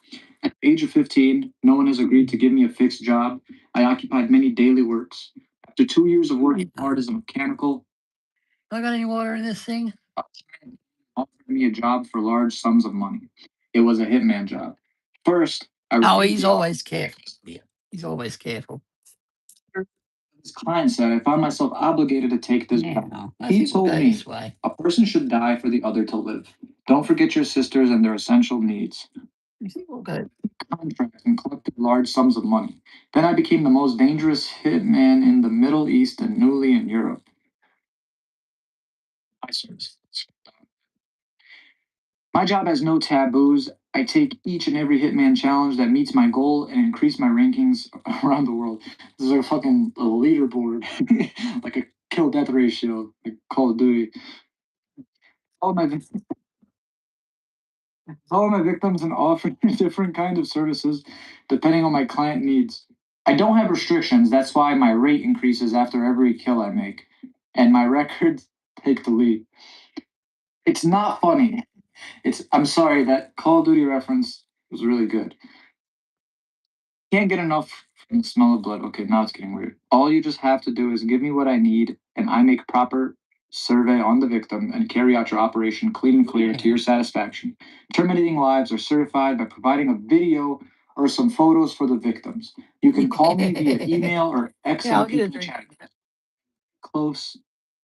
At the age of 15, no one has agreed to give me a fixed job. I occupied many daily works. After 2 years of working hard as a mechanical, I got any water in this thing? offered me a job for large sums of money. It was a hitman job. First, I Oh, refused he's the offer. always careful. Yeah, he's always careful. This client said I found myself obligated to take this job. Now, I He think we'll told go me this way. a person should die for the other to live. Don't forget your sisters and their essential needs. I think we'll go. Contract and collected large sums of money. Then I became the most dangerous hitman in the Middle East and newly in Europe. My service. My job has no taboos. I take each and every hitman challenge that meets my goal and increase my rankings around the world. This is like a fucking a leaderboard, like a kill death ratio, like Call of Duty. All my all my victims and offer different kinds of services depending on my client needs. I don't have restrictions. That's why my rate increases after every kill I make, and my records take the lead. It's not funny. I'm sorry, that Call of Duty reference was really good. Can't get enough from the smell of blood. Okay, now it's getting weird. All you just have to do is give me what I need and I make proper survey on the victim and carry out your operation clean and clear to your satisfaction. Terminating lives are certified by providing a video or some photos for the victims. You can call me via email or XMPP chat. Close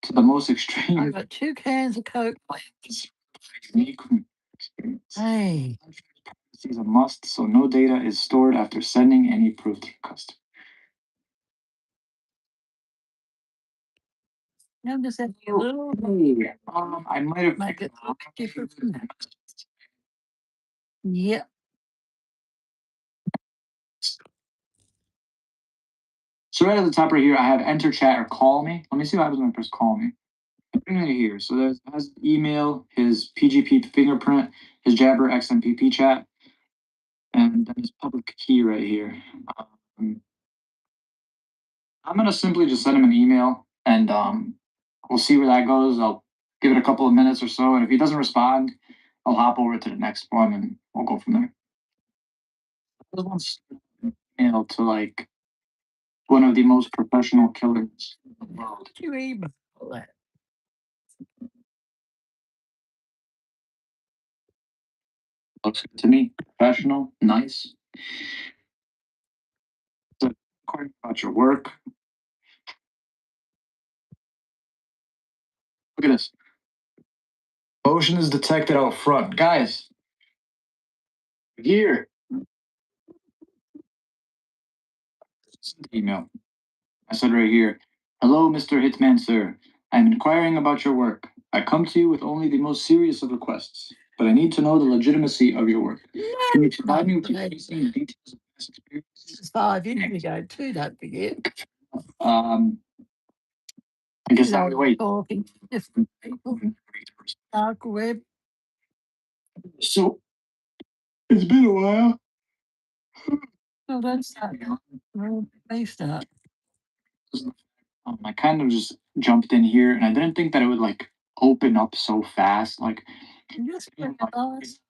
to the most extreme. I've got 2 cans of Coke. Unique experience. Hey. Privacy is a must, so no data is stored after sending any proof to the customer. I'm just having a little I might have make it look different from that. Yep. So right at the top right here, I have enter chat or call me. Let me see what happens when I press call me. Right here. So there's has email, his PGP fingerprint, his Jabber XMPP chat, and then his public key right here. I'm gonna simply just send him an email, and we'll see where that goes. I'll give it a couple of minutes or so, and if he doesn't respond, I'll hop over to the next one, and we'll go from there. I just want to send an email to like one of the most professional killers in the world. You email that. Looks good to me. Professional, nice. So, according about your work. Look at this. Motion is detected out front. Guys, here. Email. I said right here, hello, Mr. Hitman, sir. I'm inquiring about your work. I come to you with only the most serious of requests, but I need to know the legitimacy of your work. Can you provide me with your details of past experience? This is 5 years ago too, don't forget. I guess I would wait. Talking to different people. Dark web. So, it's been a while. No, don't start. They start. I kind of just jumped in here, and I didn't think that it would like open up so fast. Like, Just you know, realize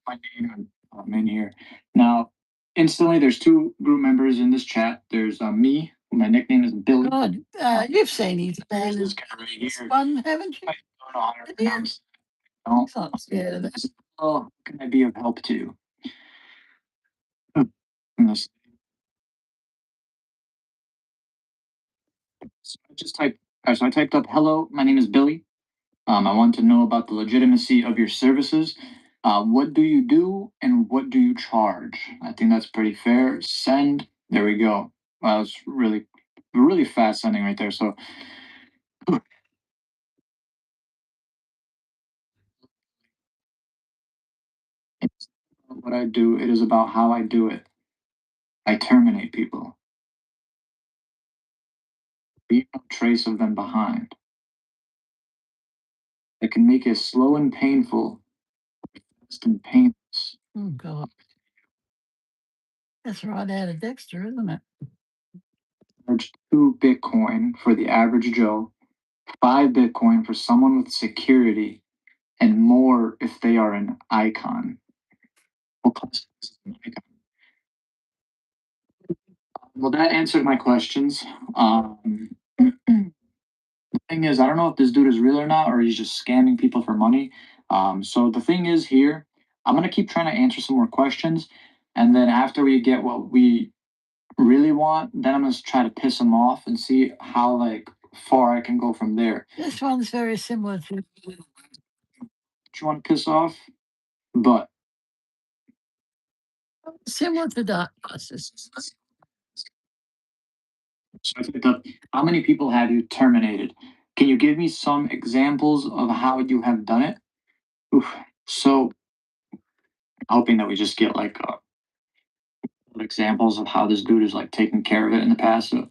my name and I'm in here now. Instantly, there's 2 group members in this chat. There's me. My nickname is Billy. God, you've seen his There's band. this guy right here. One, haven't you? I don't know how to pronounce. No. I'm not scared of that. Oh, can I be of help to? This- So I typed up, hello, my name is Billy. I want to know about the legitimacy of your services. What do you do and what do you charge? I think that's pretty fair. Send. There we go. Wow, that's really, really fast sending right there. So, it's not what I do, it is about how I do it. I terminate people. Leave no trace of them behind. I can make it slow and painful, fast and painless. Oh, God. That's right out of Dexter, isn't it? Charge 2 Bitcoin for the average Joe, 5 Bitcoin for someone with security, and more if they are an icon. What classifies as an icon? Well, that answered my questions. The thing is, I don't know if this dude is real or not, or he's just scamming people for money. So the thing is here, I'm gonna keep trying to answer some more questions, and then after we get what we really want, then I'm gonna try to piss him off and see how like far I can go from there. This one's very similar to. You want to piss off, but Similar to Dark Crisis. so I think that how many people have you terminated? Can you give me some examples of how you have done it? Oof. So hoping that we just get like examples of how this dude is like taking care of it in the past. So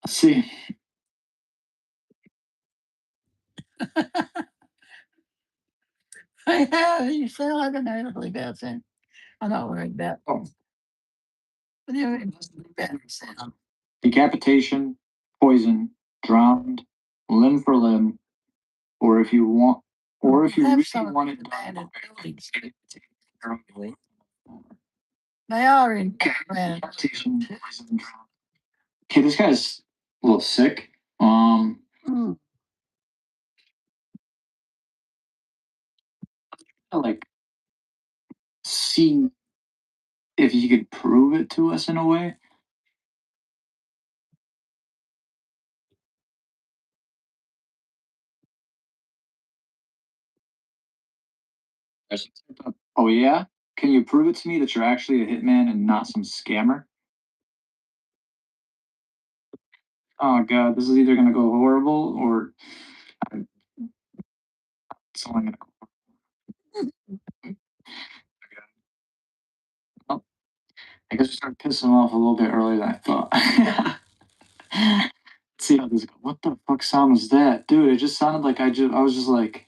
let's see. Yeah, you sound like an animal about that. I'm not worried about. Oh. But you know, better sound. Decapitation, poison, drowned, limb for limb, or if you want, or if you Have really some want it abandoned done, buildings. They are in abandoned. decapitation, poison, drowned. Okay, this guy's a little sick. Mm. Like, see if you could prove it to us in a way. Oh yeah? Can you prove it to me that you're actually a hitman and not some scammer? Oh god, this is either gonna go horrible or it's only gonna go. Oh, I guess we started pissing him off a little bit earlier than I thought. Let's see how this goes. What the fuck sound was that? Dude, it just sounded like I was just like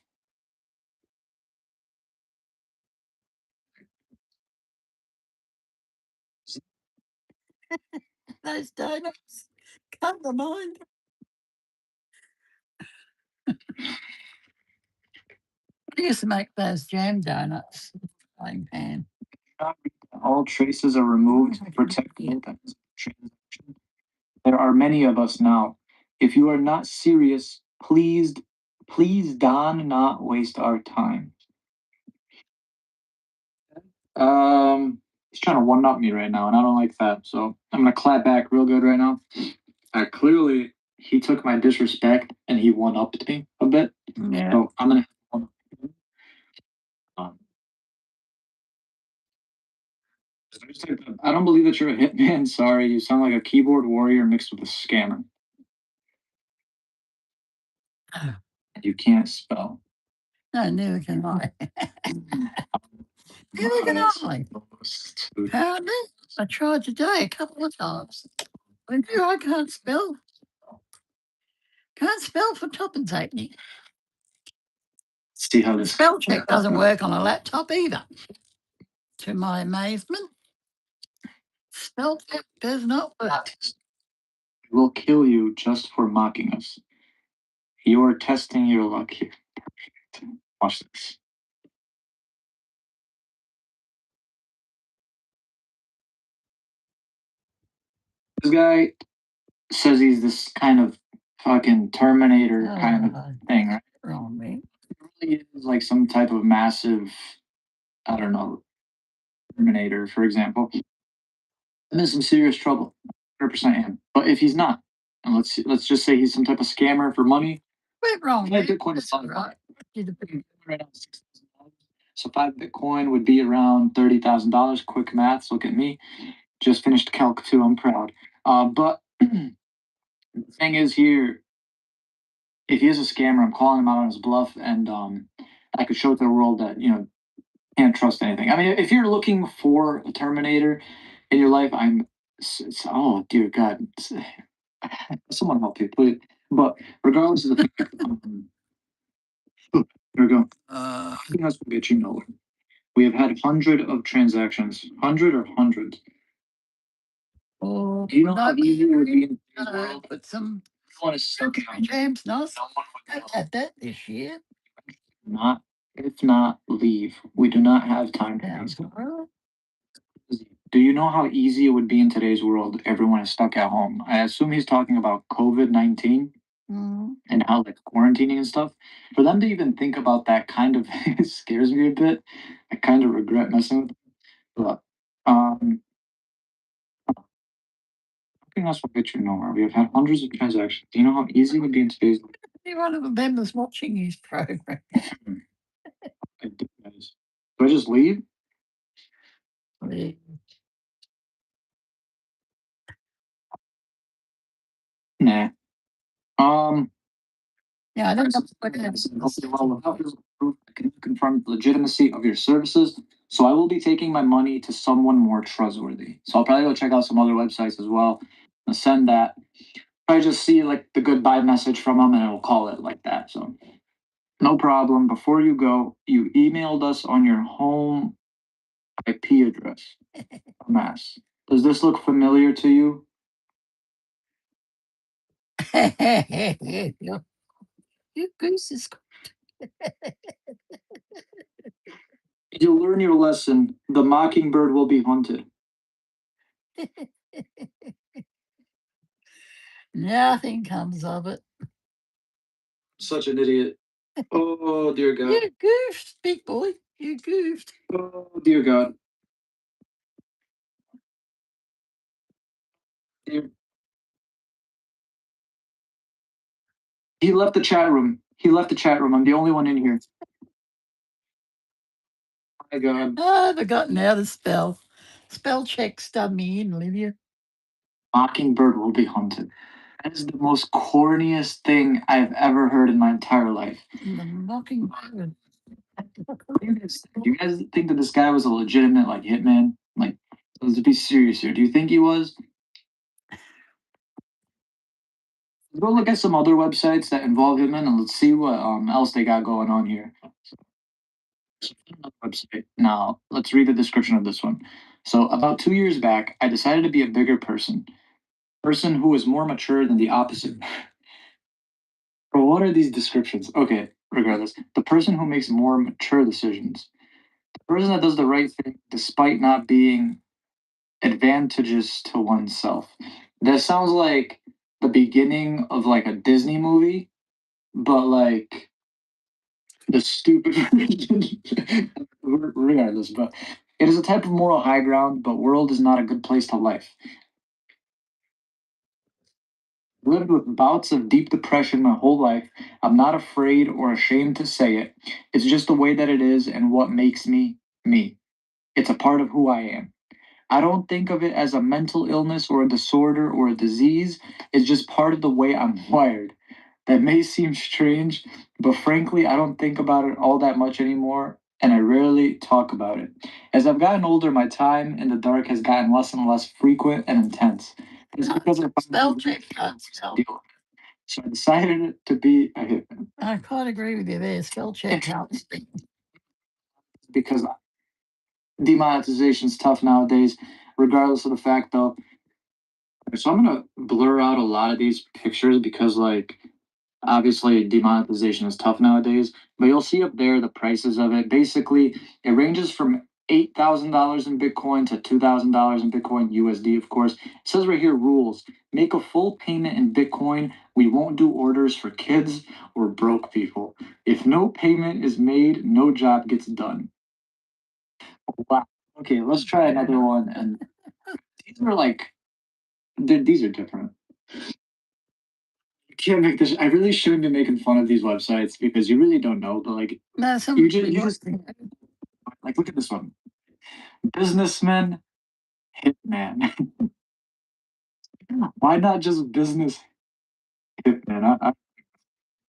those donuts come to mind. I used to make those jam donuts with a frying pan. All traces are removed to protect the transaction. There are many of us now. If you are not serious, please Don not waste our time. He's trying to one up me right now, and I don't like that. So I'm gonna clap back real good right now. Clearly, he took my disrespect and he one upped me a bit. Yeah. So I'm gonna. Um, I don't believe that you're a hitman. Sorry, you sound like a keyboard warrior mixed with a scammer. You can't spell. No, neither can I. Neither can I. Apparently, I tried today a couple of times. I knew I can't spell. Can't spell for top me. See how this spell check doesn't work on a laptop either. To my amazement, spell check does not work. We'll kill you just for mocking us. You're testing your luck here. Watch this. This guy says he's this kind of fucking Terminator kind of thing, right? Wrong, man. He really is like some type of massive, I don't know, Terminator, for example. I'm in some serious trouble. 100% am. But if he's not, and let's just say he's some type of scammer for money. Wait, wrong. Five Bitcoin is right. Right now, $6,000. So 5 Bitcoin would be around $30,000. Quick maths. Look at me. Just finished Calc 2. I'm proud. But the thing is here, if he is a scammer, I'm calling him out on his bluff, and I could show to the world that can't trust anything. I mean, if you're looking for a Terminator in your life, oh dear God, someone help me, please. But regardless of the fact, here we go. Nothing else will get you nowhere. We have had hundred of transactions, hundred or hundreds. Oh, do you know how easy it would be in today's world? But some want to suck it. James Nuss had that this year. Not, if not, leave. We do not have time for these. Do you know how easy it would be in today's world? Everyone is stuck at home. I assume he's talking about COVID-19 and how like quarantining and stuff. For them to even think about that kind of scares me a bit. I kind of regret messing with them. But nothing else will get you nowhere. We have had hundreds of transactions. Do you know how easy it would be in today's world? One of them was watching his program. I do, guys. Do I just leave? Leave. Nah. Yeah, I don't know what it is. I can confirm the legitimacy of your services. So I will be taking my money to someone more trustworthy. So I'll probably go check out some other websites as well. I'll send that. I just see like the goodbye message from them and it'll call it like that. So no problem. Before you go, you emailed us on your home IP address. Mass. Does this look familiar to you? Your goose is. You'll learn your lesson. The mockingbird will be hunted. Nothing comes of it. Such an idiot. Oh, dear God. You goofed, big boy. You goofed. Oh, dear God. Dear. He left the chat room. He left the chat room. I'm the only one in here. Oh my God. I've forgotten how to spell. Spell check stubbed me in, Lydia. Mockingbird will be hunted. That is the most corniest thing I've ever heard in my entire life. The mockingbird. Do you guys think that this guy was a legitimate like hitman? Like, let's be serious here. Do you think he was? Go look at some other websites that involve hitmen and let's see what else they got going on here. Website. Now, let's read the description of this one. So, about 2 years back, I decided to be a bigger person who is more mature than the opposite. But what are these descriptions? Okay, regardless, the person who makes more mature decisions, the person that does the right thing despite not being advantageous to oneself. That sounds like the beginning of like a Disney movie, but like the stupid version. Regardless, but it is a type of moral high ground, but world is not a good place to life. Lived with bouts of deep depression my whole life. I'm not afraid or ashamed to say it. It's just the way that it is and what makes me me. It's a part of who I am. I don't think of it as a mental illness or a disorder or a disease. It's just part of the way I'm wired. That may seem strange, but frankly, I don't think about it all that much anymore, and I rarely talk about it. As I've gotten older, my time in the dark has gotten less and less frequent and intense. It's because I Spell check. deal. So I decided to be a hitman I quite agree with you there. Spell check helps. because demonetization is tough nowadays, regardless of the fact though. So I'm gonna blur out a lot of these pictures because like obviously demonetization is tough nowadays, but you'll see up there the prices of it. Basically, it ranges from $8,000 in Bitcoin to $2,000 in Bitcoin USD, of course. It says right here rules. Make a full payment in Bitcoin. We won't do orders for kids or broke people. If no payment is made, no job gets done. Wow. Okay, let's try another one. And these are like, these are different. I can't make this. I really shouldn't be making fun of these websites because you really don't know. But like, No, some you just like look at this one. Businessman, hitman. Why not just business hitman?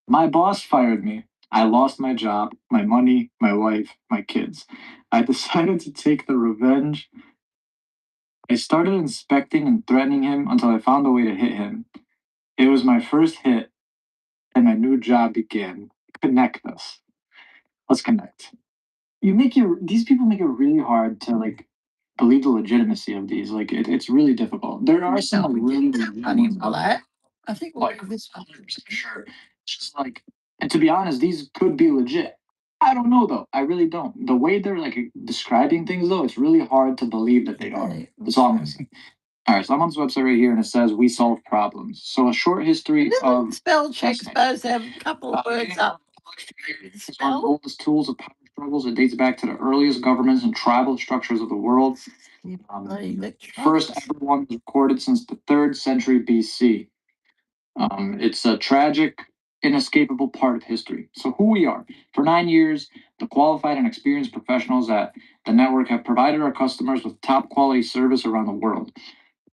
My boss fired me. I lost my job, my money, my wife, my kids. I decided to take the revenge. I started inspecting and threatening him until I found a way to hit him. It was my first hit, and my new job began. Connect us. Let's connect. These people make it really hard to like believe the legitimacy of these. Like it's really difficult. There are some like really legit ones out there. I think we'll Like leave this one. 100% sure. It's just like, and to be honest, these could be legit. I don't know though. I really don't. The way they're like describing things though, it's really hard to believe that they are. Hey, That's all I'm gonna say. All right, so I'm on this website right here, and it says we solve problems. So a short history of spell check supposed to have a couple of words up. It's one of the oldest tools of power struggles. It dates back to the earliest governments and tribal structures of the world. First ever one was recorded since the 3rd century BC. It's a tragic, inescapable part of history. So, who we are. For 9 years, the qualified and experienced professionals at the network have provided our customers with top quality service around the world.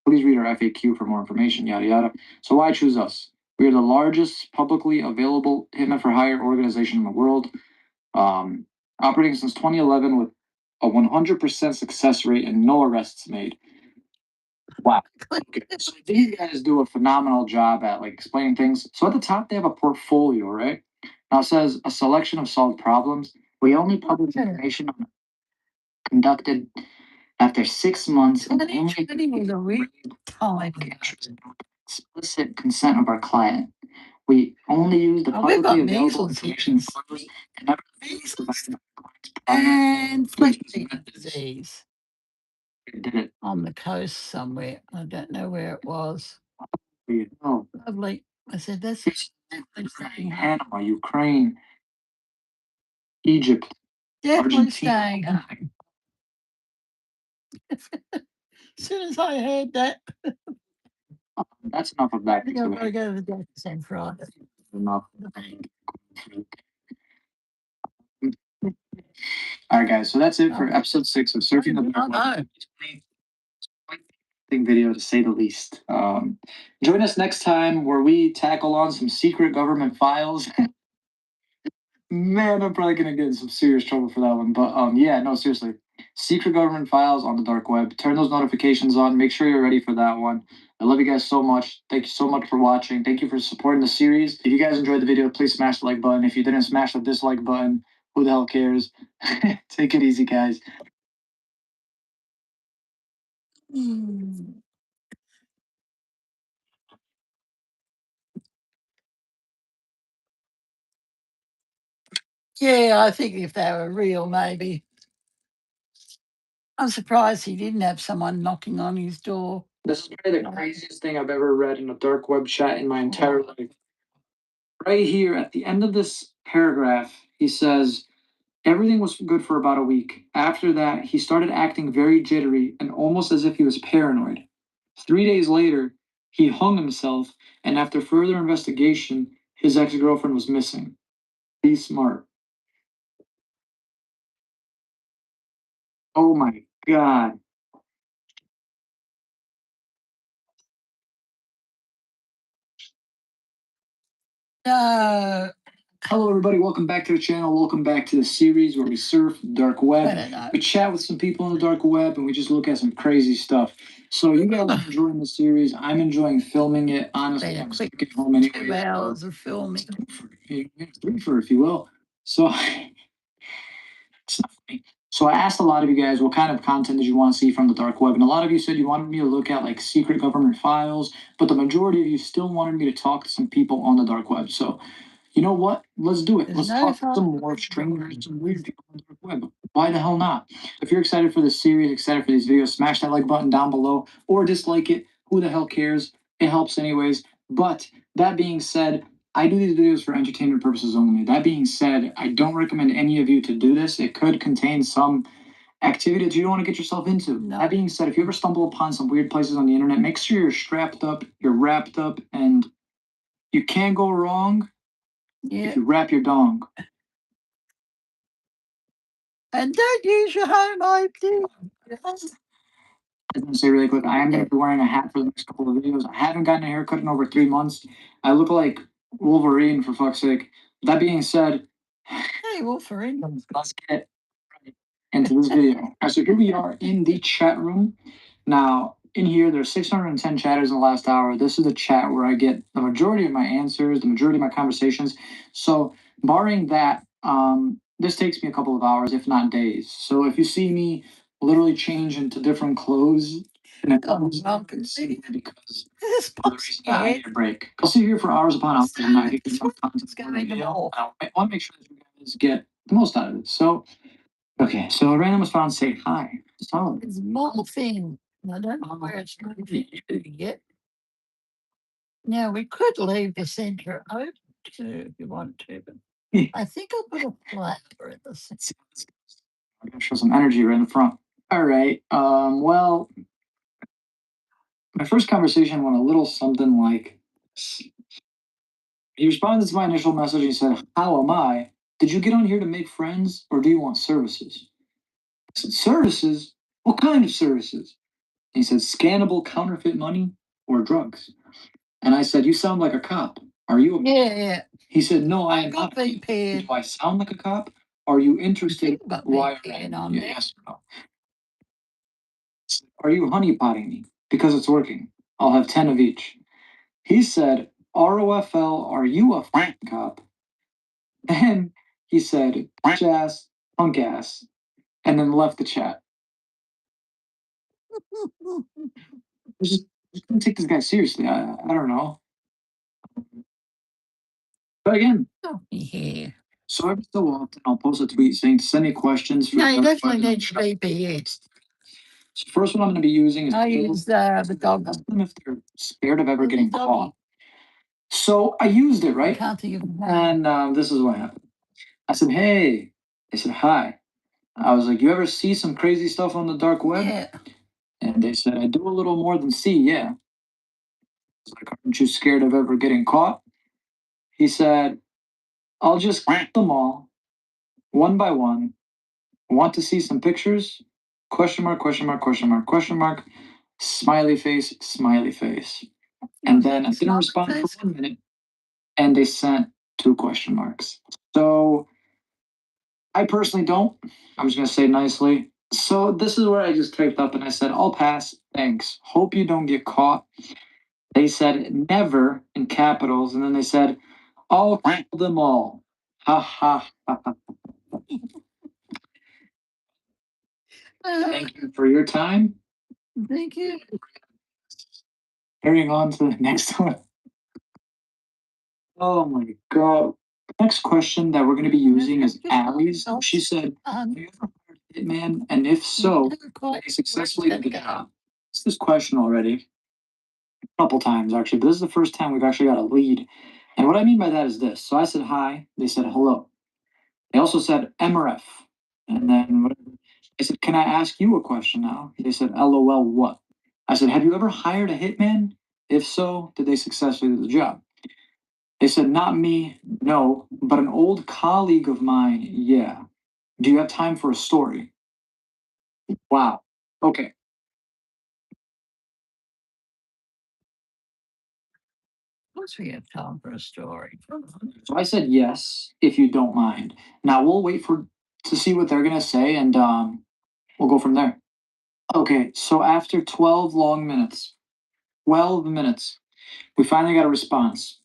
Please read our FAQ for more information, yada yada. So, why choose us? We are the largest publicly available hitman for hire organization in the world, operating since 2011 with a 100% success rate and no arrests made. Wow. Okay. So these guys do a phenomenal job at like explaining things. So at the top they have a portfolio, right? Now it says a selection of solved problems. We only publish information on conducted after 6 months and only explicit consent of our client. We only use the publicly available information and never provide and flexion methods. disease Did it. on the coast somewhere. I don't know where it was. Oh, Lovely. I said, that's Panama, Ukraine, Egypt, definitely Argentina. staying home. As soon as I heard that, That's enough of that. I think I've got to go to the doctor's on Friday. Enough. The bank. All right, guys. So that's it for episode 6 of Surfing the Dark Web. Video to say the least. Join us next time where we tackle on some secret government files. Man, I'm probably gonna get in some serious trouble for that one. But yeah, no, seriously. Secret government files on the dark web. Turn those notifications on. Make sure you're ready for that one. I love you guys so much. Thank you so much for watching. Thank you for supporting the series. If you guys enjoyed the video, please smash the like button. If you didn't, smash the dislike button. Who the hell cares? Take it easy, guys. Yeah, I think if they were real, maybe. I'm surprised he didn't have someone knocking on his door. This is probably the craziest thing I've ever read in a dark web chat in my entire life. Right here at the end of this paragraph, he says, everything was good for about a week. After that, he started acting very jittery and almost as if he was paranoid. 3 days later, he hung himself, and after further investigation, his ex girlfriend was missing. Be smart. Oh my God. No, Hello, everybody. Welcome back to the channel. Welcome back to the series where we surf the dark I web. don't know. We chat with some people on the dark web and we just look at some crazy stuff. So, you guys are enjoying the series. I'm enjoying filming it. Honestly, Been a I'm quick sick at home anyway. 2 hours of filming. Three for, if you will. So, it's not funny. So I asked a lot of you guys what kind of content did you want to see from the dark web, and a lot of you said you wanted me to look at like secret government files, but the majority of you still wanted me to talk to some people on the dark web. So, you know what? Let's do it. There's Let's no talk to fun. some more strangers, some weird people on the dark web. Why the hell not? If you're excited for this series, excited for these videos, smash that like button down below or dislike it. Who the hell cares? It helps anyways. But that being said, I do these videos for entertainment purposes only. That being said, I don't recommend any of you to do this. It could contain some activity that you don't want to get yourself into. No. That being said, if you ever stumble upon some weird places on the internet, make sure you're strapped up, you're wrapped up, and you can't go wrong Yeah. if you wrap your dong. And don't use your home ID. I was gonna say really quick, I am gonna be wearing a hat for the next couple of videos. I haven't gotten a haircut in over 3 months. I look like Wolverine for fuck's sake. That being said, Hey, Wolverine. let's get into this video. All right, so here we are in the chat room. Now, in here, there's 610 chatters in the last hour. This is the chat where I get the majority of my answers, the majority of my conversations. So, barring that, this takes me a couple of hours, if not days. So, if you see me literally change into different clothes, and because This of the reason that I need a break, I'll sit here for hours upon hours and not get enough content for the video. I want to make sure that you guys get the most out of it. So, okay, so random was found. Say hi. Solid. It's morphine. I don't know where it's going to yet. Now, we could leave the centre open too if you want to, but I think I'll put a flapper at the centre. I'm gonna show some energy right in the front. All right. Well, my first conversation went a little something like this. He responded to my initial message. He said, "How am I? Did you get on here to make friends, or do you want services?" I said, "Services? What kind of services?" He said, "Scannable counterfeit money or drugs." And I said, "You sound like a cop. Are you a Yeah. He said, "No, I I am got not. VPN. Do I sound like a cop? Are you interested? I've got Why? VPN on there. Yes or no? Are you honeypotting me? Because it's working. I'll have 10 of each." He said, "ROFL, are you a cop?" And he said, "Bitch ass, punk ass," and then left the chat. I just couldn't take this guy seriously. I don't know. But again, Yeah. so every so often I'll post a tweet saying to send me questions for No, you the definitely need your VPN. So first one I'm going to be using is I use the dog. ask them if they're scared of ever Who's getting the doggy? caught. So I used it, I right? can't think of the name. And this is what happened. I said, hey. They said, hi. I was like, you ever see some crazy stuff on the dark web? Yeah. And they said, I do a little more than see, yeah. I was like, aren't you scared of ever getting caught? He said, I'll just click them all, one by one. Want to see some pictures? Question mark, question mark, question mark, question mark. Smiley face, smiley face. And then I didn't respond for 1 minute, and they sent 2 question marks. So I personally don't. I'm just gonna say nicely. So this is where I just typed up and I said, I'll pass. Thanks. Hope you don't get caught. They said never in capitals, and then they said, I'll kill them all. Ha ha ha ha. Thank you for your time. Thank you. Carrying on to the next one. Oh my god. Next question that we're going to be using is Allie's. She said, have you ever hired a hitman? And if so, did they successfully do the job? It's this question already. A couple times actually, but this is the first time we've actually got a lead. And what I mean by that is this. So I said hi, they said hello. They also said MRF. And then I said, can I ask you a question now? They said, LOL, what? I said, have you ever hired a hitman? If so, did they successfully do the job? They said, not me, no, but an old colleague of mine, yeah. Do you have time for a story? Wow. Okay. Of course we have time for a story. So I said yes, if you don't mind. Now we'll wait for to see what they're gonna say, and we'll go from there. Okay, so after 12 long minutes, 12 minutes, we finally got a response.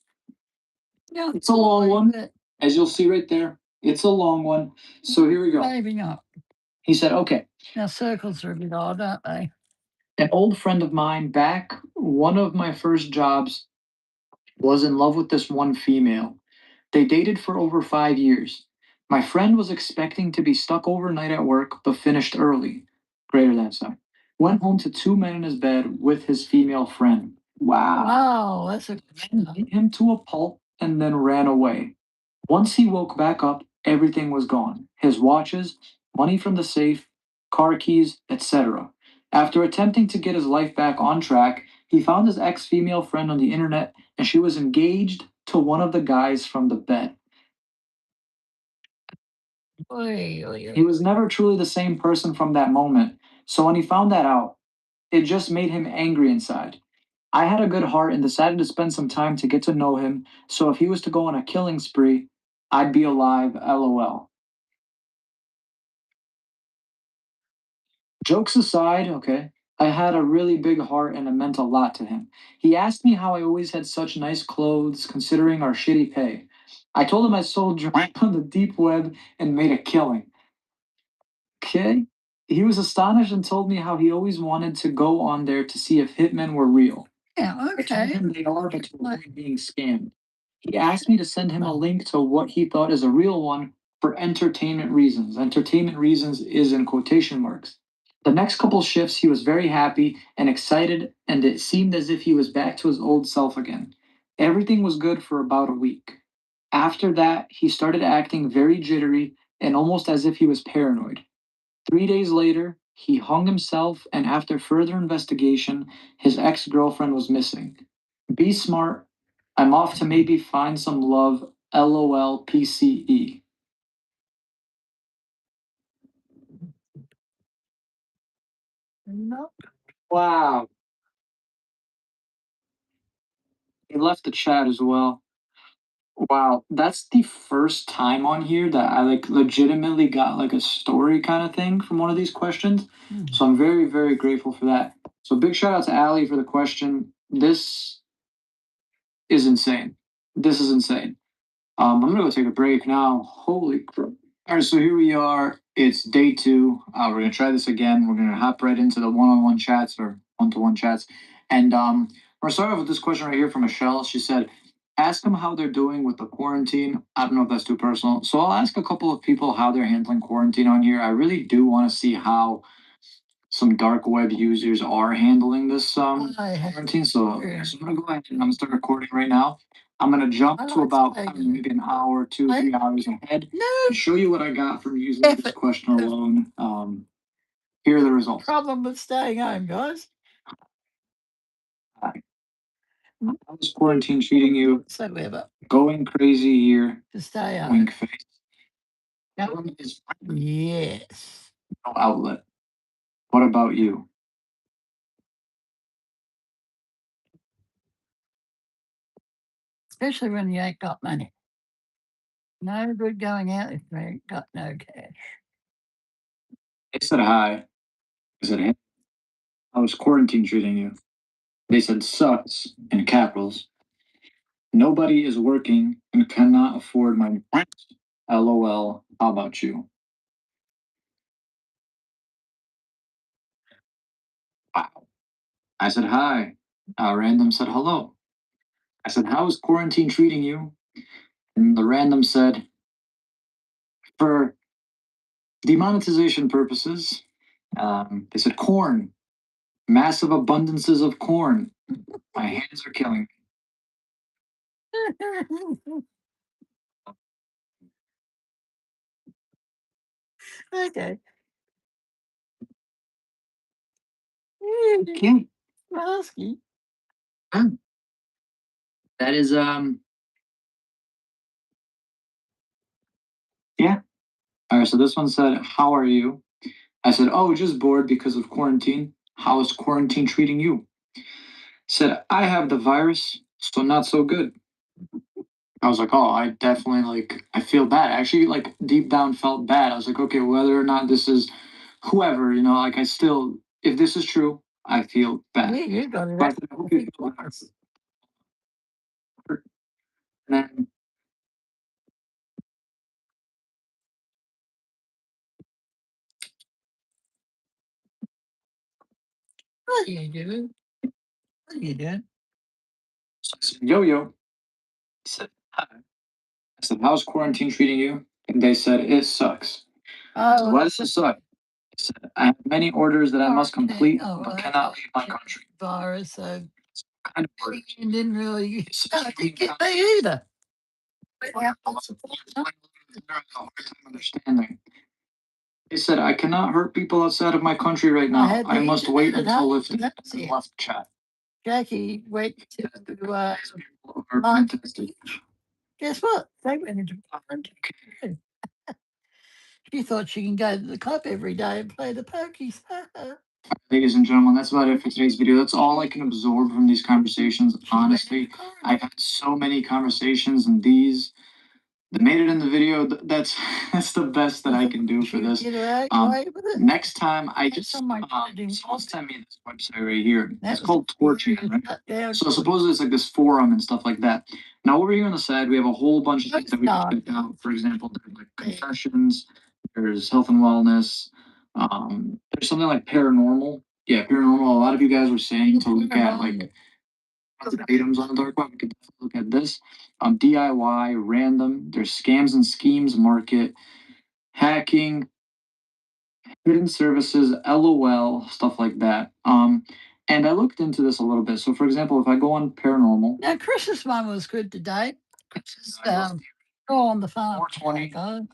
Yeah, it's a long one, as you'll see right there. It's a long one. So here we go. Maybe not. He said, okay. Now circles are a bit odd, aren't they? An old friend of mine back, one of my first jobs, was in love with this one female. They dated for over 5 years. My friend was expecting to be stuck overnight at work, but finished early. Greater than sign. Went home to 2 men in his bed with his female friend. Wow. Wow, that's a Beat him to a pulp and then ran away. Once he woke back up, everything was gone. His watches, money from the safe, car keys, etc. After attempting to get his life back on track, he found his ex-female friend on the internet and she was engaged to one of the guys from the bed. He was never truly the same person from that moment. So when he found that out, it just made him angry inside. I had a good heart and decided to spend some time to get to know him, so if he was to go on a killing spree, I'd be alive, lol. Jokes aside, okay, I had a really big heart and it meant a lot to him. He asked me how I always had such nice clothes considering our shitty pay. I told him I sold drugs on the deep web and made a killing. Okay? He was astonished and told me how he always wanted to go on there to see if hitmen were real. Yeah, I told okay. him they are, but to avoid being scammed. He asked me to send him a link to what he thought is a real one for entertainment reasons. Entertainment reasons is in quotation marks. The next couple shifts, he was very happy and excited, and it seemed as if he was back to his old self again. Everything was good for about a week. After that, he started acting very jittery and almost as if he was paranoid. 3 days later, he hung himself, and after further investigation, his ex girlfriend was missing. Be smart. I'm off to maybe find some love. LOL PCE. No. Wow. He left the chat as well. Wow, that's the first time on here that I like legitimately got like a story kind of thing from one of these questions. So I'm very, very grateful for that. So big shout out to Allie for the question. This is insane. This is insane. I'm gonna go take a break now. Holy crap. All right, so here we are. It's day 2. We're gonna try this again. We're gonna hop right into the one-on-one chats or one-to-one chats. And we're gonna start off with this question right here from Michelle. She said, ask them how they're doing with the quarantine. I don't know if that's too personal. So I'll ask a couple of people how they're handling quarantine on here. I really do want to see how some dark web users are handling this I- quarantine. So, Yeah. so I'm gonna go ahead and I'm gonna start recording right now. I'm gonna jump I to like about saying maybe an hour, 2, 3 hours ahead No and show you what I got from using this Effort. question alone. Here are the results. problem with staying home, guys. How's quarantine treating you? Whatsoever Going crazy here. to stay home. Wink face. Yep. Is Yes. no outlet. What about you? Especially when you ain't got money. No good going out if you ain't got no cash. They said hi. I said, hey, how's quarantine treating you? They said sucks in capitals. Nobody is working and cannot afford my rent. LOL. How about you? Wow. I said hi. Random said hello. I said, how is quarantine treating you? And the random said, for demonetization purposes, they said corn. Massive abundances of corn. My hands are killing me. Okay. Okay. Husky. That is yeah. All right, so this one said, how are you? I said, oh, just bored because of quarantine. How is quarantine treating you? Said, I have the virus, so not so good. I was like, oh, I definitely I feel bad. I actually, deep down felt bad. I was like, okay, whether or not this is whoever, I still, if this is true, I feel bad. Yeah, you got it. But I said, I hope you feel better. And then, What are you doing? What are you doing? so I said, yo, yo. I said, hi. I said, how's quarantine treating you? And they said, it sucks. So why does it suck? They said, I have many orders that I must complete, but cannot leave my country. Virus, so Kind of orders. you didn't really. It's I didn't get me either. I have a hard time understanding. They said, I cannot hurt people outside of my country right now. I must wait until lifted. And left chat. Jackie went to People are Mount fantastic. Guess what? They went into quarantine. too. She thought she can go to the club every day and play the pokies. Ladies and gentlemen, that's about it for today's video. That's all I can absorb from these conversations. Honestly, I've had so many conversations, and these that made it in the video. That's that's the best that I can do for this. Next time, I just someone sent me this website right here. It's called Torching, right? So supposedly it's like this forum and stuff like that. Now over here on the side, we have a whole bunch of things that we can check out. For example, there's like confessions. There's health and wellness. There's something like paranormal. Yeah, paranormal. A lot of you guys were saying to look at items on the dark web. We could definitely look at this. DIY, random. There's scams and schemes market, hacking, hidden services, LOL, stuff like that. And I looked into this a little bit. So, for example, if I go on paranormal, now Chris's one was good today. Chris's go on the farm. 420.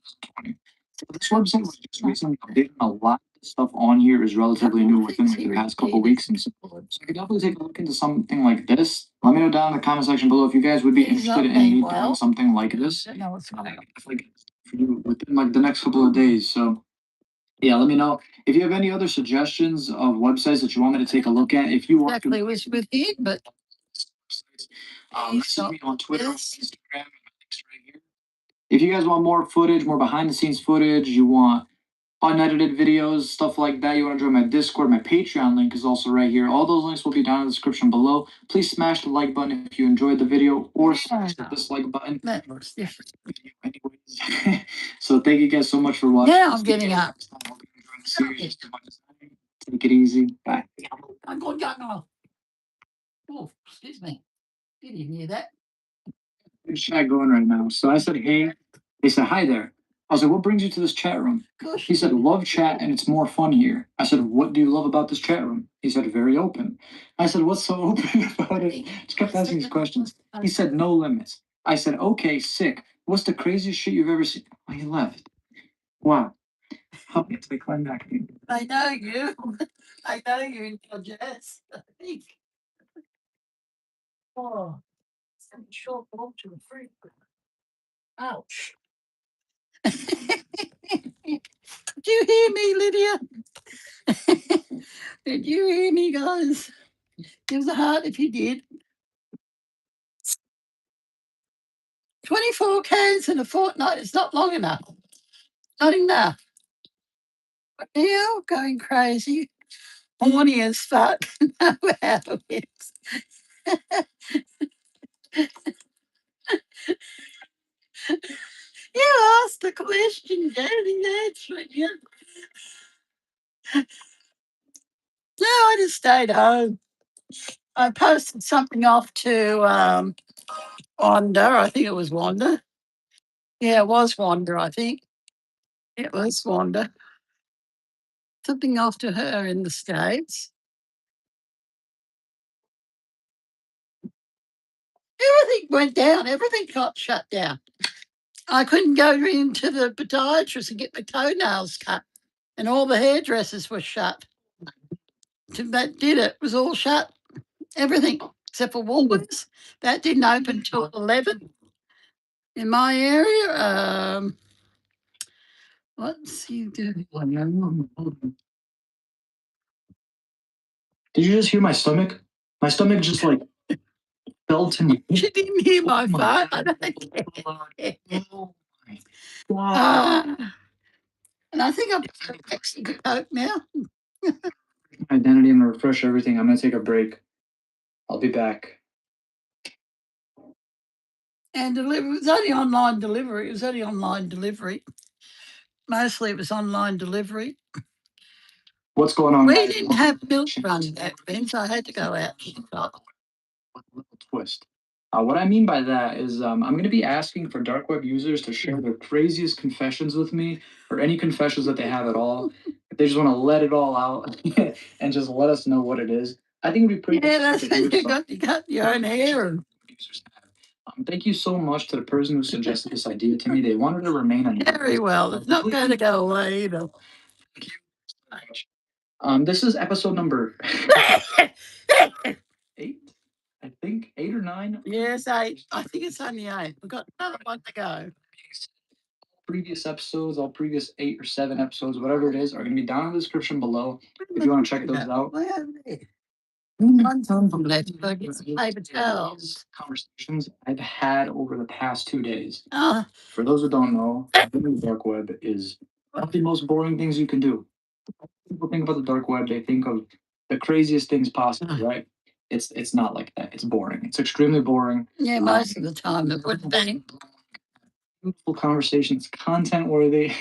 20. So this website was just recently updated. A lot of stuff on here is relatively new within the past couple weeks. And so I could definitely take a look into something like this. Let me know down in the comment section below if you guys would be interested in me doing something like this. I definitely get for you within the next couple of days. So yeah, let me know if you have any other suggestions of websites that you want me to take a look at. If you want Exactly was with him, but message me on Twitter, Instagram, links right here. If you guys want more footage, more behind the scenes footage, you want unedited videos, stuff like that, you want to join my Discord, my Patreon link is also right here. All those links will be down in the description below. Please smash the like button if you enjoyed the video, or smash the dislike button. that looks different. Anyways. So thank you guys so much for watching. Now I'm getting up. Take it easy. Bye. I'm going down. Oh, excuse me. Did you hear that? There's chat going right now. So I said, hey. They said, hi there. I was like, what brings you to this chat room? He said, love chat and it's more fun here. I said, what do you love about this chat room? He said, very open. I said, what's so open about it? Just kept asking these questions. He said, no limits. I said, okay, sick. What's the craziest shit you've ever seen? Oh, he left. Wow. Help me to the climb back. I know you. I know you, Jess. Oh, some short walk to the free. Ouch. Did you hear me, Lydia? Did you hear me, guys? Give us a heart if you did. 24 cans in a fortnight is not long enough. Not enough. But now going crazy. Horny as fuck. No habits. You asked the question, Daddy. Answering you. No, I just stayed home. I posted something off to Wanda. I think it was Wanda. Yeah, it was Wanda, I think. It was Wanda. Something off to her in the States. Everything went down. Everything got shut down. I couldn't go into the podiatrist and get my toenails cut, and all the hairdressers were shut. That did it. It was all shut. Everything except for Woolworths. That didn't open till 11 in my area. What's he doing? Did you just hear my stomach? My stomach just like fell to me. She didn't hear my fart. I don't care. Oh my God. And I think I'm fixing the Coke now. Identity, I'm gonna refresh everything. I'm gonna take a break. I'll be back. And it was only online delivery. It was only online delivery. Mostly it was online delivery. What's going on? We didn't have milk runs back then, so I had to go out to the shop. Little twist. What I mean by that is I'm going to be asking for dark web users to share their craziest confessions with me, or any confessions that they have at all. If they just want to let it all out and just let us know what it is, I think it'd be pretty. Yeah, that's when you got your own hair. Thank you so much to the person who suggested this idea to me. They wanted to remain anonymous. Very well. It's not going to go away either. Thank you so much. This is episode number 8. I think 8 or 9. Yes, 8. I think it's only 8. We've got another one to go. Previous episodes, all previous 8 or 7 episodes, whatever it is, are going to be down in the description below if you want to check those out. Paper towels. Conversations I've had over the past 2 days. For those who don't know, the dark web is one of the most boring things you can do. People think about the dark web, they think of the craziest things possible, right? It's not like that. It's boring. It's extremely boring. Yeah, most of the time it would be. Beautiful conversations, content worthy,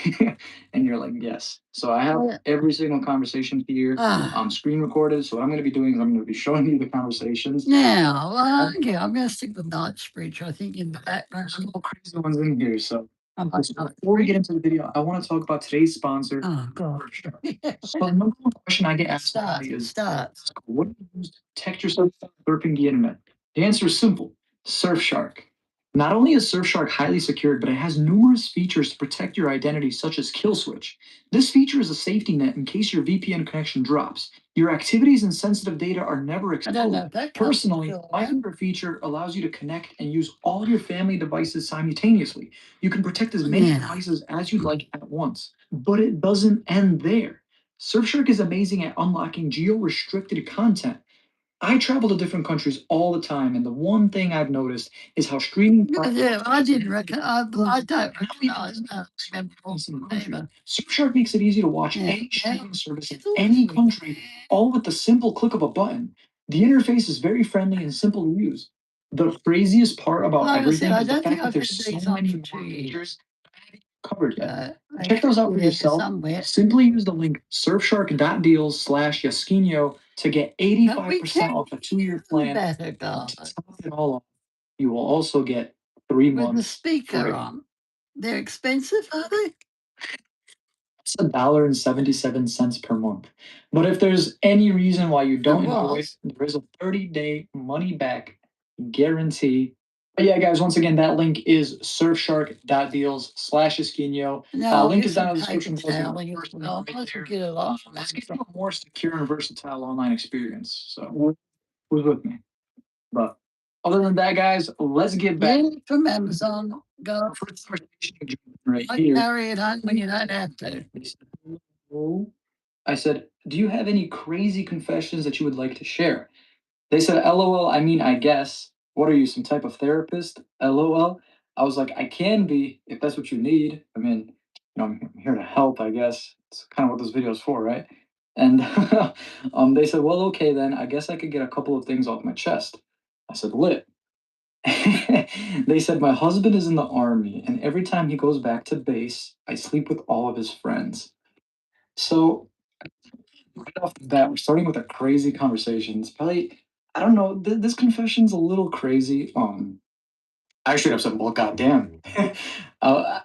and you're like, yes. So I have every single conversation here screen recorded. So what I'm going to be doing is I'm going to be showing you the conversations. Now, yeah, I'm going to stick the Knightsbridge, I think, in the background. There's some crazy ones in here. So before we get into the video, I want to talk about today's sponsor. Oh, God. So the number one question I get asked is, what do you use to protect yourself from burping the internet? The answer is simple: Surfshark. Not only is Surfshark highly secured, but it has numerous features to protect your identity, such as Kill Switch. This feature is a safety net in case your VPN connection drops. Your activities and sensitive data are never exposed. Personally, my favorite feature allows you to connect and use all your family devices simultaneously. You can protect as many devices as you'd like at once. But it doesn't end there. Surfshark is amazing at unlocking geo-restricted content. I travel to different countries all the time, and the one thing I've noticed is how streaming. Yeah, I didn't reckon. I don't recognize. Surfshark makes it easy to watch any streaming service in any country, all with the simple click of a button. The interface is very friendly and simple to use. The craziest part about everything is the fact that there's so many more features covered yet. Check those out for yourself. Simply use the link surfshark.deals/Yaskino to get 85% off a 2-year plan. To top it all off, you will also get 3 months with the speaker free. On. They're expensive, are they? It's $1.77 per month. But if there's any reason why you don't enjoy it, there is a 30-day money back guarantee. But yeah, guys, once again, that link is surfshark.deals/Esquino. No, Link is down in the description below. Get it off. Let's get you a more secure and versatile online experience. So who's with me? But other than that, guys, let's get back. Yeah, from Amazon. Go. First conversation right I here. carry it home when you don't have to. I said, "Do you have any crazy confessions that you would like to share?" They said, "LOL, I mean, I guess. What are you, some type of therapist? LOL." I was like, "I can be if that's what you need. I mean, I'm here to help, I guess. It's kind of what this video is for, right?" And they said, "Well, okay, then I guess I could get a couple of things off my chest." I said, "Lit." They said, "My husband is in the army, and every time he goes back to base, I sleep with all of his friends." So right off the bat, we're starting with a crazy conversation. It's probably, I don't know, this confession's a little crazy. I should have said, well, goddamn. uh,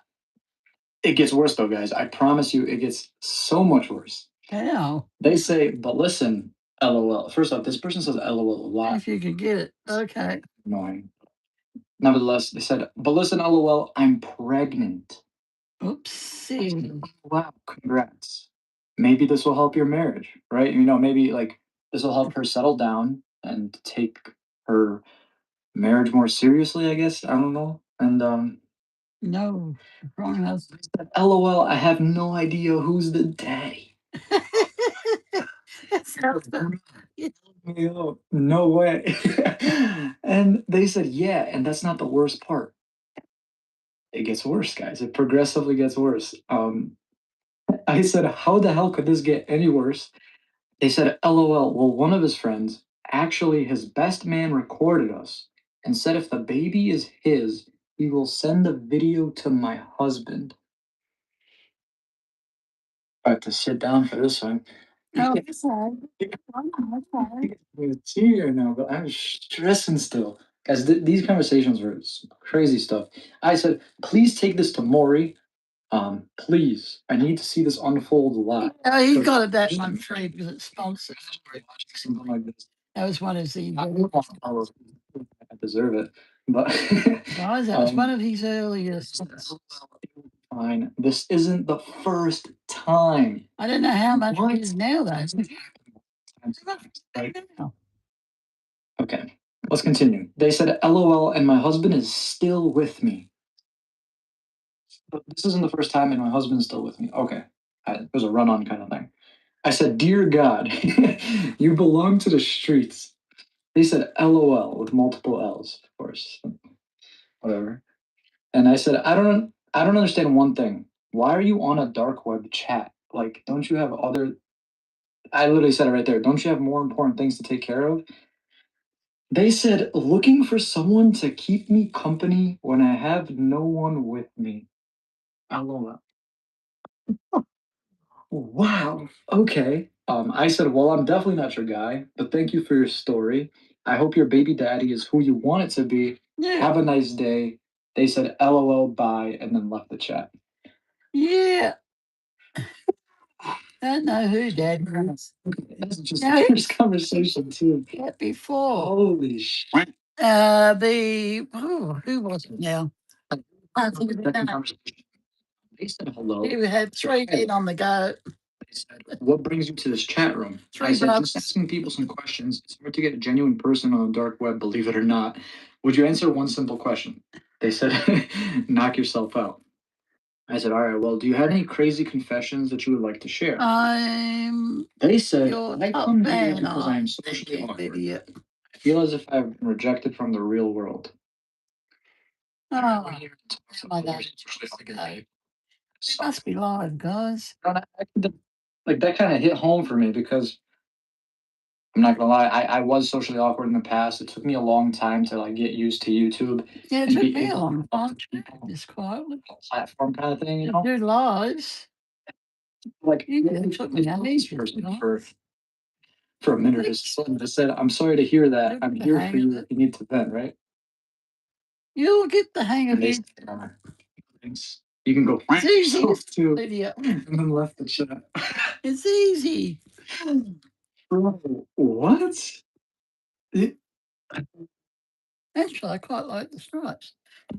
it gets worse though, guys. I promise you, it gets so much worse. How? They say, but listen, LOL. First off, this person says LOL a lot. If you could get it. Okay. Annoying. Nevertheless, they said, but listen, LOL, I'm pregnant. Oopsie. Wow, congrats. Maybe this will help your marriage, right? Maybe like this will help her settle down and take her marriage more seriously, I guess. I don't know. And No. Wrong husband. LOL, I have no idea who's the daddy. That sounds No way. And they said, yeah, and that's not the worst part. It gets worse, guys. It progressively gets worse. I said, how the hell could this get any worse? They said, LOL. Well, one of his friends, actually his best man, recorded us and said if the baby is his, he will send the video to my husband. I have to sit down for this one. No, it's fine. It's here now, but I'm stressing still. Guys, these conversations were crazy stuff. I said, please take this to Maury. Please, I need to see this unfold live. Yeah, he So got it that just one free because it's sponsored. something like this. That was one of his. I don't want to follow. I deserve it, but Guys, that was one of his earliest. fine. This isn't the first time. I don't know how much What? it is now, though. Right. Okay, let's continue. They said, LOL, and my husband is still with me. But this isn't the first time, and my husband's still with me. Okay, it was a run on kind of thing. I said, Dear God, you belong to the streets. They said, LOL, with multiple L's, of course. Whatever. And I said, I don't understand one thing. Why are you on a dark web chat? Like, don't you have other? I literally said it right there. Don't you have more important things to take care of? They said, looking for someone to keep me company when I have no one with me. LOL. Wow. Okay. I said, well, I'm definitely not your guy, but thank you for your story. I hope your baby daddy is who you want it to be. Yeah. Have a nice day. They said, LOL, bye, and then left the chat. Yeah. Don't know who Dad was. That's just No, the first conversation, too. That before. Holy shit. Who was it now? I think of the Second name. conversation. They said hello. He had 3 men on the go. They said, what brings you to this chat room? Three I said, brothers. just asking people some questions. It's hard to get a genuine person on the dark web, believe it or not. Would you answer one simple question? They said, knock yourself out. I said, all right, well, do you have any crazy confessions that you would like to share? They said, I come here because I am socially awkward. Idiot. I feel as if I've been rejected from the real world. Oh, my God. It must be live, guys. Like that kind of hit home for me because I'm not gonna lie, I was socially awkward in the past. It took me a long time to like get used to YouTube. Yeah, it and took be me a able long to time talk to to just quietly. platform kind of thing, To do lives. Like Yeah, it took me that this ages, person you know. for a minute or so. I said, I'm sorry to hear that. I'm here for you if you need to vent, right? You'll get the hang of And they it. said, thanks. You can go It's easy yourself too. Lydia. And then left the chat. It's easy. Bro, what? Actually, I quite like the stripes.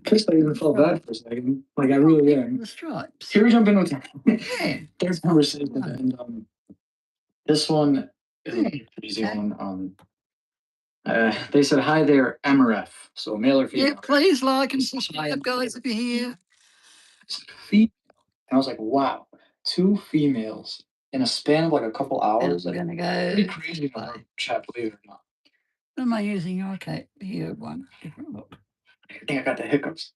Chris, I even felt bad for a second. Like I really am. The stripes. Here we jump in with Yeah. third conversation, and this one is a easy Okay. one. They said, "Hi there, MRF." So male or female? Yeah, please like and subscribe, guys, if you're here. And I was like, "Wow, 2 females in a span of like a couple hours." I'm Like, gonna go. pretty crazy in our chat, believe it or not. What am I using? Okay, here one different look. I think I got the hiccups.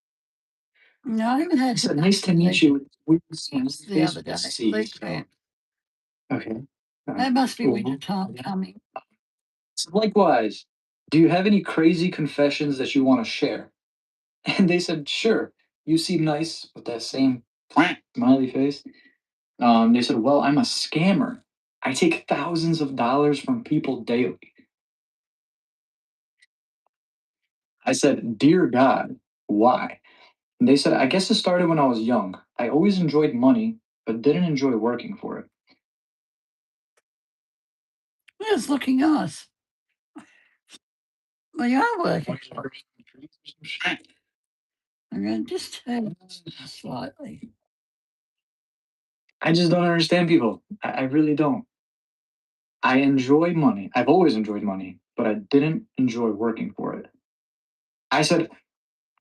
No, I haven't had. He said, "Nice to meet you." The other day. Okay. That must be winter time coming. So likewise, do you have any crazy confessions that you want to share? And they said, "Sure. You seem nice," with that same smiley face. They said, "Well, I'm a scammer. I take thousands of dollars from people daily." I said, "Dear God, why?" And they said, "I guess it started when I was young. I always enjoyed money, but didn't enjoy working for it." It's looking nice. Well, you are working. I'm going to just turn slightly. I just don't understand people. I really don't. I enjoy money. I've always enjoyed money, but I didn't enjoy working for it. I said,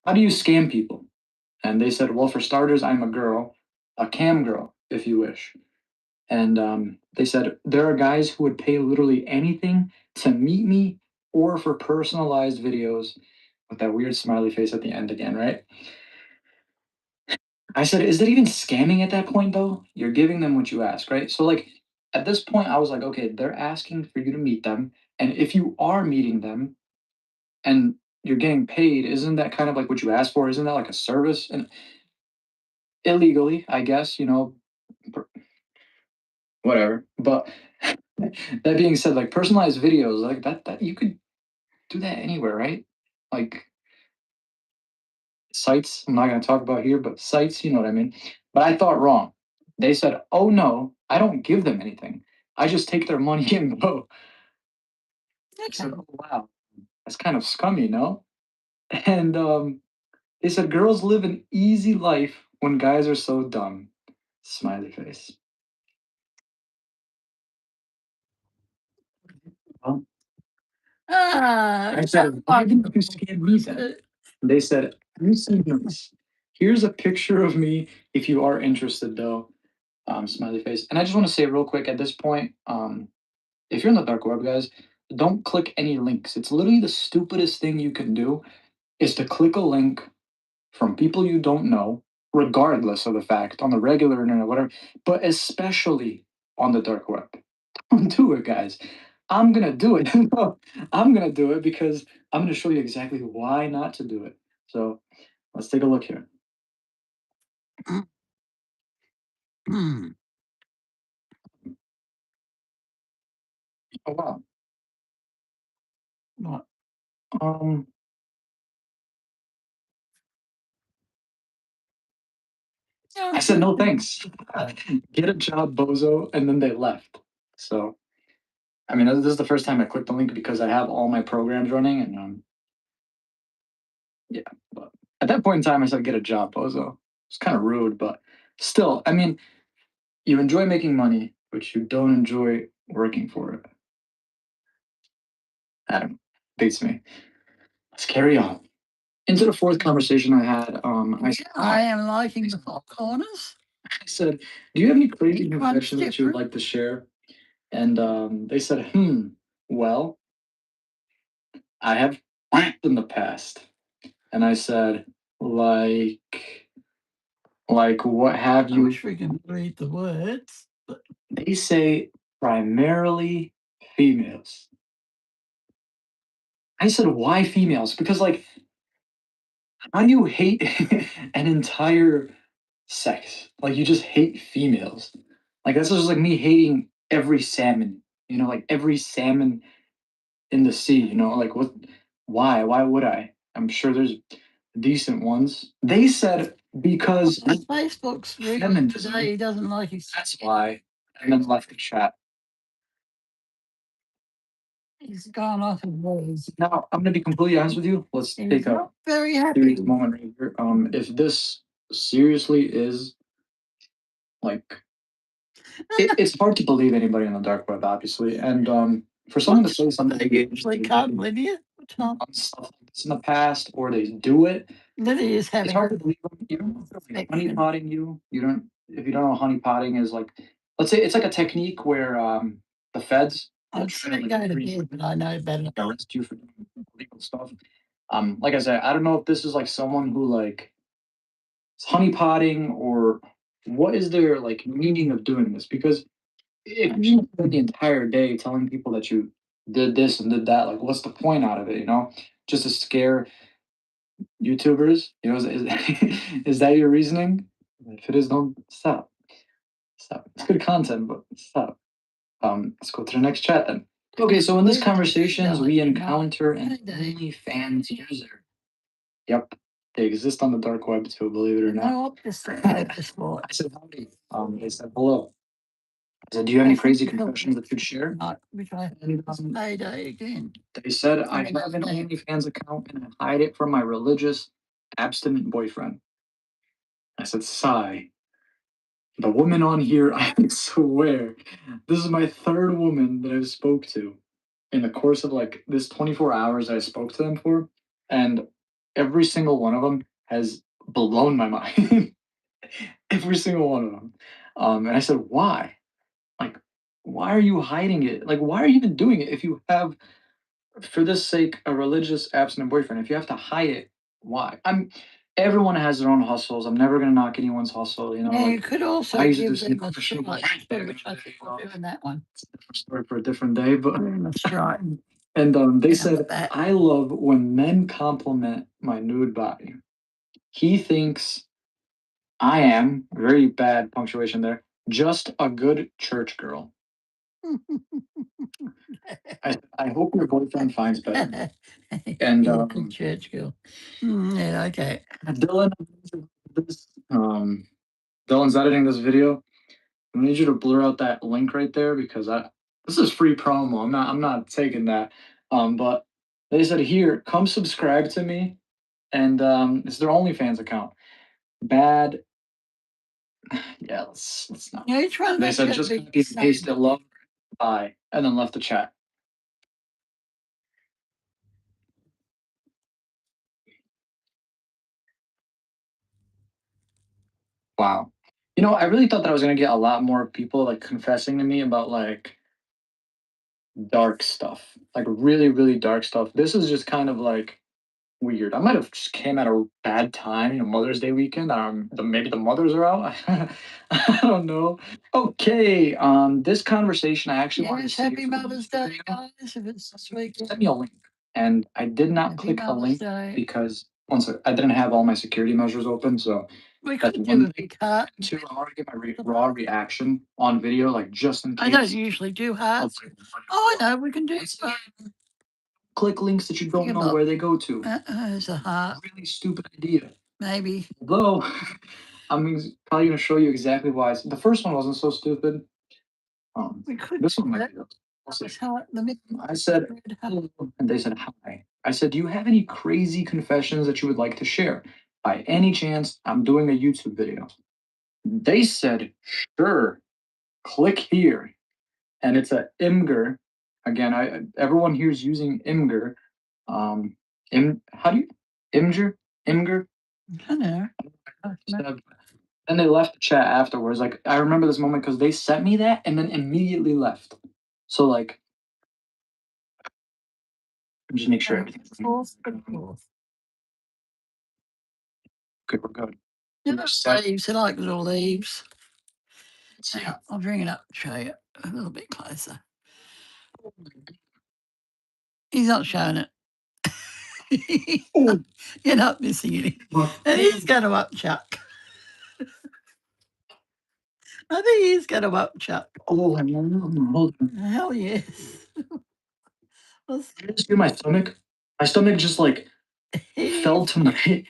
"How do you scam people?" And they said, "Well, for starters, I'm a girl, a cam girl, if you wish." And they said, "There are guys who would pay literally anything to meet me or for personalized videos," with that weird smiley face at the end again, right? I said, "Is that even scamming at that point, though? You're giving them what you ask, right?" So, like, at this point, I was like, okay, they're asking for you to meet them. And if you are meeting them and you're getting paid, isn't that kind of like what you asked for? Isn't that like a service? And illegally, I guess, per- whatever. But that being said, like personalized videos, like that you could do that anywhere, right? Like sites, I'm not going to talk about here, but sites, you know what I mean? But I thought wrong. They said, "Oh no, I don't give them anything. I just take their money and go." I said, "Oh wow, that's kind of scummy, no?" And they said, "Girls live an easy life when guys are so dumb." Smiley face. Well, I said, "Why didn't you scam me then?" They said, "You seem nice. Here's a picture of me if you are interested, though." Smiley face. And I just want to say real quick at this point, if you're in the dark web, guys, don't click any links. It's literally the stupidest thing you can do is to click a link from people you don't know, regardless of the fact, on the regular internet, whatever, but especially on the dark web. Don't do it, guys. I'm gonna do it. No, I'm gonna do it because I'm gonna show you exactly why not to do it. So let's take a look here. Hmm. Oh wow. What? Um, I said no thanks. Get a job, bozo, and then they left. So I mean, this is the first time I clicked the link because I have all my programs running, and yeah. But at that point in time, I said, "Get a job, bozo." It's kind of rude, but still, I mean, you enjoy making money, but you don't enjoy working for it. Adam beats me. Let's carry on. Into the fourth conversation I had, I am liking the four corners. I said, "Do you have any crazy Each one's confessions that you would different. like to share?" And they said, well, I have in the past." And I said, like what have I you? wish we can read the words, but They say primarily females. I said, "Why females?" Because, like, how do you hate an entire sex? Like, you just hate females. Like, that's just like me hating every salmon, like every salmon in the sea, like what, why would I? I'm sure there's decent ones. They said because Facebook's reading today. He doesn't like his. that's why. And then left the chat. He's gone off his words. Now I'm gonna be completely honest with you. Let's He's take a not very happy. serious moment right here. If this seriously is like, it's hard to believe anybody on the dark web, obviously, and for someone to say something They usually can't, Lydia. on stuff like this in the past, or they do it. Lydia is It's having. hard to believe them. You don't like honeypotting you. You don't, if you don't know what honeypotting is, like, let's say it's like a technique where the feds will I'm try trying to go to bed, but I know better. arrest you for doing illegal stuff. Like I said, I don't know if this is like someone who like is honeypotting, or what is their like meaning of doing this, because if you spend the entire day telling people that you did this and did that, like what's the point out of it, you know? Just to scare YouTubers, you know, is that your reasoning? If it is, don't stop. Stop. It's good content, but stop. Let's go to the next chat then. Okay, so in this conversations, we encounter an OnlyFans user. Yep, they exist on the dark web too, believe it or not. No, this I said howdy. They said hello. I said, do you have any crazy confessions that you'd share? Which I payday again. They said, I have an OnlyFans account and I hide it from my religious, abstinent boyfriend. I said, sigh. The woman on here, I swear, this is my third woman that I've spoke to in the course of like this 24 hours I spoke to them for, and every single one of them has blown my mind. Every single one of them. And I said, why? Like, why are you hiding it? Like, why are you even doing it if you have, for this sake, a religious abstinent boyfriend? If you have to hide it, why? Everyone has their own hustles. I'm never gonna knock anyone's hustle. You know, yeah, like, you could also I used to give do some them a questionable strike. shit back in Which I the day, think you know. we're doing that one. It's a different story for a different day. But Doing a strike. and they Yeah, said, that. I love when men compliment my nude body. He thinks I am, very bad punctuation there, just a good church girl. I hope your boyfriend finds better. And Yeah, good church girl. Yeah, okay. Dylan, Dylan's editing this video. I need you to blur out that link right there, because this is free promo. I'm not taking that. But they said, here, come subscribe to me, and it's their OnlyFans account. Bad. Yeah, let's not. Yeah, you're trying They said just copy and paste it, love, bye, and then left the chat. Wow. You know, I really thought that I was gonna get a lot more people like confessing to me about like dark stuff, like really, really dark stuff. This is just kind of like weird. I might have just came at a bad time, you know, Mother's Day weekend. Maybe the mothers are out. I don't know. Okay, this conversation I actually wanted to Yes, say happy Mother's Day, guys. If it's this weekend. send me a link, and I did not Happy click the Mother's link Day. because once I didn't have all my security measures open, so We that's could one do a thing. big heart. Two, I want to get my raw reaction on video, like just in case. I don't usually do hearts. Oh, I know. We can do click links that you don't know where they go to. It's a heart. Really stupid idea. Maybe. Although, I'm probably going to show you exactly why. The first one wasn't so stupid. We could. This one might be. I said, hello, and they said, hi. I said, do you have any crazy confessions that you would like to share? By any chance, I'm doing a YouTube video. They said, sure, click here. And it's a Imgur. Again, everyone here is using Imgur. How do you Imgur? Imgur? I know. Then they left the chat afterwards. Like, I remember this moment because they sent me that and then immediately left. So like, just make sure everything's good. Good, we're good. Leaves. I like little leaves. Yeah, I'll bring it up and show you a little bit closer. He's not showing it. You're not missing it. And he's going to upchuck. I think he's going to upchuck. Oh, hold on. Hell yes. Did you just feel my stomach? My stomach just like fell to my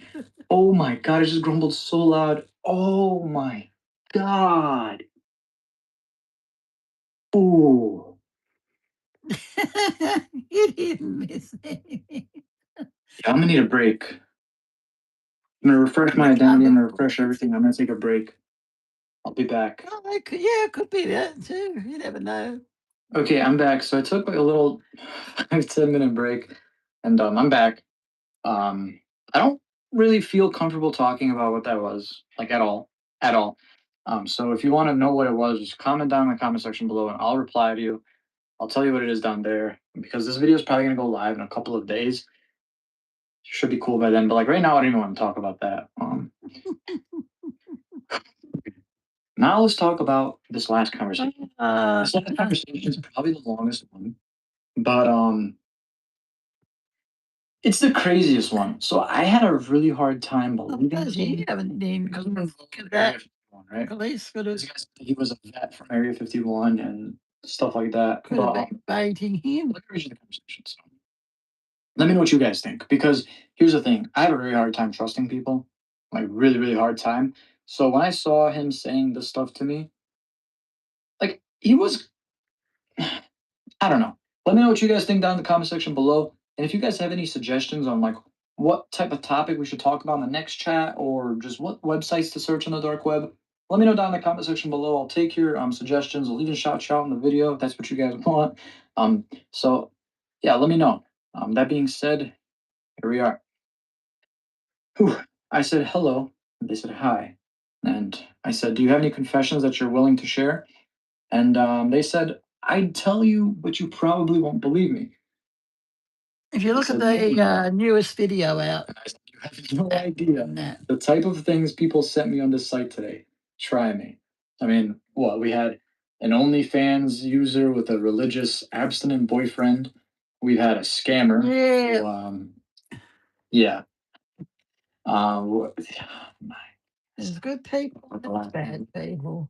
Oh my God, it just grumbled so loud. Oh my God. Ooh. You didn't miss anything. Yeah, I'm gonna need a break. I'm gonna refresh my identity. I'm gonna refresh everything. I'm gonna take a break. I'll be back. Oh, it could be that too. You never know. Okay, I'm back. So I took like a little 5-10 minute break, and I'm back. I don't really feel comfortable talking about what that was, like at all, at all. So if you want to know what it was, just comment down in the comment section below, and I'll reply to you. I'll tell you what it is down there because this video is probably gonna go live in a couple of days. Should be cool by then, but like right now, I don't even want to talk about that. Now let's talk about this last conversation. This last conversation is probably the longest one, but it's the craziest one. So I had a really hard time believing because you haven't even because we're involved looked in at Area that. 51, right? Police could have This guy said he was a vet from Area 51 and stuff like that. could have been baiting him. Let me read you the conversation. So let me know what you guys think, because here's the thing: I have a very hard time trusting people, like really, really hard time. So when I saw him saying this stuff to me, like he was, I don't know. Let me know what you guys think down in the comment section below. And if you guys have any suggestions on like what type of topic we should talk about in the next chat, or just what websites to search on the dark web, let me know down in the comment section below. I'll take your suggestions. I'll even shout you out in the video if that's what you guys want. So yeah, let me know. That being said, here we are. Whew. I said hello. They said hi. And I said, do you have any confessions that you're willing to share? And they said, I'd tell you, but you probably won't believe me. If you look at the newest video out, And I said, you have no idea the type of things people sent me on this site today. Try me. I mean, what? We had an OnlyFans user with a religious abstinent boyfriend. We've had a scammer. Yeah. Who, yeah. There's good people and there's bad people.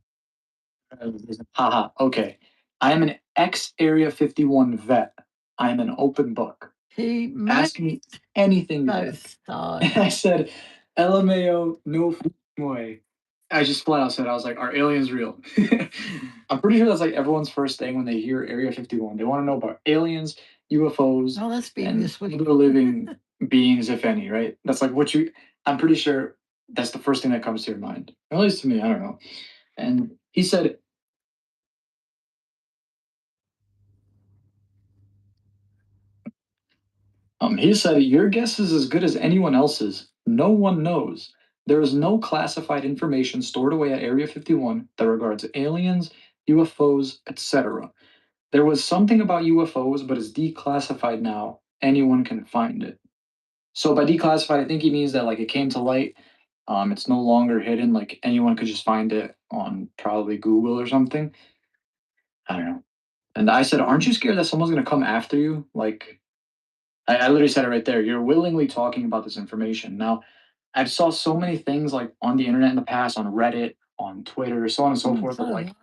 Haha. Okay. I am an ex Area 51 vet. I am an open book. He Ask me anything. both And sides. I said, LMAO, no way. I just flat out said, I was like, are aliens real? I'm pretty sure that's like everyone's first thing when they hear Area 51. They want to know about aliens, UFOs, Oh, that's big and this week. other living beings, if any, right? That's like what I'm pretty sure that's the first thing that comes to your mind. At least to me, I don't know. And he said, your guess is as good as anyone else's. No one knows. There is no classified information stored away at Area 51 that regards aliens, UFOs, etc. There was something about UFOs, but it's declassified now. Anyone can find it. So by declassified, I think he means that like it came to light. It's no longer hidden. Like anyone could just find it on probably Google or something. I don't know. And I said, aren't you scared that someone's gonna come after you? Like I literally said it right there. You're willingly talking about this information. Now, I've saw so many things like on the internet in the past, on Reddit, on Twitter, so on and so forth. Of like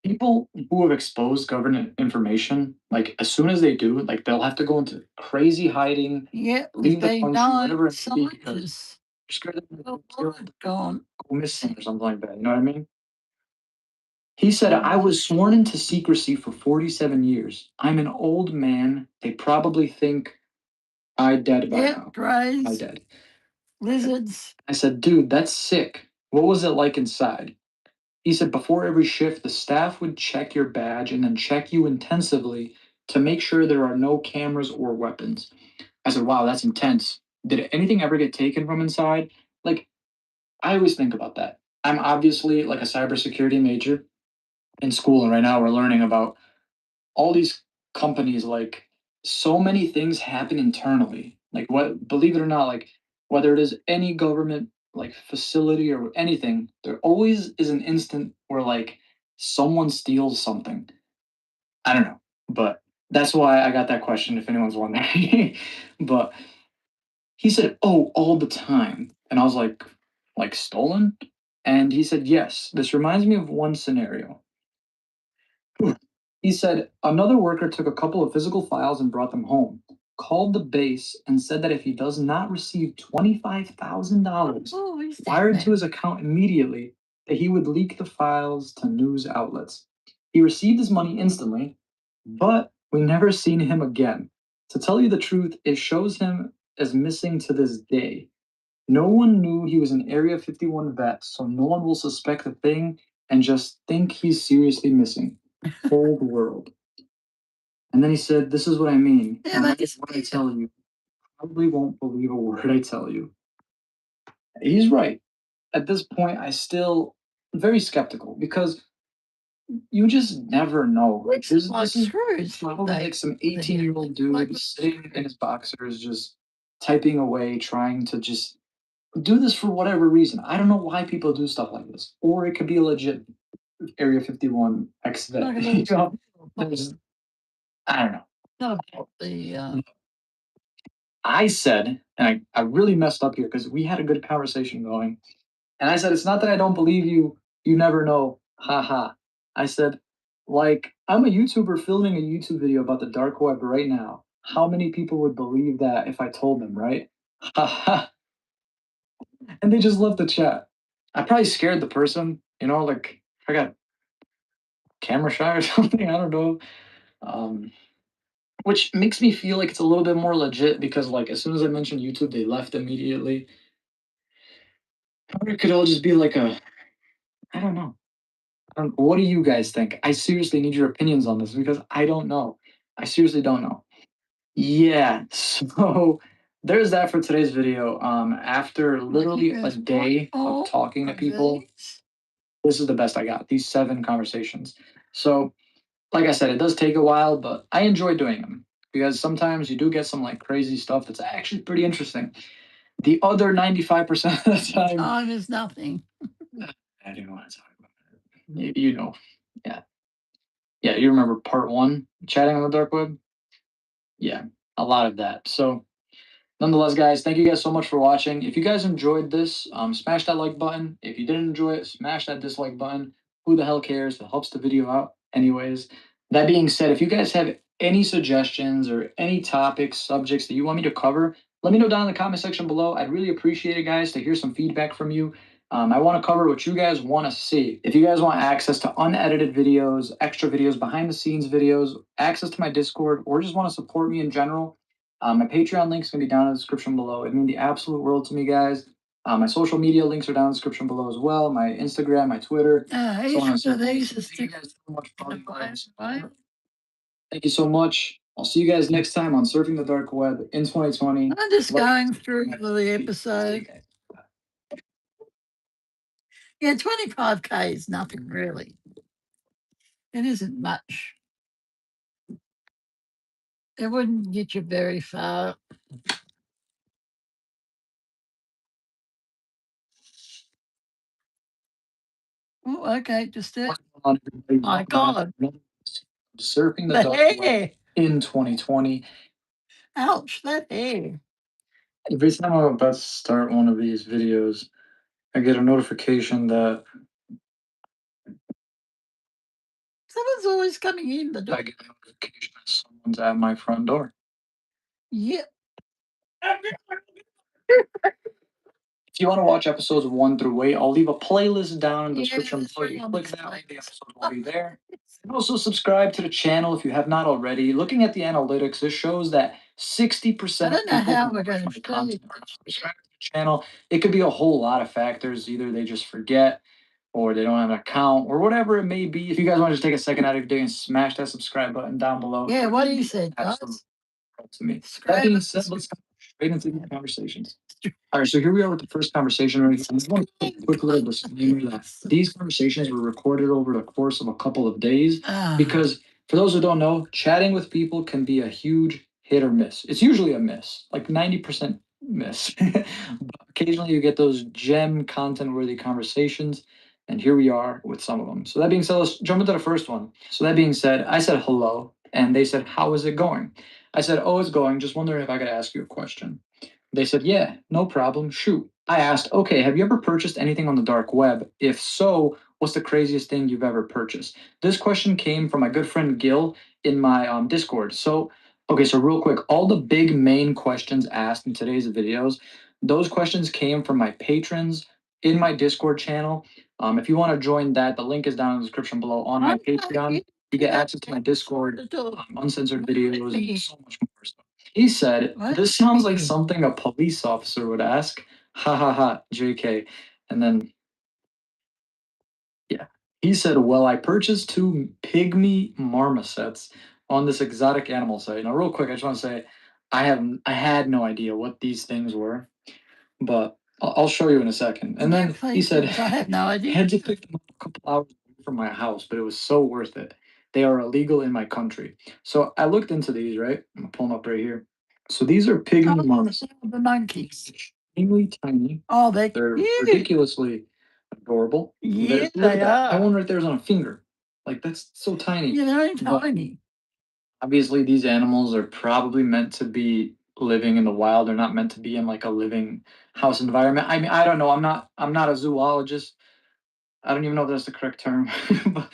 people who have exposed government information, like as soon as they do, like they'll have to go into crazy hiding, leave the country, whatever it may be, because you're scared that they're gone, go missing or something like that. You know what I mean? He said, I was sworn into secrecy for 47 years. I'm an old man. They probably think I dead by now. I dead. Lizards. I said, dude, that's sick. What was it like inside? He said, before every shift, the staff would check your badge and then check you intensively to make sure there are no cameras or weapons. I said, wow, that's intense. Did anything ever get taken from inside? Like, I always think about that. I'm obviously like a cybersecurity major in school, and right now we're learning about all these companies, like so many things happen internally, like what, believe it or not, like whether it is any government like facility or anything, there always is an instant where like someone steals something. I don't know, but that's why I got that question, if anyone's wondering. But he said, oh, all the time. And I was like stolen? And he said, yes, this reminds me of one scenario. He said, another worker took a couple of physical files and brought them home. called the base and said that if he does not receive $25,000 wired to his account immediately, that he would leak the files to news outlets. He received his money instantly, but we never seen him again. To tell you the truth, it shows him as missing to this day. No one knew he was an Area 51 vet, so no one will suspect a thing and just think he's seriously missing. Cold world. And then he said, "This is what I mean. Yeah, And that that's is what I tell you. Probably won't believe a word I tell you." He's right. At this point, I still very skeptical because you just never know. Which This, is like this is screws. probably like some They- 18-year-old dude like- sitting in his boxers, just typing away, trying to just do this for whatever reason. I don't know why people do stuff like this. Or it could be a legit Area 51 ex vet. Not You about- know, there's, I don't know. Not about the I said, and I really messed up here because we had a good conversation going. And I said, "It's not that I don't believe you. You never know. Ha ha." I said, like, I'm a YouTuber filming a YouTube video about the dark web right now. How many people would believe that if I told them, right? Ha ha. And they just left the chat. I probably scared the person, like I got camera shy or something. I don't know. Which makes me feel like it's a little bit more legit because, like, as soon as I mentioned YouTube, they left immediately. Or it could all just be like I don't know. What do you guys think? I seriously need your opinions on this because I don't know. I seriously don't know. Yeah, so there's that for today's video. After literally a day of talking to people, this is the best I got. These 7 conversations. So, like I said, it does take a while, but I enjoy doing them because sometimes you do get some like crazy stuff that's actually pretty interesting. The other 95% of the time, time is nothing. I didn't want to talk about it. You know, yeah. Yeah, you remember part 1, chatting on the dark web? Yeah, a lot of that. So, nonetheless, guys, thank you guys so much for watching. If you guys enjoyed this, smash that like button. If you didn't enjoy it, smash that dislike button. Who the hell cares? It helps the video out anyways. That being said, if you guys have any suggestions or any topics, subjects that you want me to cover, let me know down in the comment section below. I'd really appreciate it, guys, to hear some feedback from you. I want to cover what you guys want to see. If you guys want access to unedited videos, extra videos, behind the scenes videos, access to my Discord, or just want to support me in general, my Patreon link is going to be down in the description below. It means the absolute world to me, guys. My social media links are down in the description below as well. My Instagram, my Twitter. So on and so forth. Thank you guys so much for all your support. Thank you so much. I'll see you guys next time on Surfing the Dark Web in 2020. I'm just going through the episode. Yeah, 25K is nothing really. It isn't much. It wouldn't get you very far. Oh, okay, just it. My God. Surfing the Dark Web in 2020. Ouch, that hair. Every time I'm about to start one of these videos, I get a notification that Someone's always coming in the door. I get a notification that someone's at my front door. Yeah. If you want to watch episodes 1 through 8, I'll leave a playlist down in the description that's below. right You on click the that, the playlist. episode will be there. And also subscribe to the channel if you have not already. Looking at the analytics, this shows that 60% I don't know of people how who we're watch going my to content are not subscribed to the channel. It could be a whole lot of factors. Either they just forget, or they don't have an account, or whatever it may be. If you guys want to just take a second out of your day and smash that subscribe button down below. Yeah, what do you say, guys? To me. That Subscribe. being said, let's go straight into the conversations. All right, so here we are with the first conversation. Right here. I just want to put a quick little disclaimer that these conversations were recorded over the course of a couple of days because, for those who don't know, chatting with people can be a huge hit or miss. It's usually a miss, like 90% miss. But occasionally you get those gem content-worthy conversations, and here we are with some of them. So that being said, let's jump into the first one. So that being said, I said hello, and they said, "How is it going?" I said, "Oh, it's going. Just wondering if I could ask you a question." They said, "Yeah, no problem. Shoot." I asked, "Okay, have you ever purchased anything on the dark web? If so, what's the craziest thing you've ever purchased?" This question came from my good friend Gil in my Discord. So Okay, so real quick, all the big main questions asked in today's videos, those questions came from my patrons in my Discord channel. If you want to join that, the link is down in the description below on my Patreon. You get access to my Discord, uncensored videos, and so much more stuff. He said, "This sounds like something a police officer would ask." Ha ha ha, JK. And then, yeah, he said, "Well, I purchased 2 pygmy marmosets on this exotic animal site." Now, real quick, I just want to say, I had no idea what these things were, but I'll show you in a second. And then he said, I have no idea. "Had to pick them up a couple hours away from my house, but it was so worth it. They are illegal in my country." So I looked into these, right? I'm gonna pull them up right here. So these are pygmy marmosets. The monkeys. Extremely tiny. Oh, They're cute. ridiculously adorable. Yeah, Look they at that. That are. one right there is on a finger. Like that's so tiny. Yeah, they're But tiny. obviously, these animals are probably meant to be living in the wild. They're not meant to be in like a living house environment. I mean, I don't know. I'm not a zoologist. I don't even know if that's the correct term. But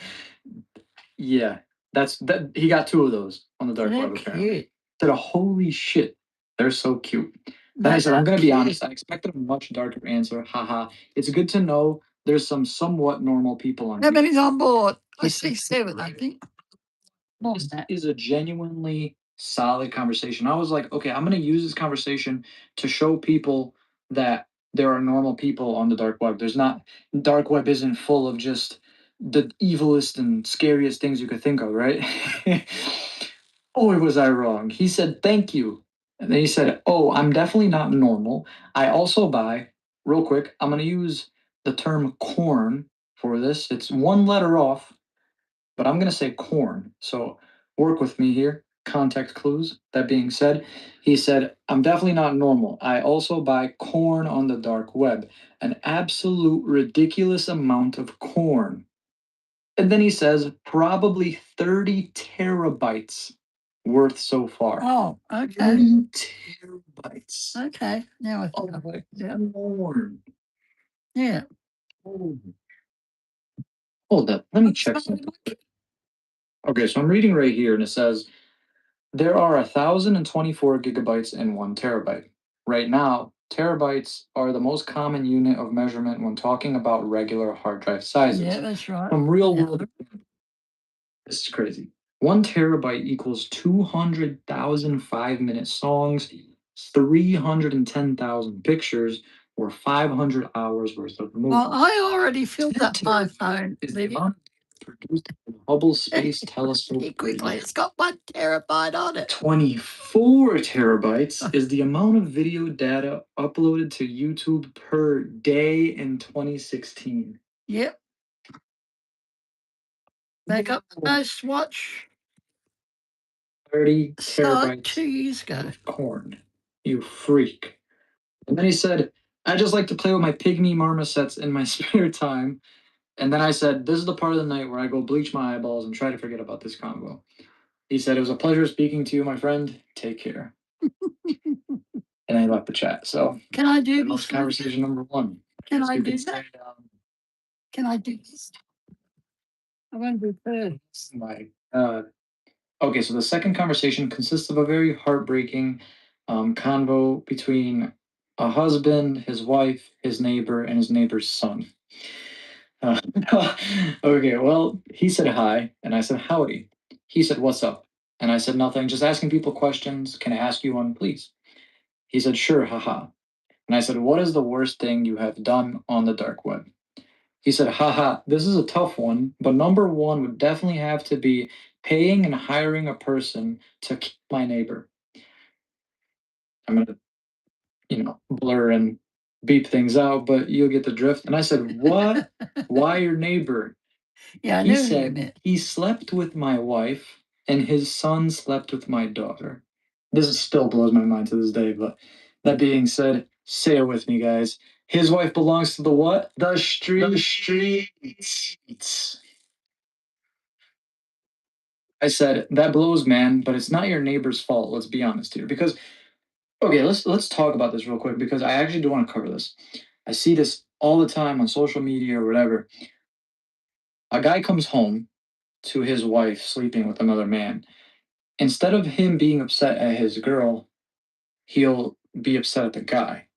yeah, that's that. He got 2 of those on the dark They're web apparently. cute. Said, "Holy shit, they're so cute." Then I said, "I'm gonna be honest. I expected a much darker answer. Haha. It's good to know there's some somewhat normal people on How here." many's on board? I He see said, 7, I think. More "This than that. is a genuinely solid conversation." I was like, okay, I'm gonna use this conversation to show people that there are normal people on the dark web. There's not dark web isn't full of just the evilest and scariest things you could think of, right? Boy, was I wrong. He said, "Thank you." And then he said, "Oh, I'm definitely not normal. I also buy," real quick, I'm going to use the term corn for this. It's 1 letter off, but I'm going to say corn. So work with me here. Context clues. That being said, he said, "I'm definitely not normal. I also buy corn on the dark web, an absolute ridiculous amount of corn." And then he says, "Probably 30 terabytes worth so far." Oh, okay. 30 terabytes Okay. Now I think of yeah. corn. Yeah. Oh. Hold up. Let me check something. Okay, so I'm reading right here and it says there are 1,024 gigabytes in 1 terabyte. Right now, terabytes are the most common unit of measurement when talking about regular hard drive sizes. Yeah, that's right. From real Yeah. world, this is crazy. 1 terabyte equals 200,000 5-minute songs, 310,000 pictures, or 500 hours worth of movies. Well, I already filled up my 10 phone. is the amount produced by the Hubble Space Telescope. Pretty quickly. It's got 1 terabyte on it. 24 terabytes is the amount of video data uploaded to YouTube per day in 2016. Yep. Back up the most watch 30 site terabytes 2 years ago. of corn. You freak. And then he said, "I just like to play with my pygmy marmosets in my spare time." And then I said, "This is the part of the night where I go bleach my eyeballs and try to forget about this convo." He said, "It was a pleasure speaking to you, my friend. Take care." And I left the chat. So Can I do that was this? conversation number 1. Can Guess I you do could that? say, Can I do this? I want to do third. my okay, so the second conversation consists of a very heartbreaking convo between a husband, his wife, his neighbor, and his neighbor's son. Uh, okay, well, he said hi, and I said howdy. He said, "What's up?" And I said, "Nothing, just asking people questions. Can I ask you one, please?" He said, "Sure, haha." And I said, "What is the worst thing you have done on the dark web?" He said, "Haha, this is a tough one, but number one would definitely have to be paying and hiring a person to keep my neighbor." I'm going to, blur and beep things out, but you'll get the drift. And I said, "What? Why your neighbor?" Yeah, I He knew who you said, meant. "He slept with my wife and his son slept with my daughter." Still blows my mind to this day, but that being said, say it with me, guys. His wife belongs to the what? The street. The streets. I said, "That blows, man, but it's not your neighbor's fault. Let's be honest here." Because okay, let's talk about this real quick because I actually do want to cover this. I see this all the time on social media or whatever. A guy comes home to his wife sleeping with another man. instead of him being upset at his girl, he'll be upset at the guy.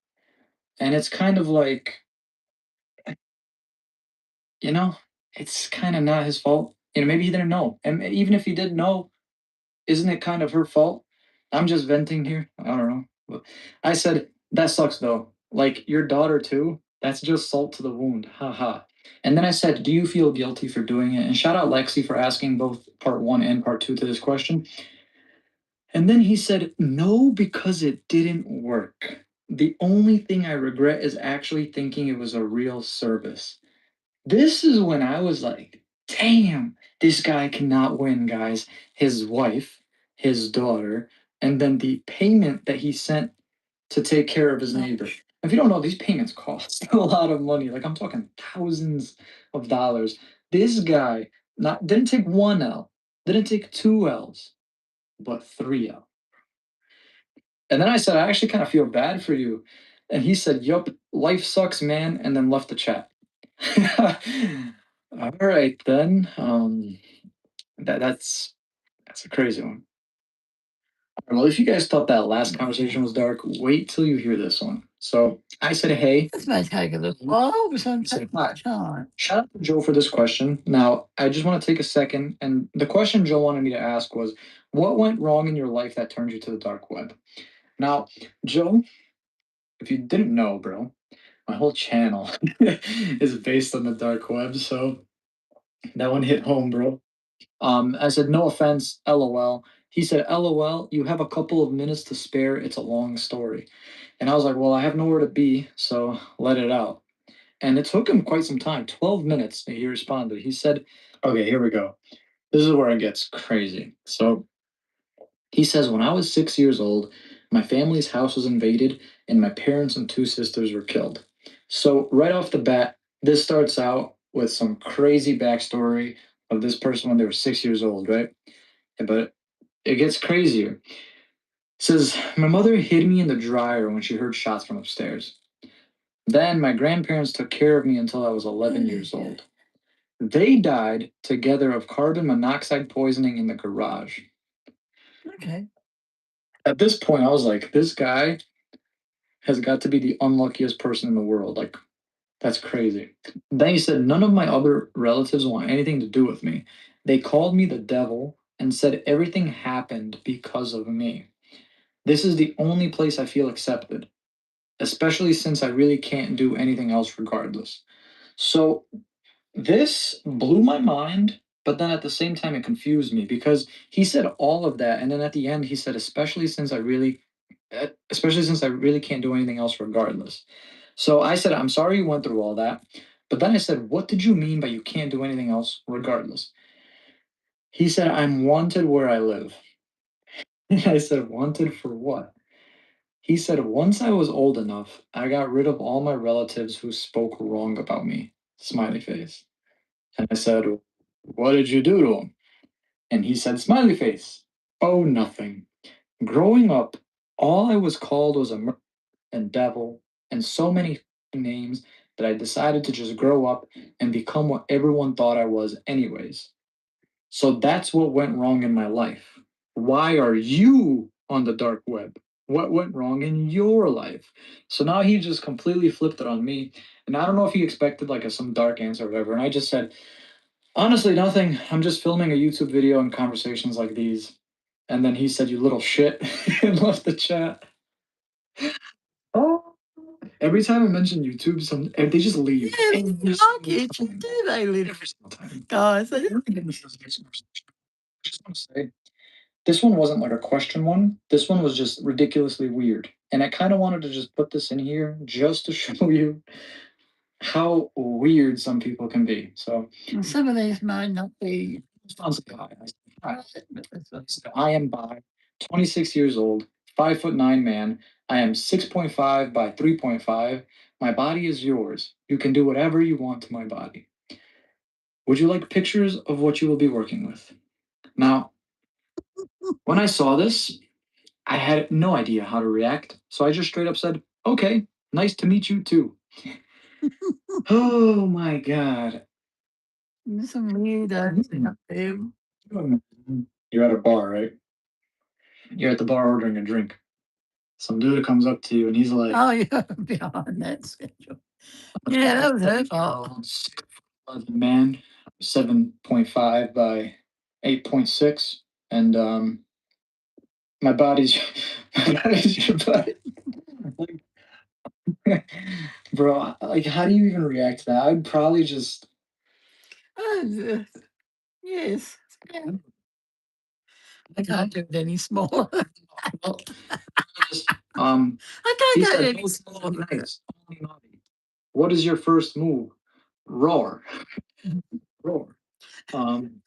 And it's kind of like, you know, it's kind of not his fault. Maybe he didn't know. And even if he did know, isn't it kind of her fault? I'm just venting here. I don't know. But I said, that sucks though. Like your daughter too. That's just salt to the wound. Ha ha. And then I said, do you feel guilty for doing it? And shout out Lexi for asking both part 1 and part 2 to this question. And then he said, no, because it didn't work. The only thing I regret is actually thinking it was a real service. This is when I was like, damn, this guy cannot win, guys. His wife, his daughter, and then the payment that he sent to take care of his neighbor. If you don't know, these payments cost a lot of money. Like I'm talking thousands of dollars. This guy didn't take 1 L, didn't take 2 L's, but 3 L. And then I said, I actually kind of feel bad for you. And he said, yup, life sucks, man, and then left the chat. All right then. That's a crazy one. Well, if you guys thought that last conversation was dark, wait till you hear this one. So I said, hey. This may take a little while, but I said, hi. time. Shout out to Joe for this question. Now, I just want to take a second, and the question Joe wanted me to ask was, what went wrong in your life that turned you to the dark web? Now, Joe, if you didn't know, bro, my whole channel is based on the dark web, so that one hit home, bro. I said, no offense, LOL. He said, LOL, you have a couple of minutes to spare. It's a long story. And I was like, well, I have nowhere to be, so let it out. And it took him quite some time, 12 minutes, and he responded. He said, okay, here we go. This is where it gets crazy. So he says, when I was 6 years old, my family's house was invaded, and my parents and 2 sisters were killed. So, right off the bat, this starts out with some crazy backstory of this person when they were 6 years old, right? But it gets crazier. It says, my mother hid me in the dryer when she heard shots from upstairs. Then my grandparents took care of me until I was 11 years old. They died together of carbon monoxide poisoning in the garage. Okay. At this point, I was like, this guy has got to be the unluckiest person in the world. Like, that's crazy. Then he said, none of my other relatives want anything to do with me. They called me the devil and said everything happened because of me. This is the only place I feel accepted, especially since I really can't do anything else regardless. So this blew my mind, but then at the same time it confused me because he said all of that, and then at the end he said, especially since I really can't do anything else regardless. So I said, I'm sorry you went through all that. But then I said, what did you mean by you can't do anything else regardless? He said, I'm wanted where I live. I said, wanted for what? He said, once I was old enough, I got rid of all my relatives who spoke wrong about me. Smiley face. And I said, what did you do to them? And he said, smiley face. Oh, nothing. Growing up, all I was called was a murderer and devil and so many names that I decided to just grow up and become what everyone thought I was, anyways. So that's what went wrong in my life. Why are you on the dark web? What went wrong in your life? So now he just completely flipped it on me. And I don't know if he expected like some dark answer or whatever. And I just said, honestly, nothing. I'm just filming a YouTube video and conversations like these. And then he said, you little shit, and left the chat. Oh, every time I mention YouTube, they just leave. Yeah, Every fuck single it, time. do they live? Every single time. Guys, I just want to say, this one wasn't like a question one. This one was just ridiculously weird. And I kind of wanted to just put this in here just to show you how weird some people can be. So some of these might not be. I am by 26 years old, 5'9" man. I am 6.5 by 3.5. My body is yours. You can do whatever you want to my body. Would you like pictures of what you will be working with? Now, when I saw this, I had no idea how to react. So I just straight up said, okay, nice to meet you too. Oh my God. Some weird. You're at a bar, right? you're at the bar ordering a drink. Some dude comes up to you and he's like, Oh, yeah, behind that schedule. Yeah, that was her fault. 6'11" man, 7.5 by 8.6, and my body's my body's your body. Bro, like, how do you even react to that? I'd probably just. Yes. Yeah. I can't do it any smaller. um, I can't he go said, any smaller. "Nice, only naughty. What is your first move? Roar, roar." Um,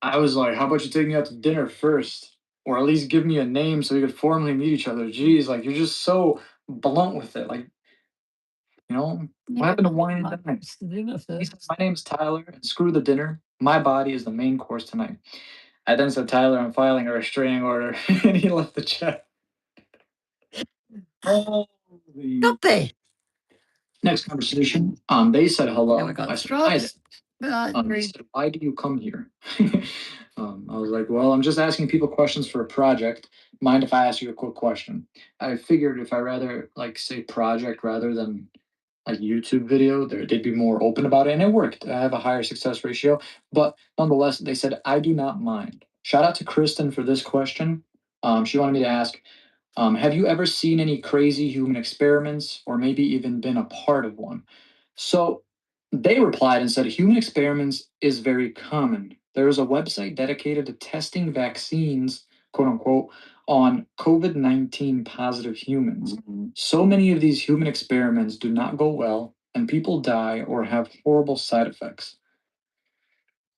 I was like, "How about you take me out to dinner first, or at least give me a name so we could formally meet each other?" Jeez, like you're just so blunt with it. Like, what happened to wine and dine? He said, "My name's Tyler, and screw the dinner. My body is the main course tonight." I then said, "Tyler, I'm filing a restraining order," and he left the chat. Holy. Got there. Next conversation. They said hello. Now we got I said, "Hi stripes. They said, "Why do you come here?" I was like, "Well, I'm just asking people questions for a project. Mind if I ask you a quick question?" I figured if I rather like say project rather than like YouTube video, they'd be more open about it, and it worked. I have a higher success ratio, but nonetheless, they said, "I do not mind." Shout out to Kristen for this question. She wanted me to ask, have you ever seen any crazy human experiments or maybe even been a part of one? So they replied and said, human experiments is very common. There is a website dedicated to testing vaccines, quote unquote, on COVID-19 positive humans. So many of these human experiments do not go well, and people die or have horrible side effects.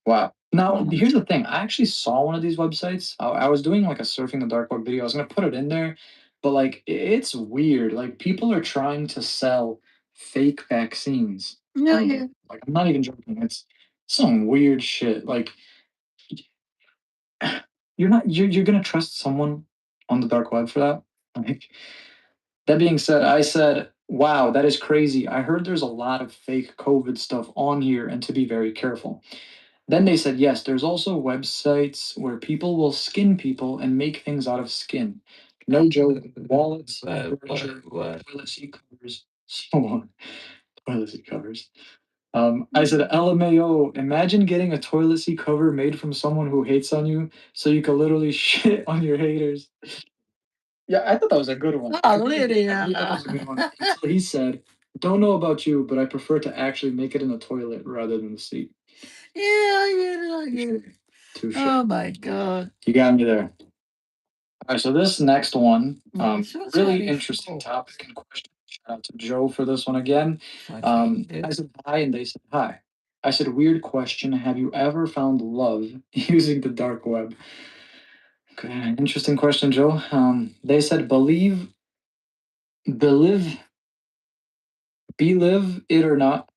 Wow. Now, here's the thing. I actually saw one of these websites. I was doing like a surfing the dark web video. I was gonna put it in there, but like it's weird. Like people are trying to sell fake vaccines. No, yeah. Like I'm not even joking. It's some weird shit. Like you're gonna trust someone on the dark web for that? Like that being said, I said, wow, that is crazy. I heard there's a lot of fake COVID stuff on here and to be very careful. Then they said, yes, there's also websites where people will skin people and make things out of skin. No joke, wallets, furniture, toilet seat covers, so on. Toilet seat covers. I said, LMAO, imagine getting a toilet seat cover made from someone who hates on you so you can literally shit on your haters. Yeah, I thought that was a good one. Oh, Lydia. I thought that was a good one. Until he said, don't know about you, but I prefer to actually make it in the toilet rather than the seat. Yeah, I get it. Touche. Oh my God. You got me there. All right, so this next one, So what's really 94? interesting topic and question. Shout out to Joe for this one again. I said hi and they said hi. I said, weird question. Have you ever found love using the dark web? Okay, interesting question, Joe. They said, believe it or not.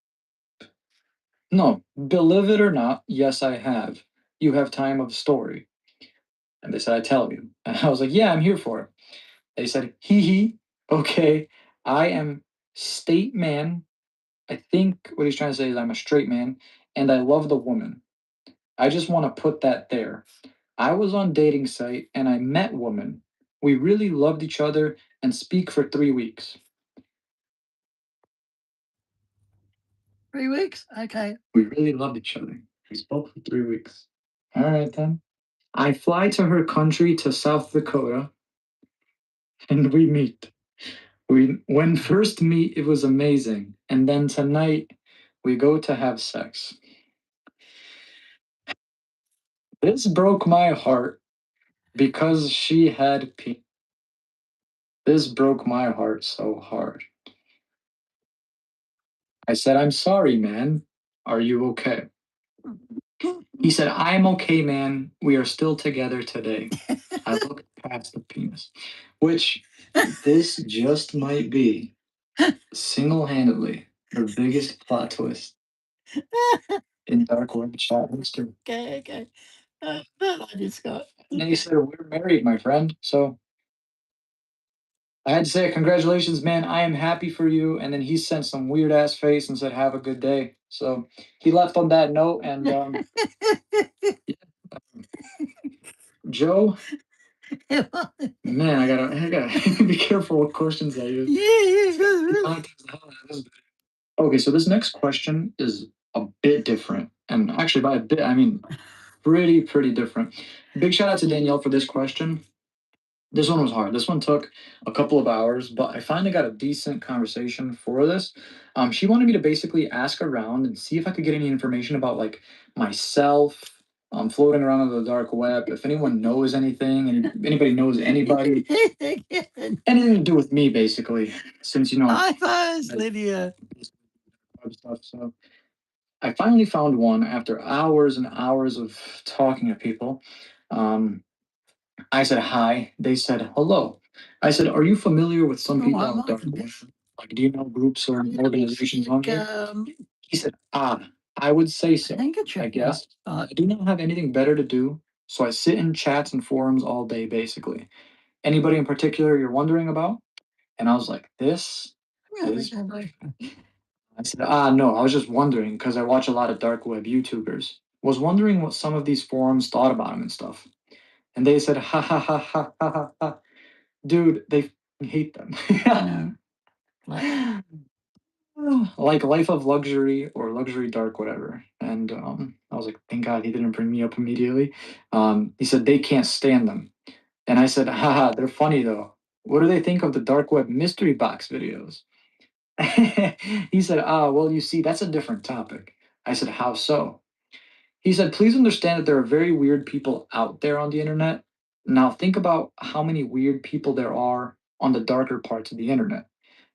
No, believe it or not, yes, I have. You have time of story. And they said, I tell you. And I was like, yeah, I'm here for it. They said, hee, okay, I am state man. I think what he's trying to say is I'm a straight man and I love the woman. I just want to put that there. I was on dating site and I met woman. We really loved each other and speak for 3 weeks. 3 weeks? Okay. We really loved each other. We spoke for 3 weeks. All right then. I fly to her country to South Dakota and we meet. When first meet, it was amazing. And then tonight, we go to have sex. This broke my heart because she had pee. This broke my heart so hard. I said, I'm sorry, man. Are you okay? He said, I am okay, man. We are still together today. I looked past the penis, which this just might be single handedly the biggest plot twist in Dark Web chat history. Okay. That I just got. And he said, we're married, my friend. So I had to say, congratulations, man. I am happy for you. And then he sent some weird ass face and said, have a good day. So he left on that note. And Joe, Man, I gotta be careful what questions I use. Okay, so this next question is a bit different, and actually by a bit I mean pretty different. Big shout out to Danielle for this question. This one was hard. This one took a couple of hours, but I finally got a decent conversation for this. She wanted me to basically ask around and see if I could get any information about like myself, floating around on the dark web. If anyone knows anything, and anybody knows anybody, anything to do with me, basically. Since high fives, Lydia. web stuff. So I finally found one after hours and hours of talking to people. I said hi. They said hello. I said, "Are you familiar with some people on the dark web? Like, do you know groups or organizations on there?" He said, I would say so. I guess. I do not have anything better to do, so I sit in chats and forums all day, basically. Anybody in particular you're wondering about? And I was like, this is. I said, no, I was just wondering because I watch a lot of dark web YouTubers. Was wondering what some of these forums thought about him and stuff. And they said, ha ha ha ha ha ha ha. Dude, they hate them. Like Life of Luxury or Luxury Dark, whatever. And I was like, thank God he didn't bring me up immediately. He said they can't stand them. And I said, haha, they're funny though. What do they think of the dark web mystery box videos? He said, well, you see, that's a different topic. I said, how so? He said, please understand that there are very weird people out there on the internet. Now, think about how many weird people there are on the darker parts of the internet.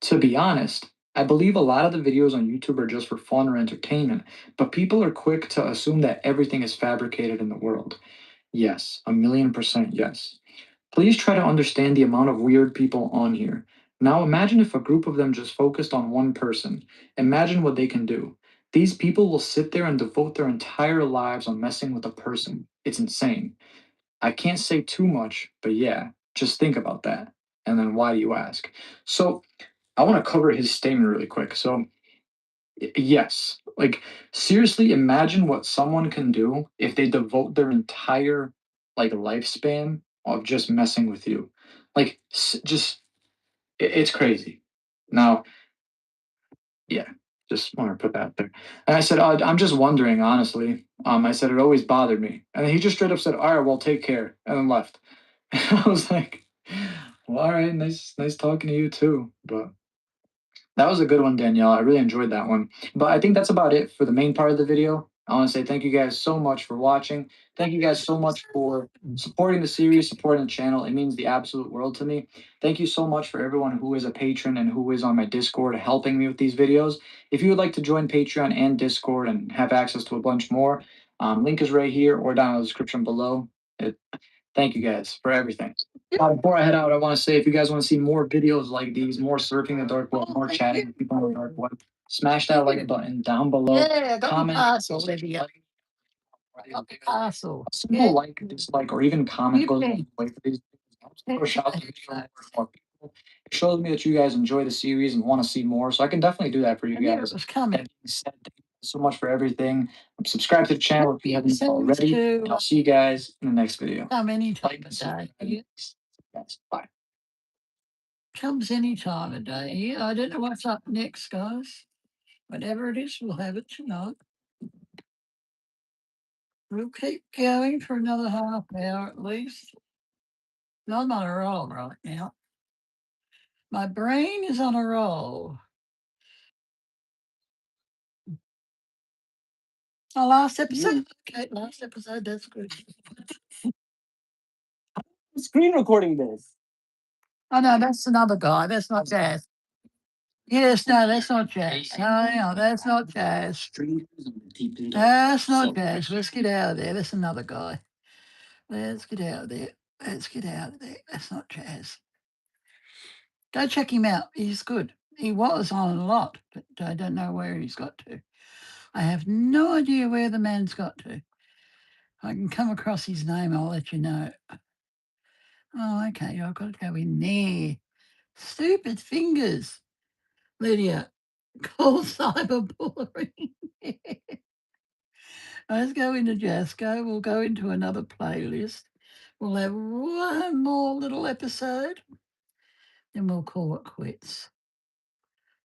To be honest, I believe a lot of the videos on YouTube are just for fun or entertainment, but people are quick to assume that everything is fabricated in the world. Yes, 1,000,000% yes. Please try to understand the amount of weird people on here. Now imagine if a group of them just focused on one person. Imagine what they can do. These people will sit there and devote their entire lives on messing with a person. It's insane. I can't say too much, but yeah, just think about that. And then why do you ask? So I want to cover his statement really quick. So yes, like seriously, imagine what someone can do if they devote their entire like lifespan of just messing with you. Like just it's crazy. Now, yeah, just want to put that there. And I said, I'm just wondering, honestly. I said it always bothered me, and then he just straight up said, "All right, well, take care," and then left. I was like, "Well, all right, nice talking to you too." But that was a good one, Danielle. I really enjoyed that one. But I think that's about it for the main part of the video. I want to say thank you guys so much for watching. Thank you guys so much for supporting the series, supporting the channel. It means the absolute world to me. Thank you so much for everyone who is a patron and who is on my Discord helping me with these videos. If you would like to join Patreon and Discord and have access to a bunch more, link is right here or down in the description below. Thank you guys for everything. Before I head out, I want to say if you guys want to see more videos like these, more surfing the dark web, more chatting with people on the dark web, smash that like button down below. Yeah, comment. Olivia. Simple like, dislike, or even comment goes a long way for these. Helps push out the video more and more people. It shows me that you guys enjoy the series and want to see more, so I can definitely do that for you guys. That being said, thank you so much for everything. Subscribe to the channel if you haven't already. And I'll see you guys in the next video. Come anytime of day. Bye. Comes any time of day. I don't know what's up next, guys. Whatever it is, we'll have it tonight. We'll keep going for another half hour at least. I'm on a roll right now. My brain is on a roll. Oh, last episode. Okay, last episode. That's good. Screen recording this. Oh no, that's another guy. That's not Jazz. Yes, no, that's not Jazz. No, that's not Jazz. That's not Jazz. Let's get out of there. That's another guy. Let's get out of there. Let's get out of there. That's not Jazz. Go check him out. He's good. He was on a lot, but I don't know where he's got to. I have no idea where the man's got to. If I can come across his name, I'll let you know. Oh, okay. I've got to go in there. Stupid fingers. Lydia, call cyberbullying. Let's go into Jasko. We'll go into another playlist. We'll have one more little episode, then we'll call it quits.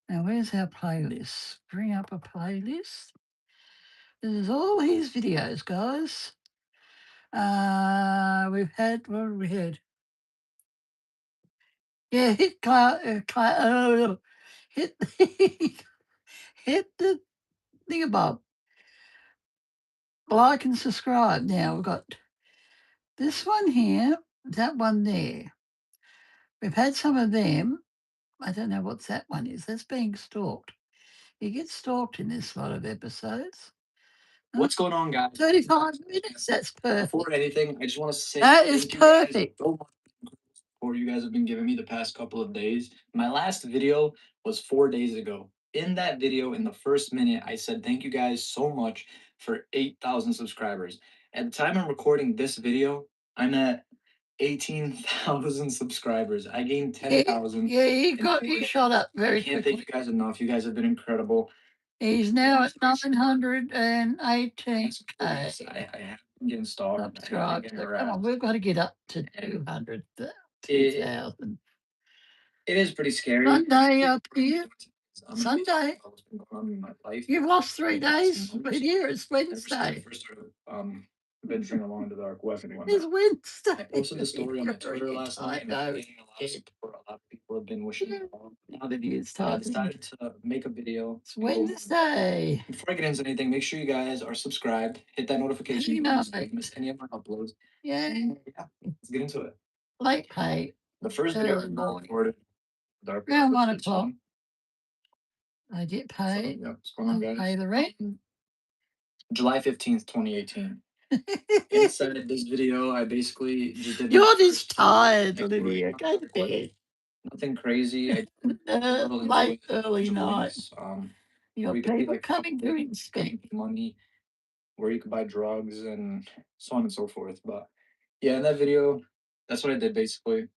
Now, where's our playlist? Bring up a playlist. This is all his videos, guys. We've had, what have we had? Yeah, hit hit hit the thingamabob. Like and subscribe. Now we've got this one here, that one there. We've had some of them. I don't know what that one is. That's being stalked. You get stalked in this lot of episodes. What's going on, guys? 35 minutes. That's perfect. Before anything, I just want to say That is thank you guys perfect. so much for you guys have been giving me the past couple of days. My last video was 4 days ago. In that video, in the first minute, I said thank you guys so much for 8,000 subscribers. At the time I'm recording this video, I'm at 18,000 subscribers. I gained 10,000. Yeah, he shot up very I can't quickly. thank you guys enough. You guys have been incredible. He's now at 918. I have been getting stalked. Subscribe. So come on, we've got to get up to 200, 2,000. It is pretty scary. Sunday up here. Sunday. What's been going on in my life? You've lost 3 days, but here it's Ever since I Wednesday. first started venturing along the dark web and It's whatnot. Wednesday. I posted the story on my Twitter You're last right. night, and I know. I'm getting a lot of support. A lot of people have been wishing me well. Now that it's I time. decided to make a video. It's Wednesday. Before I get into anything, make sure you guys are subscribed. Hit that notification button so you don't miss any of my uploads. Yeah. Yeah, let's get into it. Late pay. The first video I Early morning. recorded, dark Around web 1 was o'clock. fun. I get So, paid. yeah, what's going on, I guys? pay the rent. July 15th, 2018. Inside this video, I basically just did. You're just tired, Olivia. Go to bed. Nothing crazy. I did a little Late, influence early night. stories, You where got you could be people like coming to inspect. money, where you could buy drugs and so on and so forth. But yeah, in that video, that's what I did basically.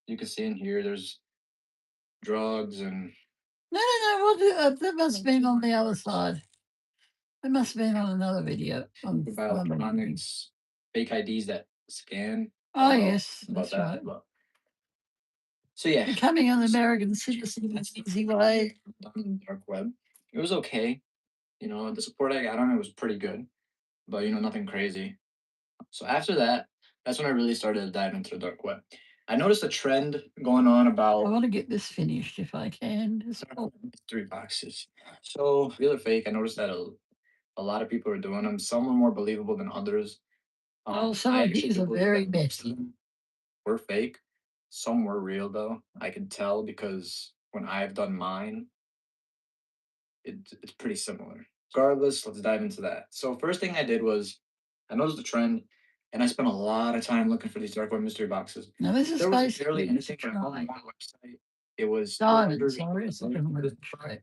You can see in here, there's drugs and No. That must have been on the other side. It must have been on another video. you could buy electronics, fake IDs that scan. Oh, yes, About that's that, right. but so yeah, Becoming an American citizen is an easy way. done in the dark web. It was okay. You know, the support I got on it was pretty good, but you know, nothing crazy. So after that, that's when I really started to dive into the dark web. I noticed a trend going on I about want to get this finished if I can. mystery boxes. So real or fake, I noticed that a lot of people are doing them. Some are more believable than others. Oh, some I of actually these are believe very that most of messy. them were fake. Some were real though. I could tell because when I've done mine, it's pretty similar. Regardless, let's dive into that. So first thing I did was I noticed the trend, and I spent a lot of time looking for these dark web mystery boxes. Now, this is There was basically barely anything on trying. one website. It was Diamonds, 200 sorry, it's a different word. Right.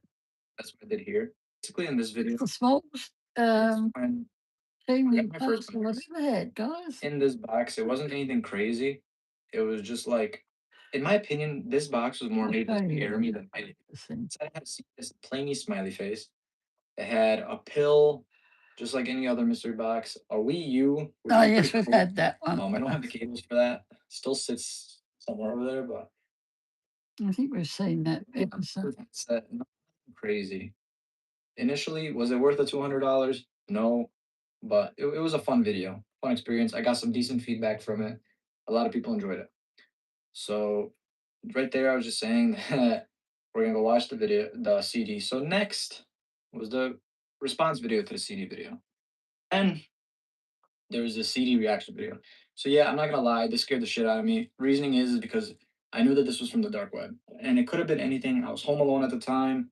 That's what I did here. Basically, in this video, The smallest when thing I we got my first posted I've box. ever had, guys. In this box, it wasn't anything crazy. It was just like, in my opinion, this box was more made to scare me than anything. So I had this plainy smiley face. It had a pill, just like any other mystery box. A Wii U. Which Oh, was yes, pretty we've cool. had that one. I don't have the cables for that. Still sits somewhere over there, but I think we've seen that yeah, episode. it's nothing crazy. Initially, was it worth the $200? No, but it was a fun video, fun experience. I got some decent feedback from it. A lot of people enjoyed it. So right there, I was just saying that we're gonna go watch the video, the CD. So next was the response video to the CD video, and there was a CD reaction video. So yeah, I'm not gonna lie, this scared the shit out of me. Reasoning is because I knew that this was from the dark web, and it could have been anything. I was home alone at the time.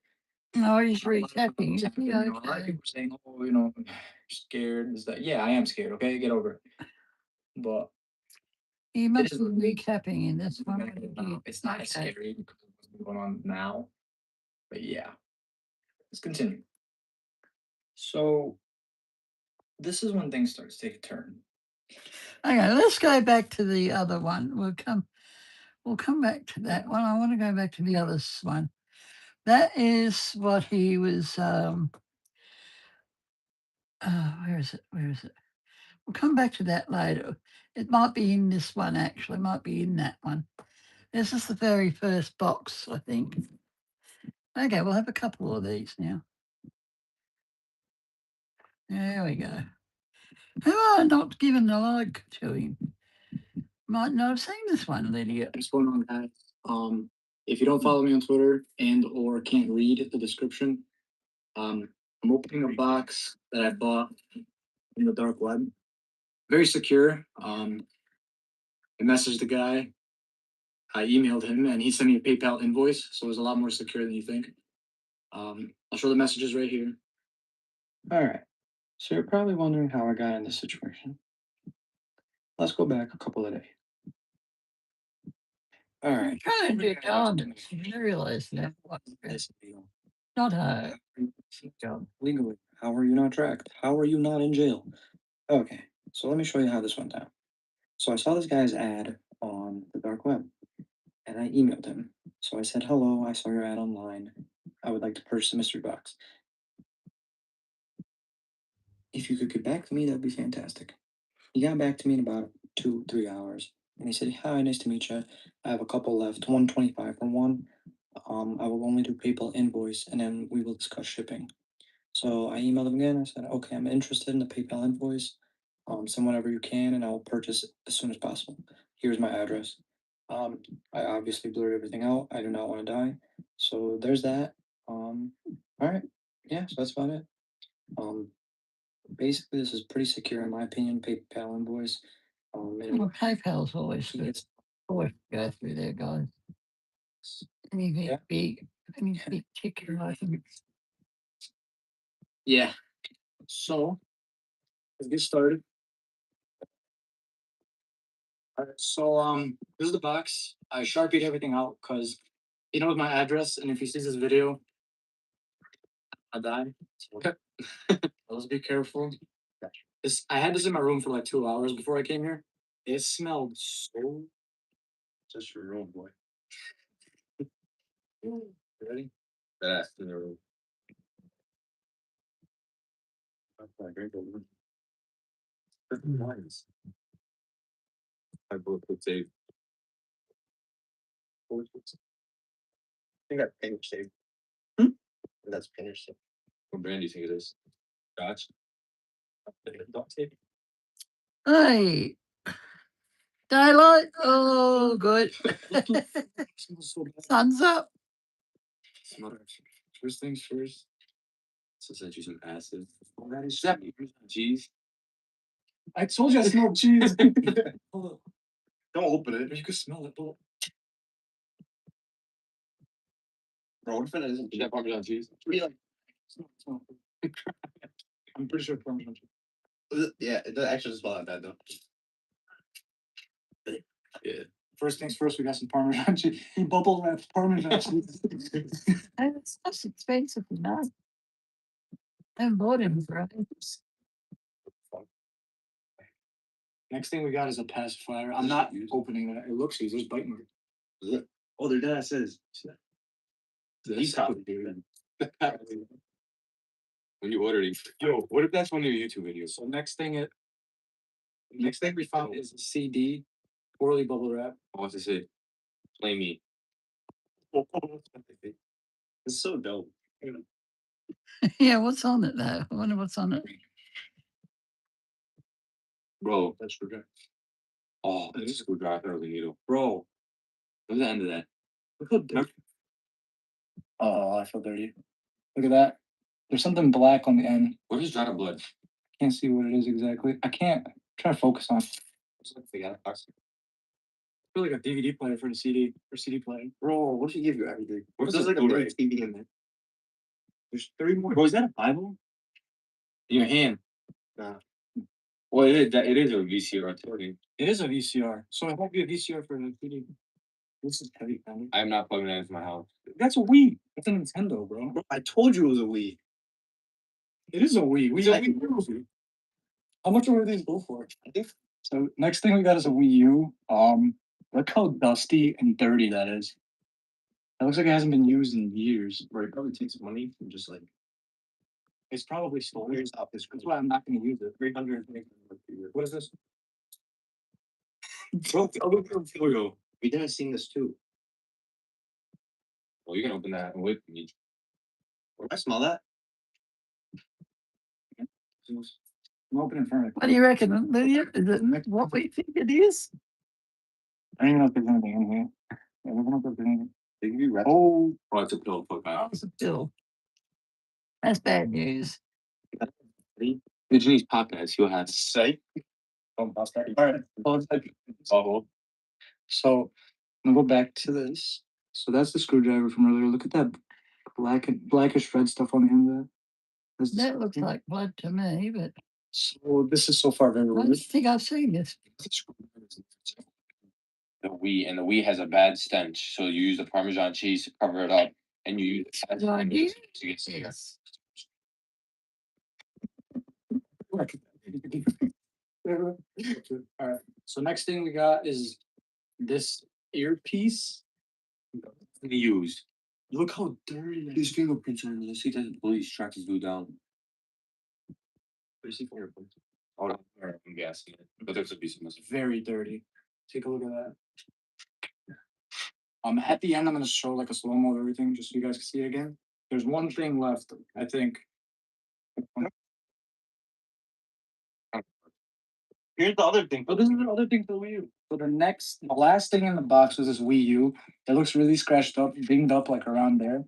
No, he's A lot of recapping. Is people- he you know, a lot of okay? people were saying, "Oh, you know, scared." Is that? Yeah, I am scared. Okay, get over it. But He it must is be what it is. recapping in this one. It's not as Okay. scary because of what's going on now. But yeah, let's continue. So this is when things start to take a turn. Okay, let's go back to the other one. We'll come back to that one. I want to go back to the other one. That is what he was where is it? We'll come back to that later. It might be in this one, actually, might be in that one. This is the very first box, I think. Okay, we'll have a couple of these now. There we go. Have I not given the like to him? Might not have seen this one, Lydia. What's going on, guys? If you don't follow me on Twitter and or can't read the description, I'm opening a box that I bought in the dark web. Very secure. I messaged the guy. I emailed him and he sent me a PayPal invoice, so it was a lot more secure than you think. I'll show the messages right here. All right. So you're probably wondering how I got in this situation. Let's go back a couple of days. All I'm right. trying to do dance. I realize that. Not hard. Legally, how are you not tracked? How are you not in jail? Okay, so let me show you how this went down. So I saw this guy's ad on the dark web and I emailed him. So I said, hello, I saw your ad online. I would like to purchase a mystery box. If you could get back to me, that'd be fantastic. He got back to me in about 2-3 hours and he said, hi, nice to meet you. I have a couple left, 125 for one. I will only do PayPal invoice and then we will discuss shipping. So I emailed him again. I said, okay, I'm interested in the PayPal invoice. Send whatever you can, and I'll purchase it as soon as possible. Here's my address. I obviously blurred everything out. I do not want to die. So there's that. All right. Yeah, so that's about it. Basically, this is pretty secure in my opinion. PayPal invoice. Well, PayPal's always he good. gets Always go through there, guys. Anything Yeah. big, any big ticket item. Yeah. So let's get started. All right, so this is the box. I sharpied everything out because he knows my address, and if he sees this video, I'll die. So let's be careful. I had this in my room for like 2 hours before I came here. It smelled so. Just your room, boy. You ready? That's in the room. Nice. I both would say. I think that's pinch tape. That's pinch tape. What brand do you think it is? Scotch. Duct tape. Hey, daylight. Oh, good. Smells so bad. Sun's up. First things first. So sent you some acid. Oh, that is cheese. I told you I smelled cheese. Hold on. Don't open it. You can smell it. Bro, what if it isn't? Is that Parmesan cheese? Really? Smell. I'm pretty sure Parmesan cheese. Yeah, it does actually smell like that though. Yeah. First things first, we got some Parmesan cheese. He bubble wrapped Parmesan cheese. And it's such expensive enough. I haven't bought him for ages. Next thing we got is a pacifier. I'm not opening that. It looks easy. There's bite mark. Is it? Oh, their dad says. He's copied, dude. When you ordered it, yo, what if that's one of your YouTube videos? So next thing we found is a CD, poorly bubble wrap. I want to say, play me. It's so dope. Yeah, what's on it though? I wonder what's on it. Bro, that's for good. Oh, it's a screwdriver or the needle. Bro, what's the end of that? Look how dirty. Oh, I feel dirty. Look at that. There's something black on the end. What is drop of blood? Can't see what it is exactly. I can't try to focus on it. It's like the box. I feel like a DVD player for the CD or CD player. Bro, what if you give you everything? What if there's like a mini TV in there? There's 3 more. Bro, is that a Bible? In your hand? Nah. Well, it is a VCR. It is a VCR. So it might be a VCR for the CD. This is heavy, man. I am not plugging that into my house. That's a Wii. That's a Nintendo, bro. I told you it was a Wii. It is a Wii. Wii. How much were these go for? I think so. Next thing we got is a Wii U. Look how dusty and dirty that is. That looks like it hasn't been used in years. Right, it probably takes money from just like It's probably stolen. That's why I'm not going to use it. 300. What is this? We didn't seen this too. Well, you can open that and wait for me. I smell that. I'm opening for it. What do you reckon, Lydia? Is it what we think it is? I don't even know if there's anything in here. Yeah, I don't know if there's anything. They give you red. Oh, It's a pill. Fuck Oh, that. it's a pill. That's bad news. Japanese pop that. See what happens. Say. don't bust that. All right. So I'm gonna go back to this. So that's the screwdriver from earlier. Look at that blackish red stuff on the end of that. That's the That looks screwdriver. like blood to me, but So this is so far very I don't weird. think I've seen this. The Wii has a bad stench, so you use the Parmesan cheese to cover it up, and you use it as Good idea. to get sick. Yes. All right. So next thing we got is this earpiece. Used. Look how dirty that These is. fingerprints on this. See that the police tracked this dude down. Where's the fingerprints? Oh, no, I'm guessing it, but there's a piece of missing. Very dirty. Take a look at that. At the end, I'm gonna show like a slow mo of everything, just so you guys can see it again. There's one thing left, I think. Here's the other thing. Oh, this is the other thing for Wii U. So the last thing in the box was this Wii U. It looks really scratched up, dinged up like around there.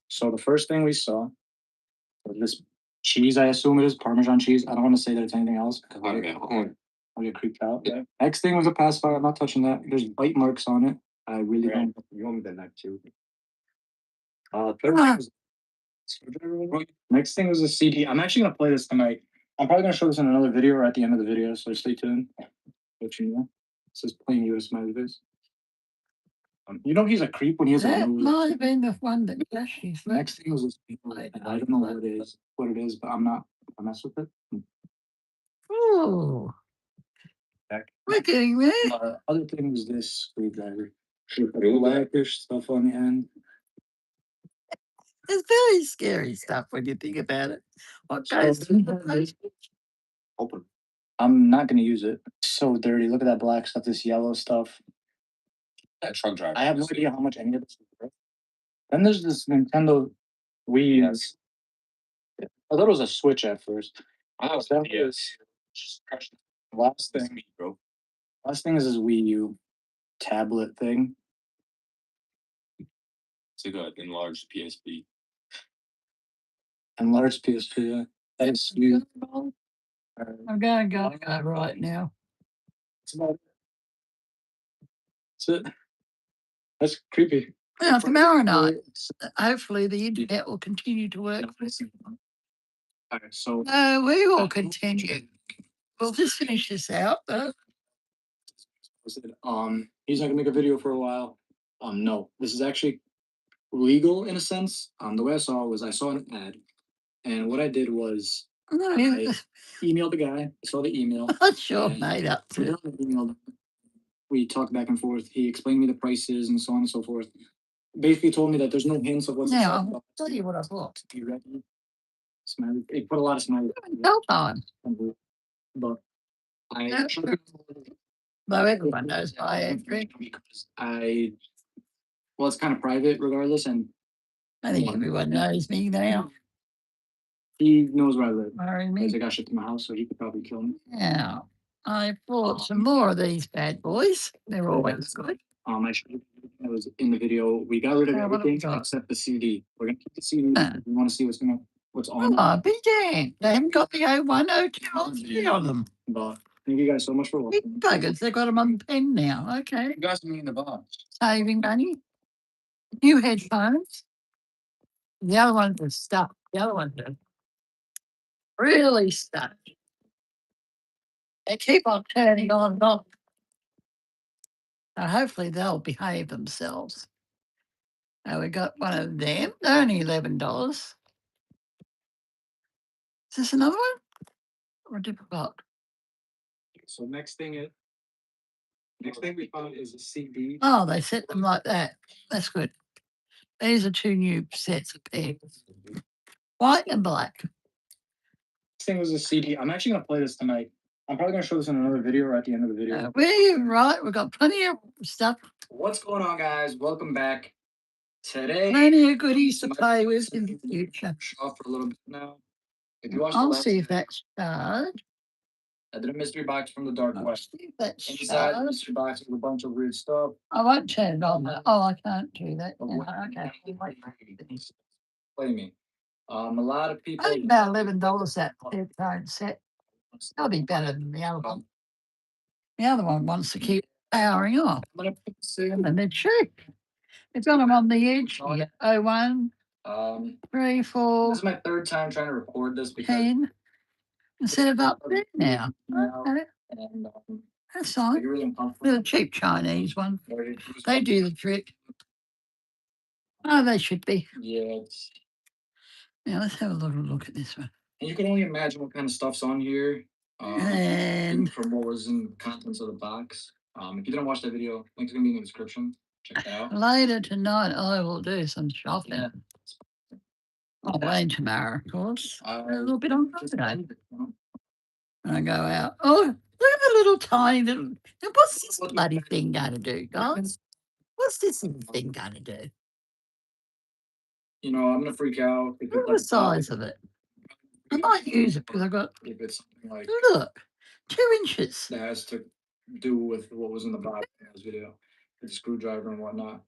So the first thing we saw was this cheese. I assume it is Parmesan cheese. I don't want to say that it's anything else because I'll get creeped out. Yeah. Next thing was a pacifier. I'm not touching that. There's bite marks on it. I really don't. You want me the neck too? Third thing was next thing was a CD. I'm actually gonna play this tonight. I'm probably gonna show this in another video or at the end of the video, so stay tuned. Let you know. It says playing US smiley face. You know he's a creep when he has a That nose. might have been the one that flashes. Next thing was this people. I don't know what it is, but I'm not gonna mess with it. Oh, Back. we're getting there. Other thing was this screwdriver. With the blackish stuff on the end. It's very scary stuff when you think about it. What goes through the place? Open. I'm not gonna use it. It's so dirty. Look at that black stuff, this yellow stuff. That truck driver. I have no idea how much any of this is worth. Then there's this Nintendo Wii. Yes. I thought it was a Switch at first. Oh, That yes. was last thing. Bro. Last thing is this Wii U tablet thing. It's like an enlarged PSP. Enlarged PSP. Yeah. That is huge. I'm gonna go right now. That's about it. That's it. That's creepy. Now, tomorrow night, hopefully the internet will continue to work. Alright, so We will continue. We'll just finish this out, though. he's not gonna make a video for a while. No, this is actually legal in a sense. The way I saw it was I saw an ad, and what I did was No, I emailed the guy. I saw the email. I'm sure made up So to. then I emailed him. We talked back and forth. He explained me the prices and so on and so forth. Basically told me that there's no hints of what's Now, inside. I'll tell you what I thought. Be ready. Smiley. He put a lot of smiley. No time. But I No. Though everyone knows I agree. because well, it's kind of private regardless, and I think everyone knows me now. he knows where I live. Marry Because me. I got shipped to my house, so he could probably kill me. Now, I bought some more of these bad boys. They're always good. I showed you that was in the video. We got rid of Yeah, what have we everything got? except the CD. We're gonna keep the CD. We want to see what's on it. Oh, be damned. They haven't got the A1 hotel on them. But thank you guys so much for Big watching. buggers. They've got them on the pen now. Okay. You guys me in the box. Saving money. New headphones. The other ones are stuck. The other ones are really stuck. They keep on turning on and off. So hopefully they'll behave themselves. Now we got one of them. They're only $11. Is this another one? Or difficult? So next thing we found is a CD. Oh, they set them like that. That's good. These are two new sets of pairs. white and black. This thing was a CD. I'm actually gonna play this tonight. I'm probably gonna show this in another video or at the end of the video. We're right. We've got plenty of stuff. What's going on, guys? Welcome back. Today, Plenty of goodies to play with in the future. off for a little bit now. If you watched the I'll last see if video, that's started. I did a mystery box from the dark I'll west. see if that's Inside the started. mystery box was a bunch of weird stuff. I won't turn it on. Oh, I can't do that. But Yeah, what- okay. Play me. A lot of I people. think about $11 that headphone set. That'll be better than the other one. The other one wants to keep powering off. I'm gonna put this in. And they're cheap. It's got them on the edge. You get 01, 3, 4, This is my third time trying to record this because 10. Instead of up there now. Okay, and, that's I fine. get really They're uncomfortable. the cheap Chinese one. Very- They do the trick. Oh, they should be. Yeah, it's, Now let's have a little look at this one. and you can only imagine what kind of stuff's on here. And From what was in the contents of the box. If you didn't watch that video, link's gonna be in the description. Check that out. later tonight, I will do some shopping. Yeah. I'll wait tomorrow, of course. I- A little bit on Friday. When I go out. Oh, look at the little tiny little. Now, what's this bloody thing going to do, guys? What's this little thing going to do? You know, I'm gonna freak out. If Look at the size of it. I might use it because I got, If it's something like look, 2 inches. that has to do with what was in the box in this video, with the screwdriver and whatnot.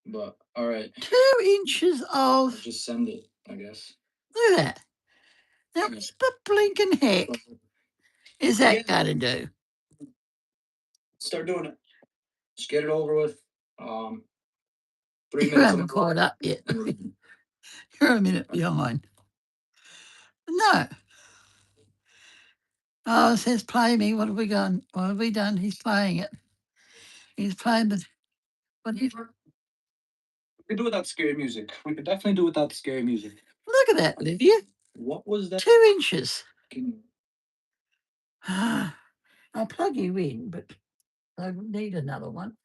But all right, 2 inches of. just send it, I guess. Look at that. Now, what the blinking heck is that going to do? Start doing it. Just get it over with. 3 You minutes. haven't caught up yet. You're a minute behind. No. Oh, it says play me. What have we done? What have we done? He's playing it. He's playing the. What is, We could do without scary music. We could definitely do without scary music. look at that, Lydia. What was that? 2 inches. Can- I'll plug you in, but I need another one.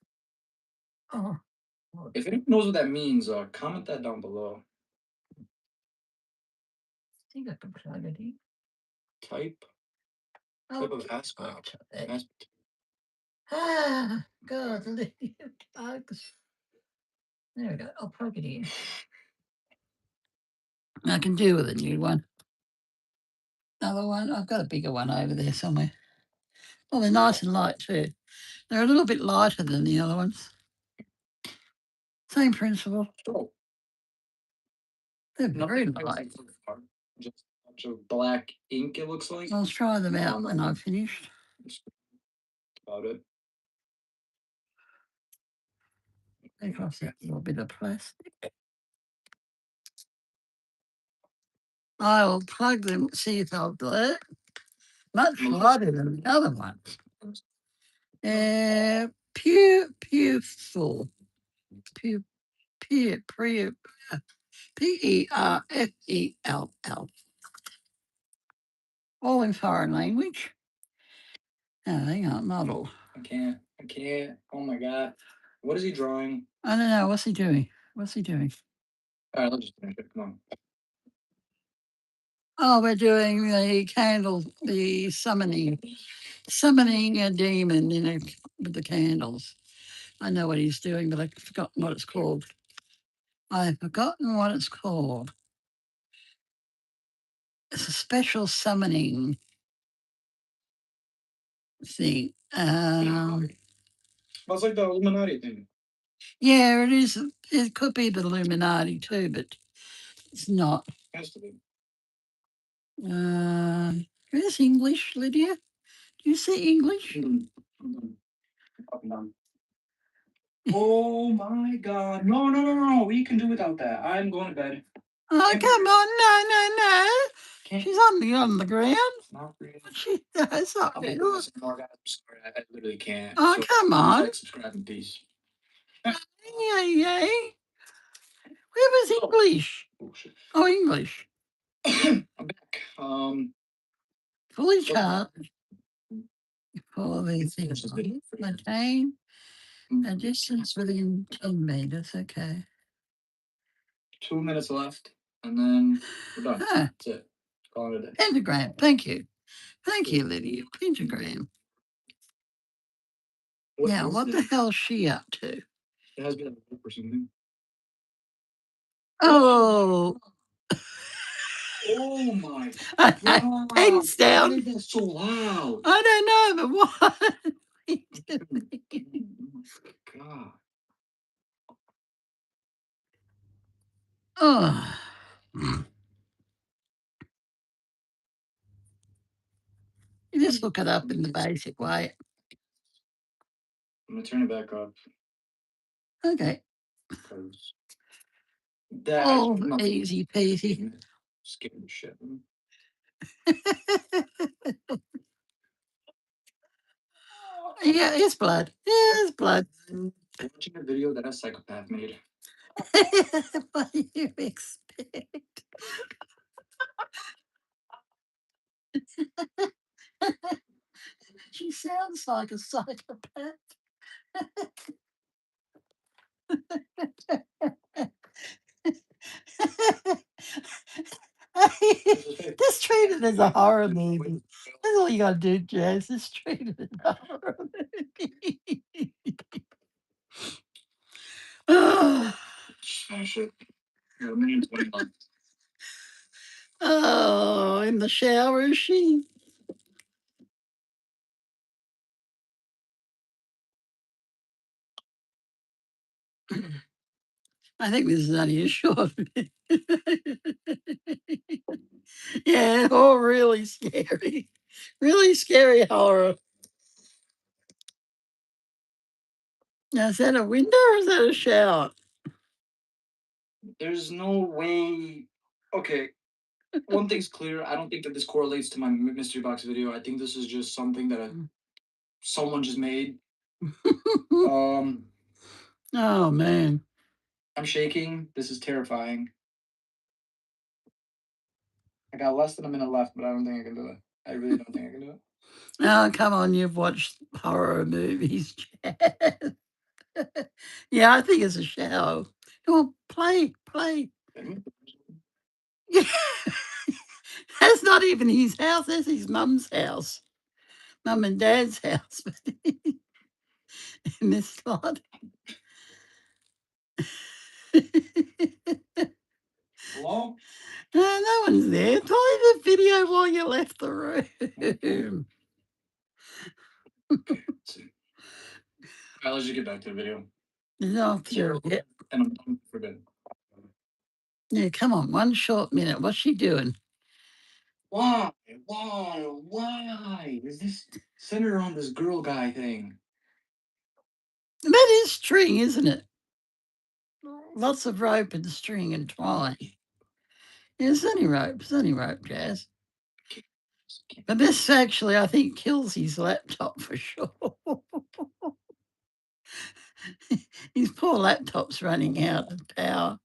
Oh, If anyone knows what that means, comment that down below. I think I can plug it in. Type Oh, of aspect. okay. God, Lydia, bugs. There we go. I'll plug it in. I can do with a new one. Another one. I've got a bigger one over there somewhere. Well, they're nice and light too. They're a little bit lighter than the other ones. Same principle. Oh, They're very nothing light. so far. Just a bunch of black ink, it looks like. I'll try them out when I've finished. That's about it. Take off that little bit of plastic. I will plug them, see if they'll work. Much lighter than the other ones. Perful. Perfell. All in foreign language. Oh, hang on, model. I can't. Oh my god. What is he drawing? I don't know. What's he doing? All right, let's just finish it. Come on. Oh, we're doing the candle, the summoning a demon with the candles. I know what he's doing, but I've forgotten what it's called. I've forgotten what it's called. It's a special summoning thing. Well, it's like the Illuminati thing. Yeah, it is. It could be the Illuminati too, but it's not. Has to be. Is English, Lydia? Do you see English? Up and down. Oh my god. No. We can do without that. I'm going to bed. Oh, come on. No. Can't. She's on the ground. Not really. She does I'll not be good. doing some more, guys. I'm sorry. I literally can't. Oh, So, come on. like, subscribe, and peace. Yay. Where was English? Oh, shit. Oh, English. I'm back. Fully charged. For these things. This video. Maintain a distance within 10 meters. Okay. 2 minutes left. and then we're done. Ah, That's it. Call it a day. pentagram. Thank you. Thank you, Lydia. Pentagram. Now, is what the this? hell's she up to? It has been a week or something. Oh, Oh my I pens Why down. is that so loud? I don't know, but what? God. Oh. You just look it up in the basic way. I'm gonna turn it back up Okay. because that Oh, not easy peasy. scared the shit. Yeah, it's blood. Yeah, it's blood. Watching a video that a psychopath made. What do you expect? She sounds like a psychopath. Just treat it as a horror movie. That's all you gotta do, Jazz. Just treat it as a horror movie. Smash it. Yeah, a minute and 20 left. Oh, in the shower, is she? I think this is only a short. Yeah, oh, really scary. Really scary horror. Now, is that a window or is that a shower? There's no way. Okay, one thing's clear. I don't think that this correlates to my mystery box video. I think this is just something that someone just made. Um, Oh, man. I'm shaking. This is terrifying. I got less than a minute left, but I don't think I can do it. I really don't think I can do it. Oh, come on. You've watched horror movies, Chad. Yeah, I think it's a shower. Come on, play. Yeah. That's not even his house. That's his mum's house. Mum and dad's house. In this lot. Hello? No one's there. Play the video while you left the room. Okay, let's see. All right, let's just get back to the video. No, sure. Yeah. And I'm done for good. Yeah, come on. One short minute. What's she doing? Why? Why? Is this centered around this girl guy thing? That is string, isn't it? Lots of rope and string and twine. Yeah, it's only rope, Jazz. But this actually, I think, kills his laptop for sure. His poor laptop's running out of power.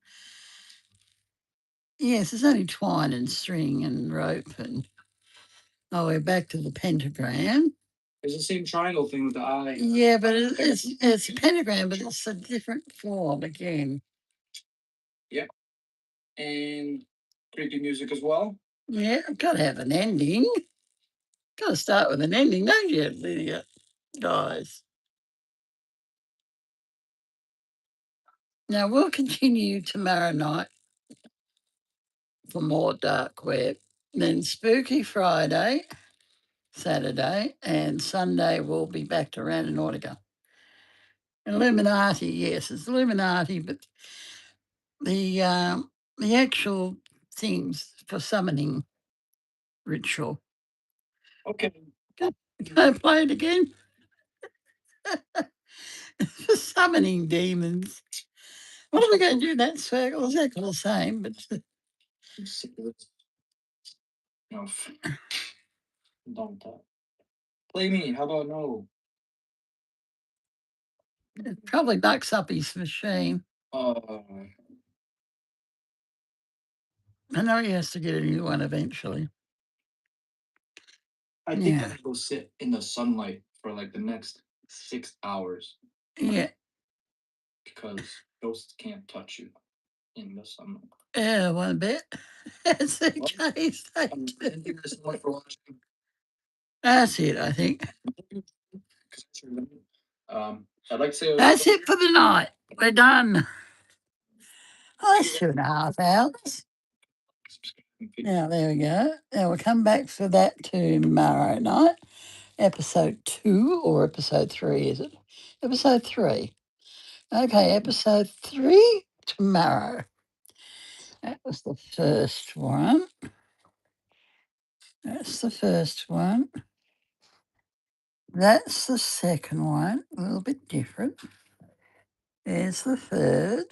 Yes, there's only twine and string and rope and oh, we're back to the pentagram. It's the same triangle thing with the eye. Yeah, but it's a pentagram, but it's a different form again. Yep. And creepy music as well. Yeah, gotta have an ending. Gotta start with an ending, don't you, Lydia? Guys. Now we'll continue tomorrow night for more dark web. Then Spooky Friday, Saturday, and Sunday we'll be back to Rananautica. Illuminati, yes, it's Illuminati, but the actual things for summoning ritual. Okay. Can I play it again? For summoning demons. What are we going to do in that circle? Is that the same? But I'm sick of this. No. Don't talk. Play me. How about no? it probably bucks up his machine. Uh, I know he has to get a new one eventually. I think Yeah. I go sit in the sunlight for like the next 6 hours Yeah. because ghosts can't touch you. in this. Yeah, one bit. It's the case. Thank you guys so much for watching. That's it, I think. I'd like to say That's it for the night. We're done. Oh, that's 2.5 hours. Now, there we go. Now, we'll come back for that tomorrow night. Episode 2 or episode 3, is it? Episode 3. Okay, episode 3 tomorrow. That was the first one. That's the first one. That's the second one. A little bit different. There's the third.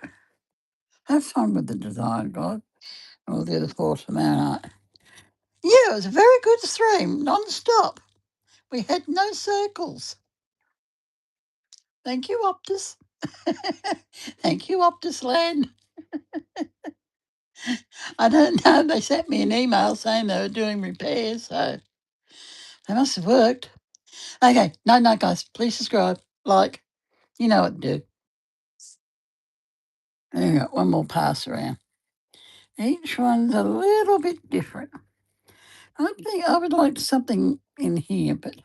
Have fun with the design, guys. And we'll do the fourth tomorrow night. Yeah, it was a very good stream, non-stop. We had no circles. Thank you, Optus. Thank you, Optus Land. I don't know. They sent me an email saying they were doing repairs, so they must have worked. Okay, no, guys. Please subscribe, like. You know what to do. There you go. One more pass around. Each one's a little bit different. I think I would like something in here, but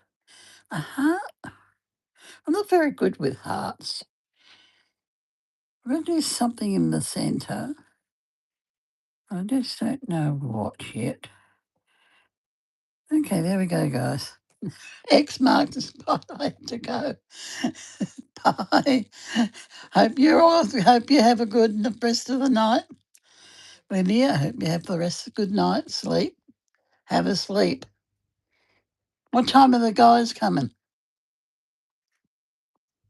a heart? I'm not very good with hearts. I'm going to do something in the centre. I just don't know what yet. Okay, there we go, guys. X marks the spot. I have to go. Bye. Hope you have a good rest of the night. Lydia, I hope you have the rest of a good night. Sleep. Have a sleep. What time are the guys coming?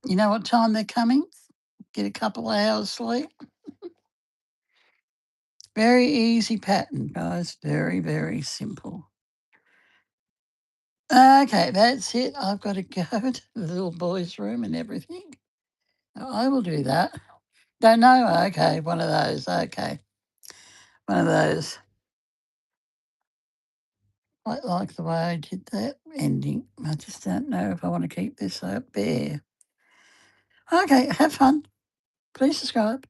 You know what time they're coming? Get a couple of hours sleep. Very easy pattern, guys. Very, very simple. Okay, that's it. I've got to go to the little boy's room and everything. I will do that. Don't know. Okay, one of those. Okay. One of those. Quite like the way I did that ending. I just don't know if I want to keep this up there. Okay, have fun. Please subscribe.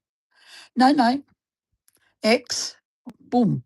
No. X. Boom.